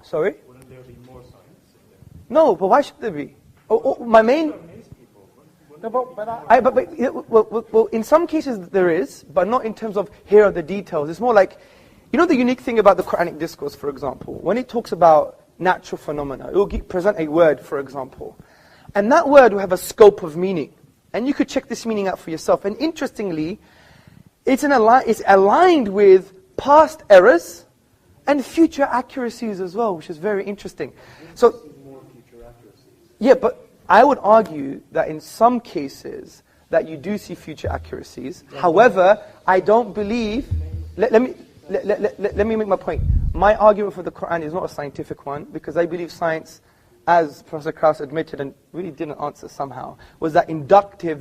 Sorry? Wouldn't there be more science in there? No, but why should there be? My main... No, but Well, in some cases there is, but not in terms of here are the details. It's more like, the unique thing about the Quranic discourse, for example, when it talks about natural phenomena, it will present a word, for example, and that word will have a scope of meaning. And you could check this meaning out for yourself. And interestingly, it's aligned with past errors and future accuracies as well, which is very interesting. So, yeah, but I would argue that in some cases that you do see future accuracies. However, I don't believe. Let me make my point. My argument for the Quran is not a scientific one, because I believe science, as Professor Krauss admitted and really didn't answer somehow, was that the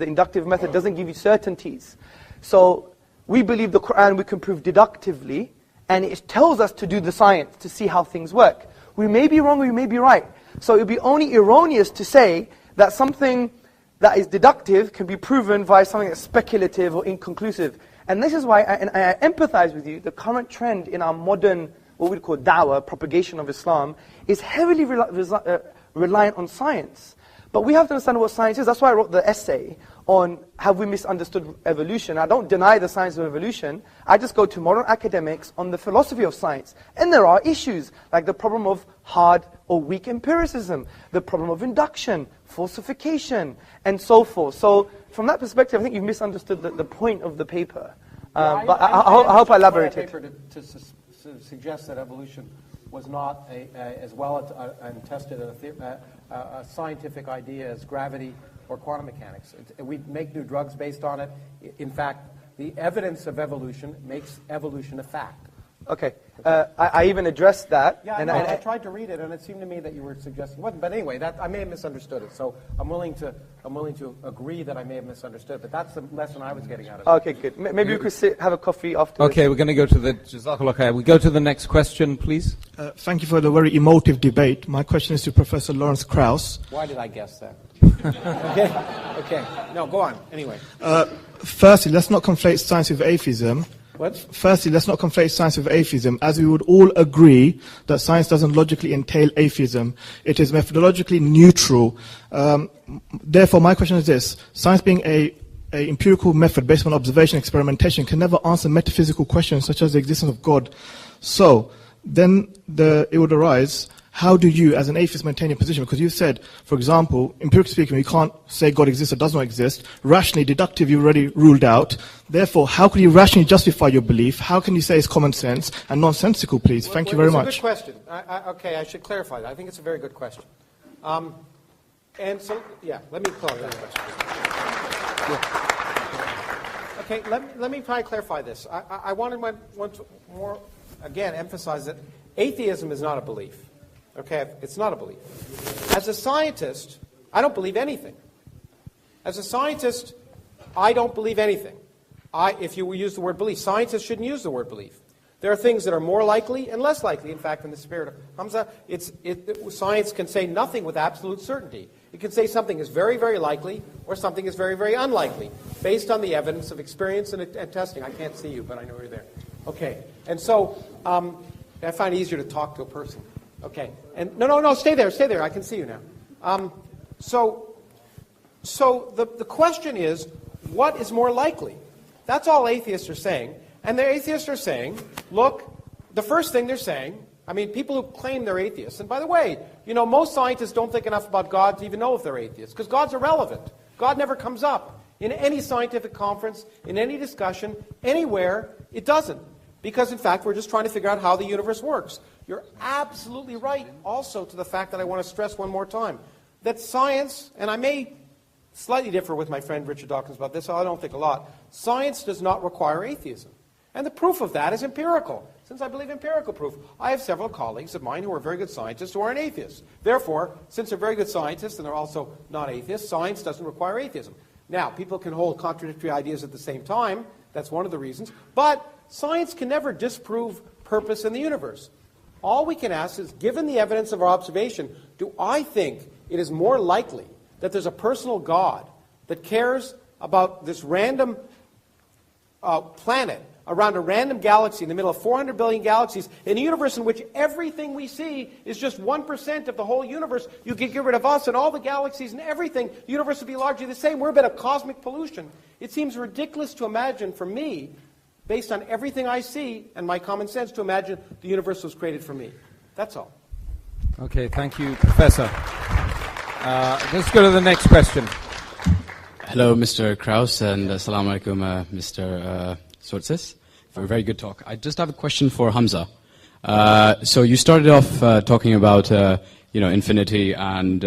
inductive method doesn't give you certainties. So we believe the Quran we can prove deductively, and it tells us to do the science, to see how things work. We may be wrong or we may be right. So it would be only erroneous to say that something that is deductive can be proven via something that's speculative or inconclusive. And this is why I empathize with you. The current trend in our modern, what we call da'wah, propagation of Islam, is heavily reliant on science. But we have to understand what science is. That's why I wrote the essay on have we misunderstood evolution. I don't deny the science of evolution. I just go to modern academics on the philosophy of science. And there are issues, like the problem of hard or weak empiricism, the problem of induction, falsification, and so forth. So from that perspective, I think you've misunderstood the point of the paper. But I hope I elaborated. Paper to suggest that evolution was not as well and tested a scientific idea as gravity or quantum mechanics. We make new drugs based on it. In fact, the evidence of evolution makes evolution a fact. Okay. I even addressed that. Yeah, and I tried to read it, and it seemed to me that you were suggesting it wasn't. But anyway, I may have misunderstood it. So I'm willing to agree that I may have misunderstood it. But that's the lesson I was getting out of it. Okay, good. Maybe we could have a coffee afterwards. Okay, we're going to go to the Jazakallah khair. We go to the next question, please. Thank you for the very emotive debate. My question is to Professor Lawrence Krauss. Why did I guess that? Okay. No, go on. Anyway. Firstly, let's not conflate science with atheism. What? Firstly, let's not conflate science with atheism, as we would all agree that science doesn't logically entail atheism. It is methodologically neutral. Therefore, my question is this. Science being a empirical method based on observation and experimentation can never answer metaphysical questions such as the existence of God. So, then it would arise, how do you, as an atheist, maintain your position? Because you said, for example, empirically speaking, we can't say God exists or does not exist. Rationally, deductive, you already ruled out. Therefore, how can you rationally justify your belief? How can you say it's common sense and nonsensical, please? Thank you very much. It's a good question. Okay, I should clarify that. I think it's a very good question. And so, yeah, let me clarify that question. Okay, let me try to clarify this. I want to more, again, emphasize that atheism is not a belief. Okay, it's not a belief. As a scientist, I don't believe anything. As a scientist, I don't believe anything. If you use the word belief, scientists shouldn't use the word belief. There are things that are more likely and less likely. In fact, in the spirit of Hamza, science can say nothing with absolute certainty. It can say something is very, very likely or something is very, very unlikely based on the evidence of experience and testing. I can't see you, but I know you're there. Okay, and so I find it easier to talk to a person. Okay, and no, stay there. I can see you now. So the question is, what is more likely? That's all atheists are saying. And the atheists are saying, look, the first thing they're saying, I mean, people who claim they're atheists, and by the way, most scientists don't think enough about God to even know if they're atheists, because God's irrelevant. God never comes up in any scientific conference, in any discussion, anywhere. It doesn't. Because, in fact, we're just trying to figure out how the universe works. You're absolutely right also to the fact that I want to stress one more time, that science, and I may slightly differ with my friend Richard Dawkins about this, I don't think a lot, science does not require atheism. And the proof of that is empirical. Since I believe empirical proof, I have several colleagues of mine who are very good scientists who aren't atheists. Therefore, since they're very good scientists and they're also not atheists, science doesn't require atheism. Now, people can hold contradictory ideas at the same time. That's one of the reasons. But science can never disprove purpose in the universe. All we can ask is, given the evidence of our observation, do I think it is more likely that there's a personal God that cares about this random planet around a random galaxy in the middle of 400 billion galaxies, in a universe in which everything we see is just 1% of the whole universe? You could get rid of us and all the galaxies and everything. The universe would be largely the same. We're a bit of cosmic pollution. It seems ridiculous to imagine, for me, based on everything I see and my common sense, to imagine the universe was created for me. That's all. Okay, thank you, Professor. Let's go to the next question. Hello, Mr. Krauss, and assalamu alaikum, Mr. Sortsis, for a very good talk. I just have a question for Hamza. So you started off talking about infinity, and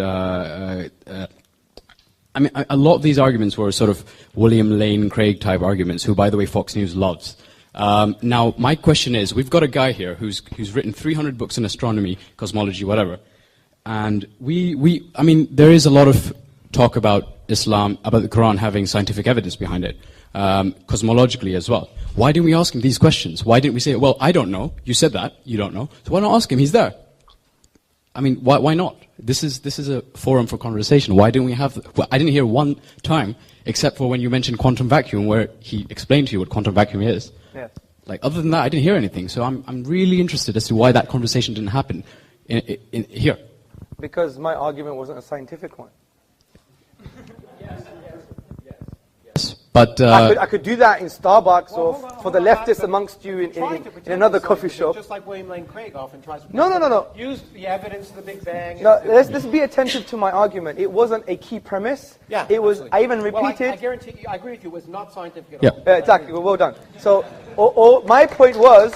I mean, a lot of these arguments were sort of William Lane Craig type arguments, who, by the way, Fox News loves. Now, my question is, we've got a guy here who's written 300 books in astronomy, cosmology, whatever, and I mean, there is a lot of talk about Islam, about the Quran having scientific evidence behind it, cosmologically as well. Why didn't we ask him these questions? Why didn't we say, well, I don't know, you said that, you don't know, so why not ask him? He's there. I mean, why not? this is a forum for conversation. Why didn't we have? Well, I didn't hear one time, except for when you mentioned quantum vacuum, where he explained to you what quantum vacuum is. Yes. Like, other than that, I didn't hear anything. So I'm really interested as to why that conversation didn't happen in here. Because my argument wasn't a scientific one. But I could do that in Starbucks or for the leftists amongst you in another coffee shop. Just like William Lane Craig often tries to No. use the evidence of the Big Bang. No, let's be attentive to my argument. It wasn't a key premise. Yeah, it was. absolutely. I even Well, repeated. I guarantee you, I agree with you. It was not scientific at Yeah. all. Exactly. Well done. So, my point was,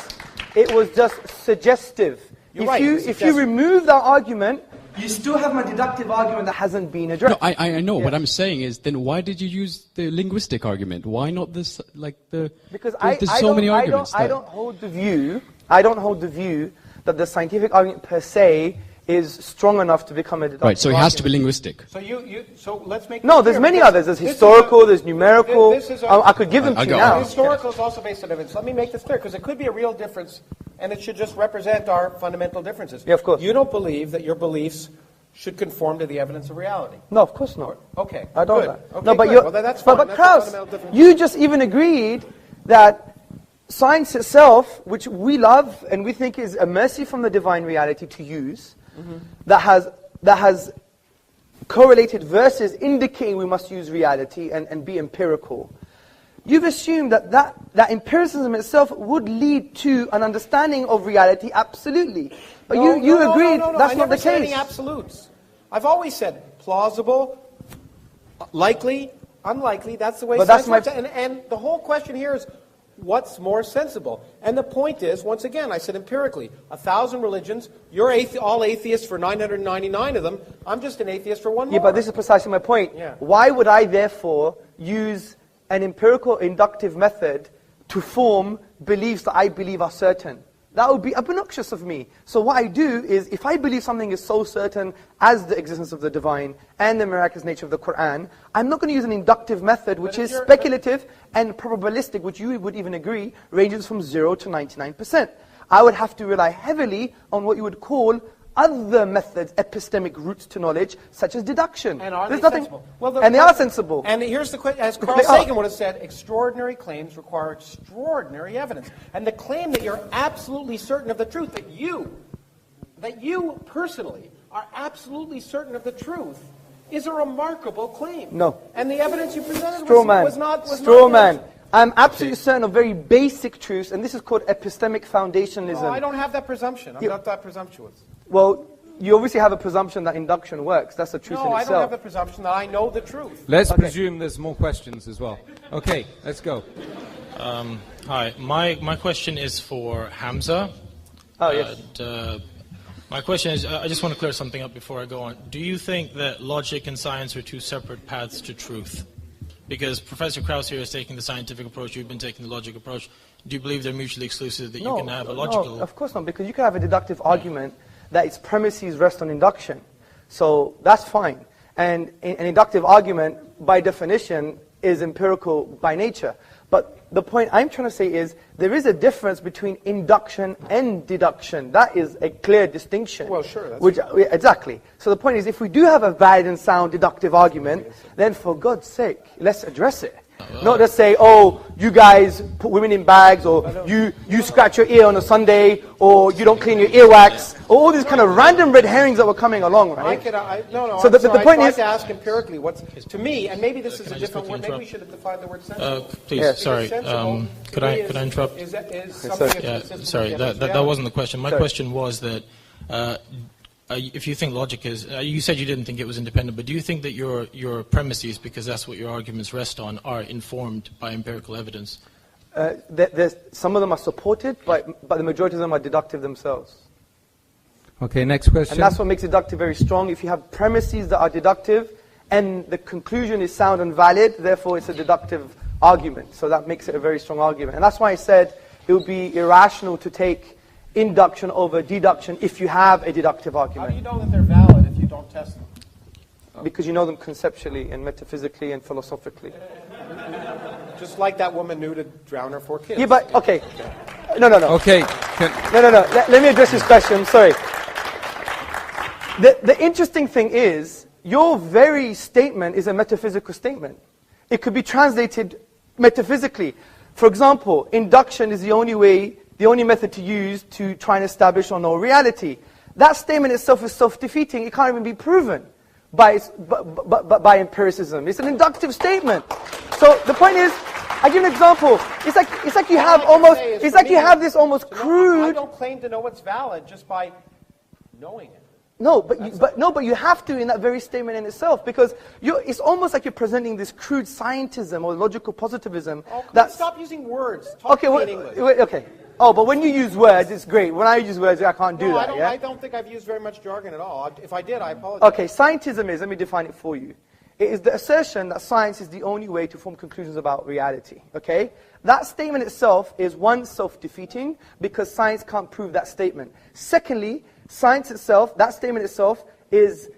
it was just suggestive. You're right, it was If you suggestive. remove that argument, you still have my deductive argument that hasn't been addressed. no, I know. Yeah. What I'm saying is, then why did you use the linguistic argument? Why not this? Because there's so many arguments. I don't hold the view. I don't hold the view that the scientific argument per se is strong enough to become a deductive Right. So it has to be argument. linguistic. So let's make. No, it there's clear, many because others. There's this is historical, there's numerical. this is I could give them to I you got now. one. Historical is also based on evidence. Let me make this clear, because it could be a real difference, and it should just represent our fundamental differences. Yeah, of course. You don't believe that your beliefs should conform to the evidence of reality. No, of course not. Okay. I don't. Good. That. Okay, No, but good. you're, Well, then that's fine. but That's a Krauss, fundamental difference. you just even agreed that science itself, which we love and we think is a mercy from the divine reality to use, that has correlated verses indicating we must use reality and be empirical. You've assumed that empiricism itself would lead to an understanding of reality, absolutely. But you agreed that's not the I never said case. any absolutes. I've always said plausible, likely, unlikely. That's the way But science that's works. And the whole question here is, what's more sensible? And the point is, once again, I said empirically, 1,000 religions, you're all atheists for 999 of them, I'm just an atheist for one more. Yeah, but this is precisely my point. Yeah. Why would I therefore use an empirical inductive method to form beliefs that I believe are certain? That would be obnoxious of me. So what I do is, if I believe something is so certain as the existence of the divine and the miraculous nature of the Quran, I'm not going to use an inductive method which is speculative and probabilistic, which you would even agree ranges from 0 to 99%. I would have to rely heavily on what you would call other methods, epistemic routes to knowledge, such as deduction. And are There's they nothing, sensible? and they are sensible. And here's the question, as Carl They are. Sagan would have said, extraordinary claims require extraordinary evidence. And the claim that you're absolutely certain of the truth, that you personally are absolutely certain of the truth, is a remarkable claim. No. And the evidence you presented Straw man. was not Straw man. I'm absolutely certain of very basic truths, and this is called epistemic foundationalism. No, I don't have that presumption. I'm You- not that presumptuous. Well, you obviously have a presumption that induction works. That's the truth No, in I itself. don't have the presumption that I know the truth. Let's presume there's more questions as well. Okay, let's go. Hi, my question is for Hamza. Oh, yes. My question is, I just want to clear something up before I go on. Do you think that logic and science are two separate paths to truth? Because Professor Krauss here is taking the scientific approach, you've been taking the logic approach. Do you believe they're mutually exclusive, that you can have a logical... No, of course not, because you can have a deductive argument that its premises rest on induction. So that's fine. And an inductive argument, by definition, is empirical by nature. But the point I'm trying to say is, there is a difference between induction and deduction. That is a clear distinction. Well, sure, that's Yeah, exactly. So the point is, if we do have a valid and sound deductive argument, then for God's sake, let's address it. Not just say, oh, you guys put women in bags, or you scratch your ear on a Sunday, or you don't clean your earwax, or all these kind of random red herrings that were coming along, right? So the point I is, tried to ask empirically what's, to me, and maybe this is a different word, maybe we should have defined the word sensible. Please, Yes. sorry. Sensible, Could to I me, is interrupt? something Yeah, that's consistent sorry, with the that evidence of wasn't the question. My Sorry. question was that if you think logic is, you said you didn't think it was independent, but do you think that your premises, because that's what your arguments rest on, are informed by empirical evidence? some of them are supported, but the majority of them are deductive themselves. Okay, next question. And that's what makes deductive very strong. If you have premises that are deductive, and the conclusion is sound and valid, therefore it's a deductive argument. So that makes it a very strong argument. And that's why I said it would be irrational to take induction over deduction if you have a deductive How argument. do you know that they're valid if you don't test them? Because you know them conceptually and metaphysically and philosophically. Just like that woman knew to drown her 4 kids. Yeah, but, okay. No. Okay. No. Let me address this question. Sorry. The interesting thing is, your very statement is a metaphysical statement. It could be translated metaphysically. For example, induction is the only method to use to try and establish or know reality. That statement itself is self-defeating. It can't even be proven by empiricism. It's an inductive statement. So the point is, I give an example. It's like you have almost, it's like you have this almost crude. I don't claim to know what's valid just by knowing it. No, but you have to in that very statement in itself, because it's almost like you're presenting this crude scientism or logical positivism. Oh, stop using words. Talk to me in English. Okay. Oh, but when you use words, it's great. When I use words, I can't do that. I don't think I've used very much jargon at all. If I did, I apologize. Okay, scientism is, let me define it for you. It is the assertion that science is the only way to form conclusions about reality. Okay? That statement itself is, one, self-defeating, because science can't prove that statement. Secondly, science itself, that statement itself is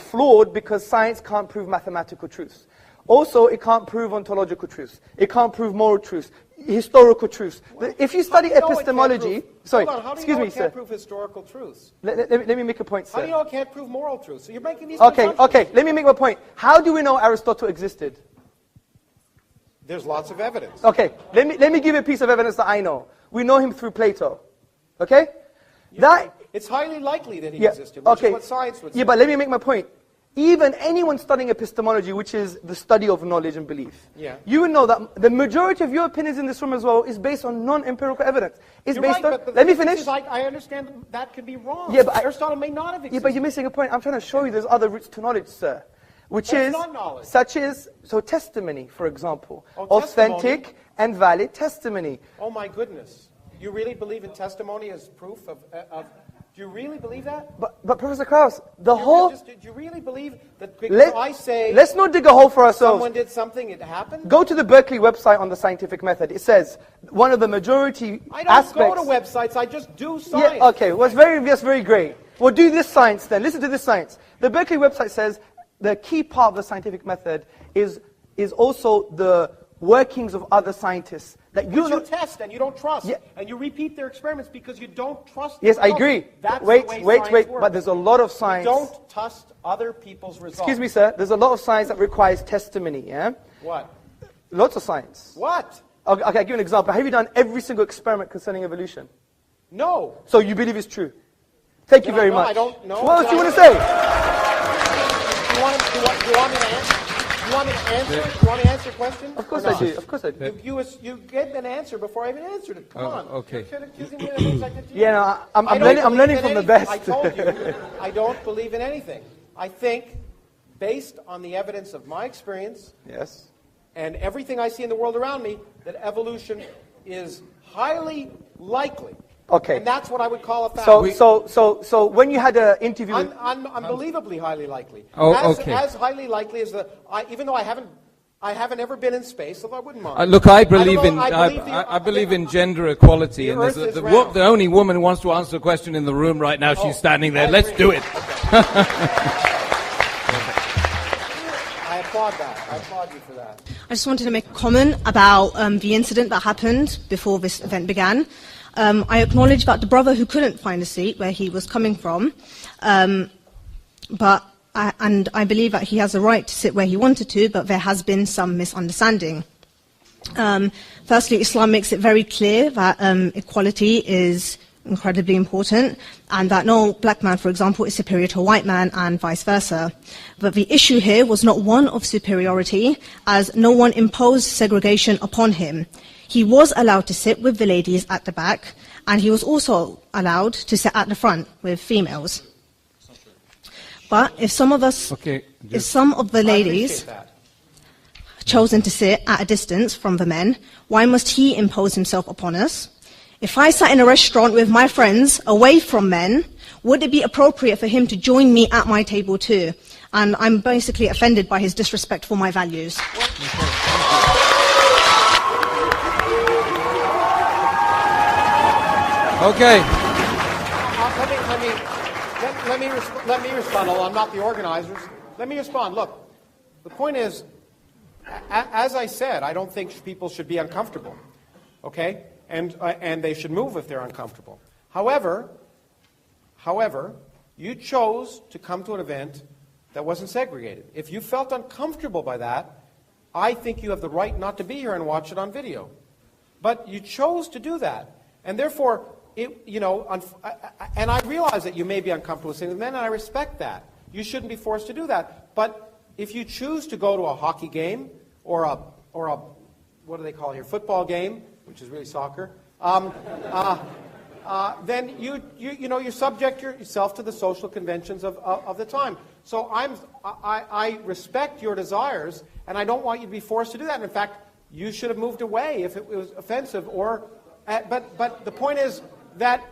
flawed because science can't prove mathematical truths. Also, it can't prove ontological truths. It can't prove moral truths, historical truths. If you study epistemology, sorry, excuse me, sir. How do you know it can't prove historical truths? Let me make a point, sir. How do you know it can't prove moral truths? So you're making these Okay, let me make my point. How do we know Aristotle existed? There's lots of evidence. Okay, let me give you a piece of evidence that I know. We know him through Plato. Okay? It's highly likely that he existed, which is what science would say. Yeah, but let me make my point. Even anyone studying epistemology, which is the study of knowledge and belief, you would know that the majority of your opinions in this room as well is based on non-empirical evidence. It's based on. Let me finish. I understand that could be wrong. Yeah, but Aristotle may not have existed. Yeah, but you're missing a point. I'm trying to show you there's other routes to knowledge, sir. Such as testimony, for example. Authentic and valid testimony. Oh my goodness. You really believe in testimony as proof of do you really believe that? But Professor Krauss, do you really believe that because I say... Let's not dig a hole for ourselves. Someone did something, it happened? Go to the Berkeley website on the scientific method. It says one of the majority aspects... I don't go to websites, I just do science. Yeah, okay, well, that's very great. Well, do this science then. Listen to this science. The Berkeley website says the key part of the scientific method is also the workings of other scientists. That you test and you don't trust. Yeah. And you repeat their experiments because you don't trust them. Yes, I agree. Wait. But there's a lot of science. You don't trust other people's results. Excuse me, sir. There's a lot of science that requires testimony, yeah? What? Lots of science. What? Okay, I'll give you an example. Have you done every single experiment concerning evolution? No. So you believe it's true? Thank you very much. I don't know. What else do you want to say? Do you want me to answer? You want me to answer? You want me to answer your question? Of course I do. Of course I do. You get an answer before I even answered it. Come on. Okay. You're accusing me of things I did to you. Yeah, no, I'm learning from the best. I told you, I don't believe in anything. I think, based on the evidence of my experience, and everything I see in the world around me, that evolution is highly likely. Okay. And that's what I would call a fact. So when you had an interview... Unbelievably highly likely. Okay. As highly likely as even though I haven't ever been in space, although I wouldn't mind. Look, I believe in gender equality, and the only woman who wants to answer a question in the room right now, she's standing there. Let's do it. I applaud that. I applaud you for that. I just wanted to make a comment about the incident that happened before this event began. I acknowledge that the brother who couldn't find a seat where he was coming from, but I believe that he has a right to sit where he wanted to, but there has been some misunderstanding. Firstly, Islam makes it very clear that equality is incredibly important, and that no black man, for example, is superior to a white man, and vice versa. But the issue here was not one of superiority, as no one imposed segregation upon him. He was allowed to sit with the ladies at the back, and he was also allowed to sit at the front with females. But if some of the ladies chosen to sit at a distance from the men, why must he impose himself upon us? If I sat in a restaurant with my friends away from men, would it be appropriate for him to join me at my table too? And I'm basically offended by his disrespect for my values. Okay. Let me respond. Although I'm not the organizers, let me respond. Look, the point is, as I said, I don't think people should be uncomfortable. Okay, and they should move if they're uncomfortable. However, You chose to come to an event that wasn't segregated. If you felt uncomfortable by that, I think you have the right not to be here and watch it on video. But you chose to do that. And therefore, and I realize that you may be uncomfortable with things, and I respect that. You shouldn't be forced to do that. But if you choose to go to a hockey game or a what do they call it here, football game, which is really soccer, then you subject yourself to the social conventions of the time. So I respect your desires, and I don't want you to be forced to do that. And in fact, you should have moved away if it was offensive. But the point is that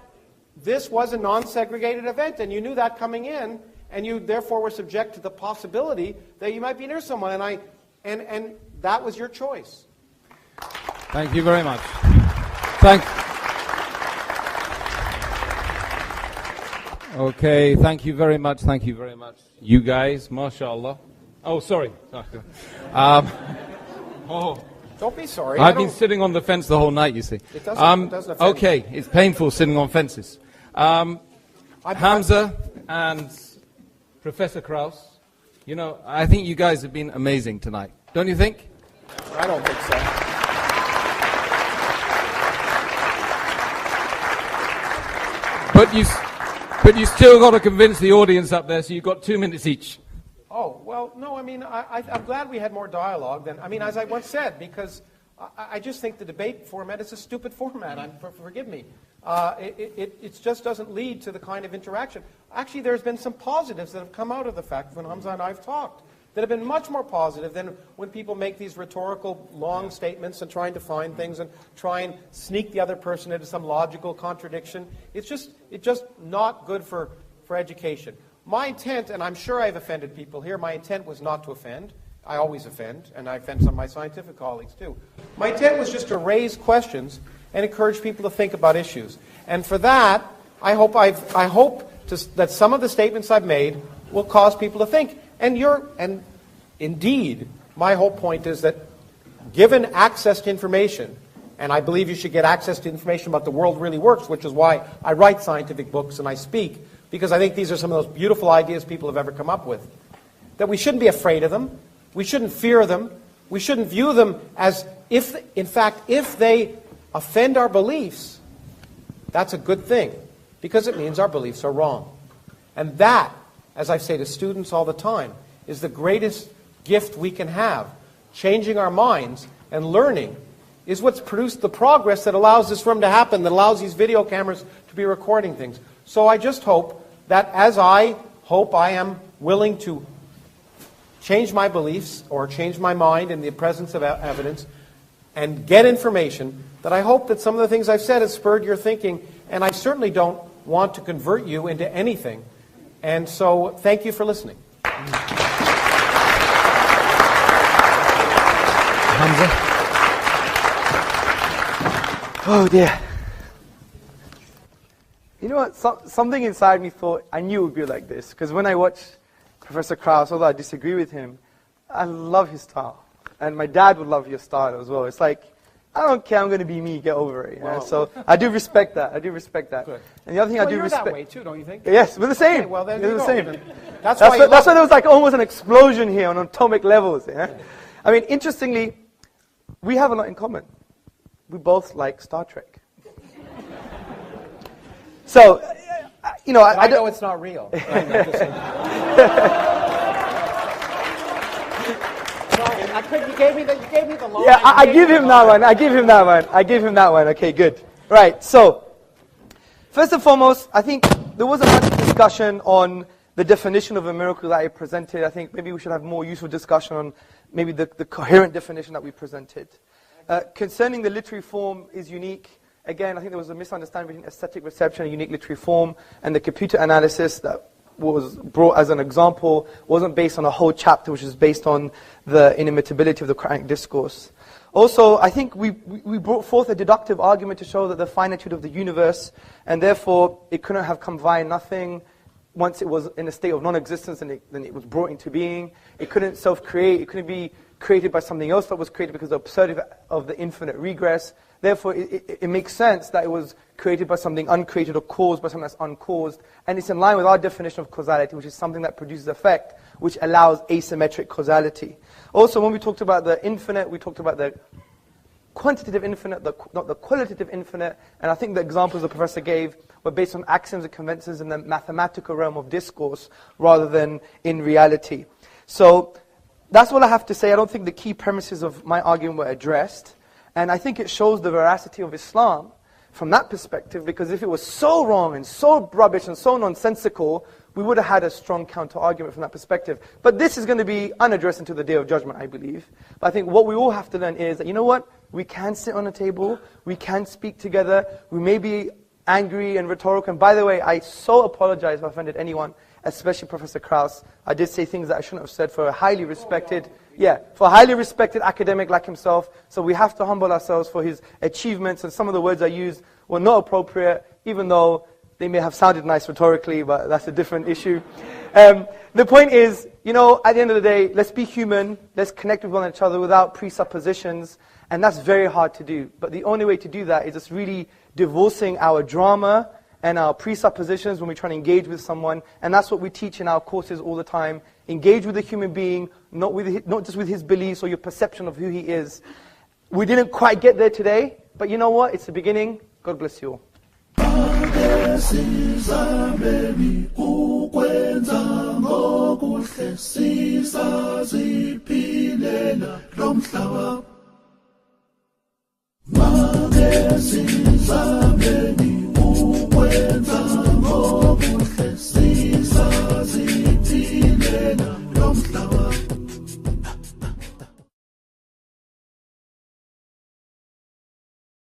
this was a non-segregated event, and you knew that coming in, and you therefore were subject to the possibility that you might be near someone, and that was your choice. Thank you very much. Okay, thank you very much. Thank you very much. You guys, mashallah. Oh, sorry. Don't be sorry. I've been sitting on the fence the whole night, you see. It doesn't offend okay, it's painful sitting on fences. Hamza and Professor Krauss, I think you guys have been amazing tonight. Don't you think? I don't think so. But you still got to convince the audience up there, so you've got 2 minutes each. Oh, well, no, I'm glad we had more dialogue than, as I once said, because I just think the debate format is a stupid format. Forgive me. It just doesn't lead to the kind of interaction. Actually, there's been some positives that have come out of the fact when Hamza and I have talked that have been much more positive than when people make these rhetorical long statements and trying to find things and try and sneak the other person into some logical contradiction. It's just not good for education. My intent, and I'm sure I've offended people here, my intent was not to offend. I always offend, and I offend some of my scientific colleagues too. My intent was just to raise questions and encourage people to think about issues. And for that, I hope that some of the statements I've made will cause people to think. And indeed, my whole point is that given access to information, and I believe you should get access to information about the world really works, which is why I write scientific books and I speak, because I think these are some of those beautiful ideas people have ever come up with. That we shouldn't be afraid of them. We shouldn't fear them. We shouldn't view them as if they offend our beliefs, that's a good thing, because it means our beliefs are wrong. And that, as I say to students all the time, is the greatest gift we can have. Changing our minds and learning is what's produced the progress that allows this room to happen, that allows these video cameras to be recording things. So I just hope that as I hope I am willing to change my beliefs or change my mind in the presence of evidence and get information, that I hope that some of the things I've said has spurred your thinking, and I certainly don't want to convert you into anything. And so thank you for listening. Hamza? Oh dear. You know what? Something inside me thought I knew it would be like this, because when I watched Professor Krauss, although I disagree with him, I love his style. And my dad would love your style as well. It's like, I don't care, I'm going to be me, get over it. You know? So I do respect that. Good. And the other thing I do respect... You're that way too, don't you think? Yes, we're the same. Okay, well, then we're the same. That's why there was like almost an explosion here on atomic levels. Yeah? I mean, interestingly, we have a lot in common. We both like Star Trek. So, you know, I know it's not real. You gave me the line. Yeah, I give him that one. Okay, good. Right, so, first and foremost, I think there was a much discussion on the definition of a miracle that I presented. I think maybe we should have more useful discussion on maybe the coherent definition that we presented. Concerning the literary form is unique. Again, I think there was a misunderstanding between aesthetic reception and unique literary form, and the computer analysis that was brought as an example wasn't based on a whole chapter, which is based on the inimitability of the Quranic discourse. Also, I think we brought forth a deductive argument to show that the finitude of the universe, and therefore it couldn't have come via nothing once it was in a state of non-existence, and then it was brought into being. It couldn't self-create. It couldn't be created by something else that was created, because of the absurdity of the infinite regress. Therefore, it makes sense that it was created by something uncreated or caused by something that's uncaused. And it's in line with our definition of causality, which is something that produces effect, which allows asymmetric causality. Also, when we talked about the infinite, we talked about the quantitative infinite, not the qualitative infinite. And I think the examples the professor gave were based on axioms and conventions in the mathematical realm of discourse rather than in reality. So that's all I have to say. I don't think the key premises of my argument were addressed. And I think it shows the veracity of Islam from that perspective, because if it was so wrong and so rubbish and so nonsensical, we would have had a strong counter-argument from that perspective. But this is going to be unaddressed until the Day of Judgment, I believe. But I think what we all have to learn is that, you know what? We can sit on a table, we can speak together, we may be angry and rhetorical. And by the way, I so apologize if I offended anyone, especially Professor Krauss. I did say things that I shouldn't have said for a highly respected, for a highly respected academic like himself. So we have to humble ourselves for his achievements, and some of the words I used were not appropriate, even though they may have sounded nice rhetorically, but that's a different issue. The point is, you know, at the end of the day, let's be human, let's connect with one another without presuppositions, and that's very hard to do. But the only way to do that is just really divorcing our drama and our presuppositions when we try to engage with someone, and that's what we teach in our courses all the time. Engage with a human being, not just with his beliefs or your perception of who he is. We didn't quite get there today, but you know what? It's the beginning. God bless you all.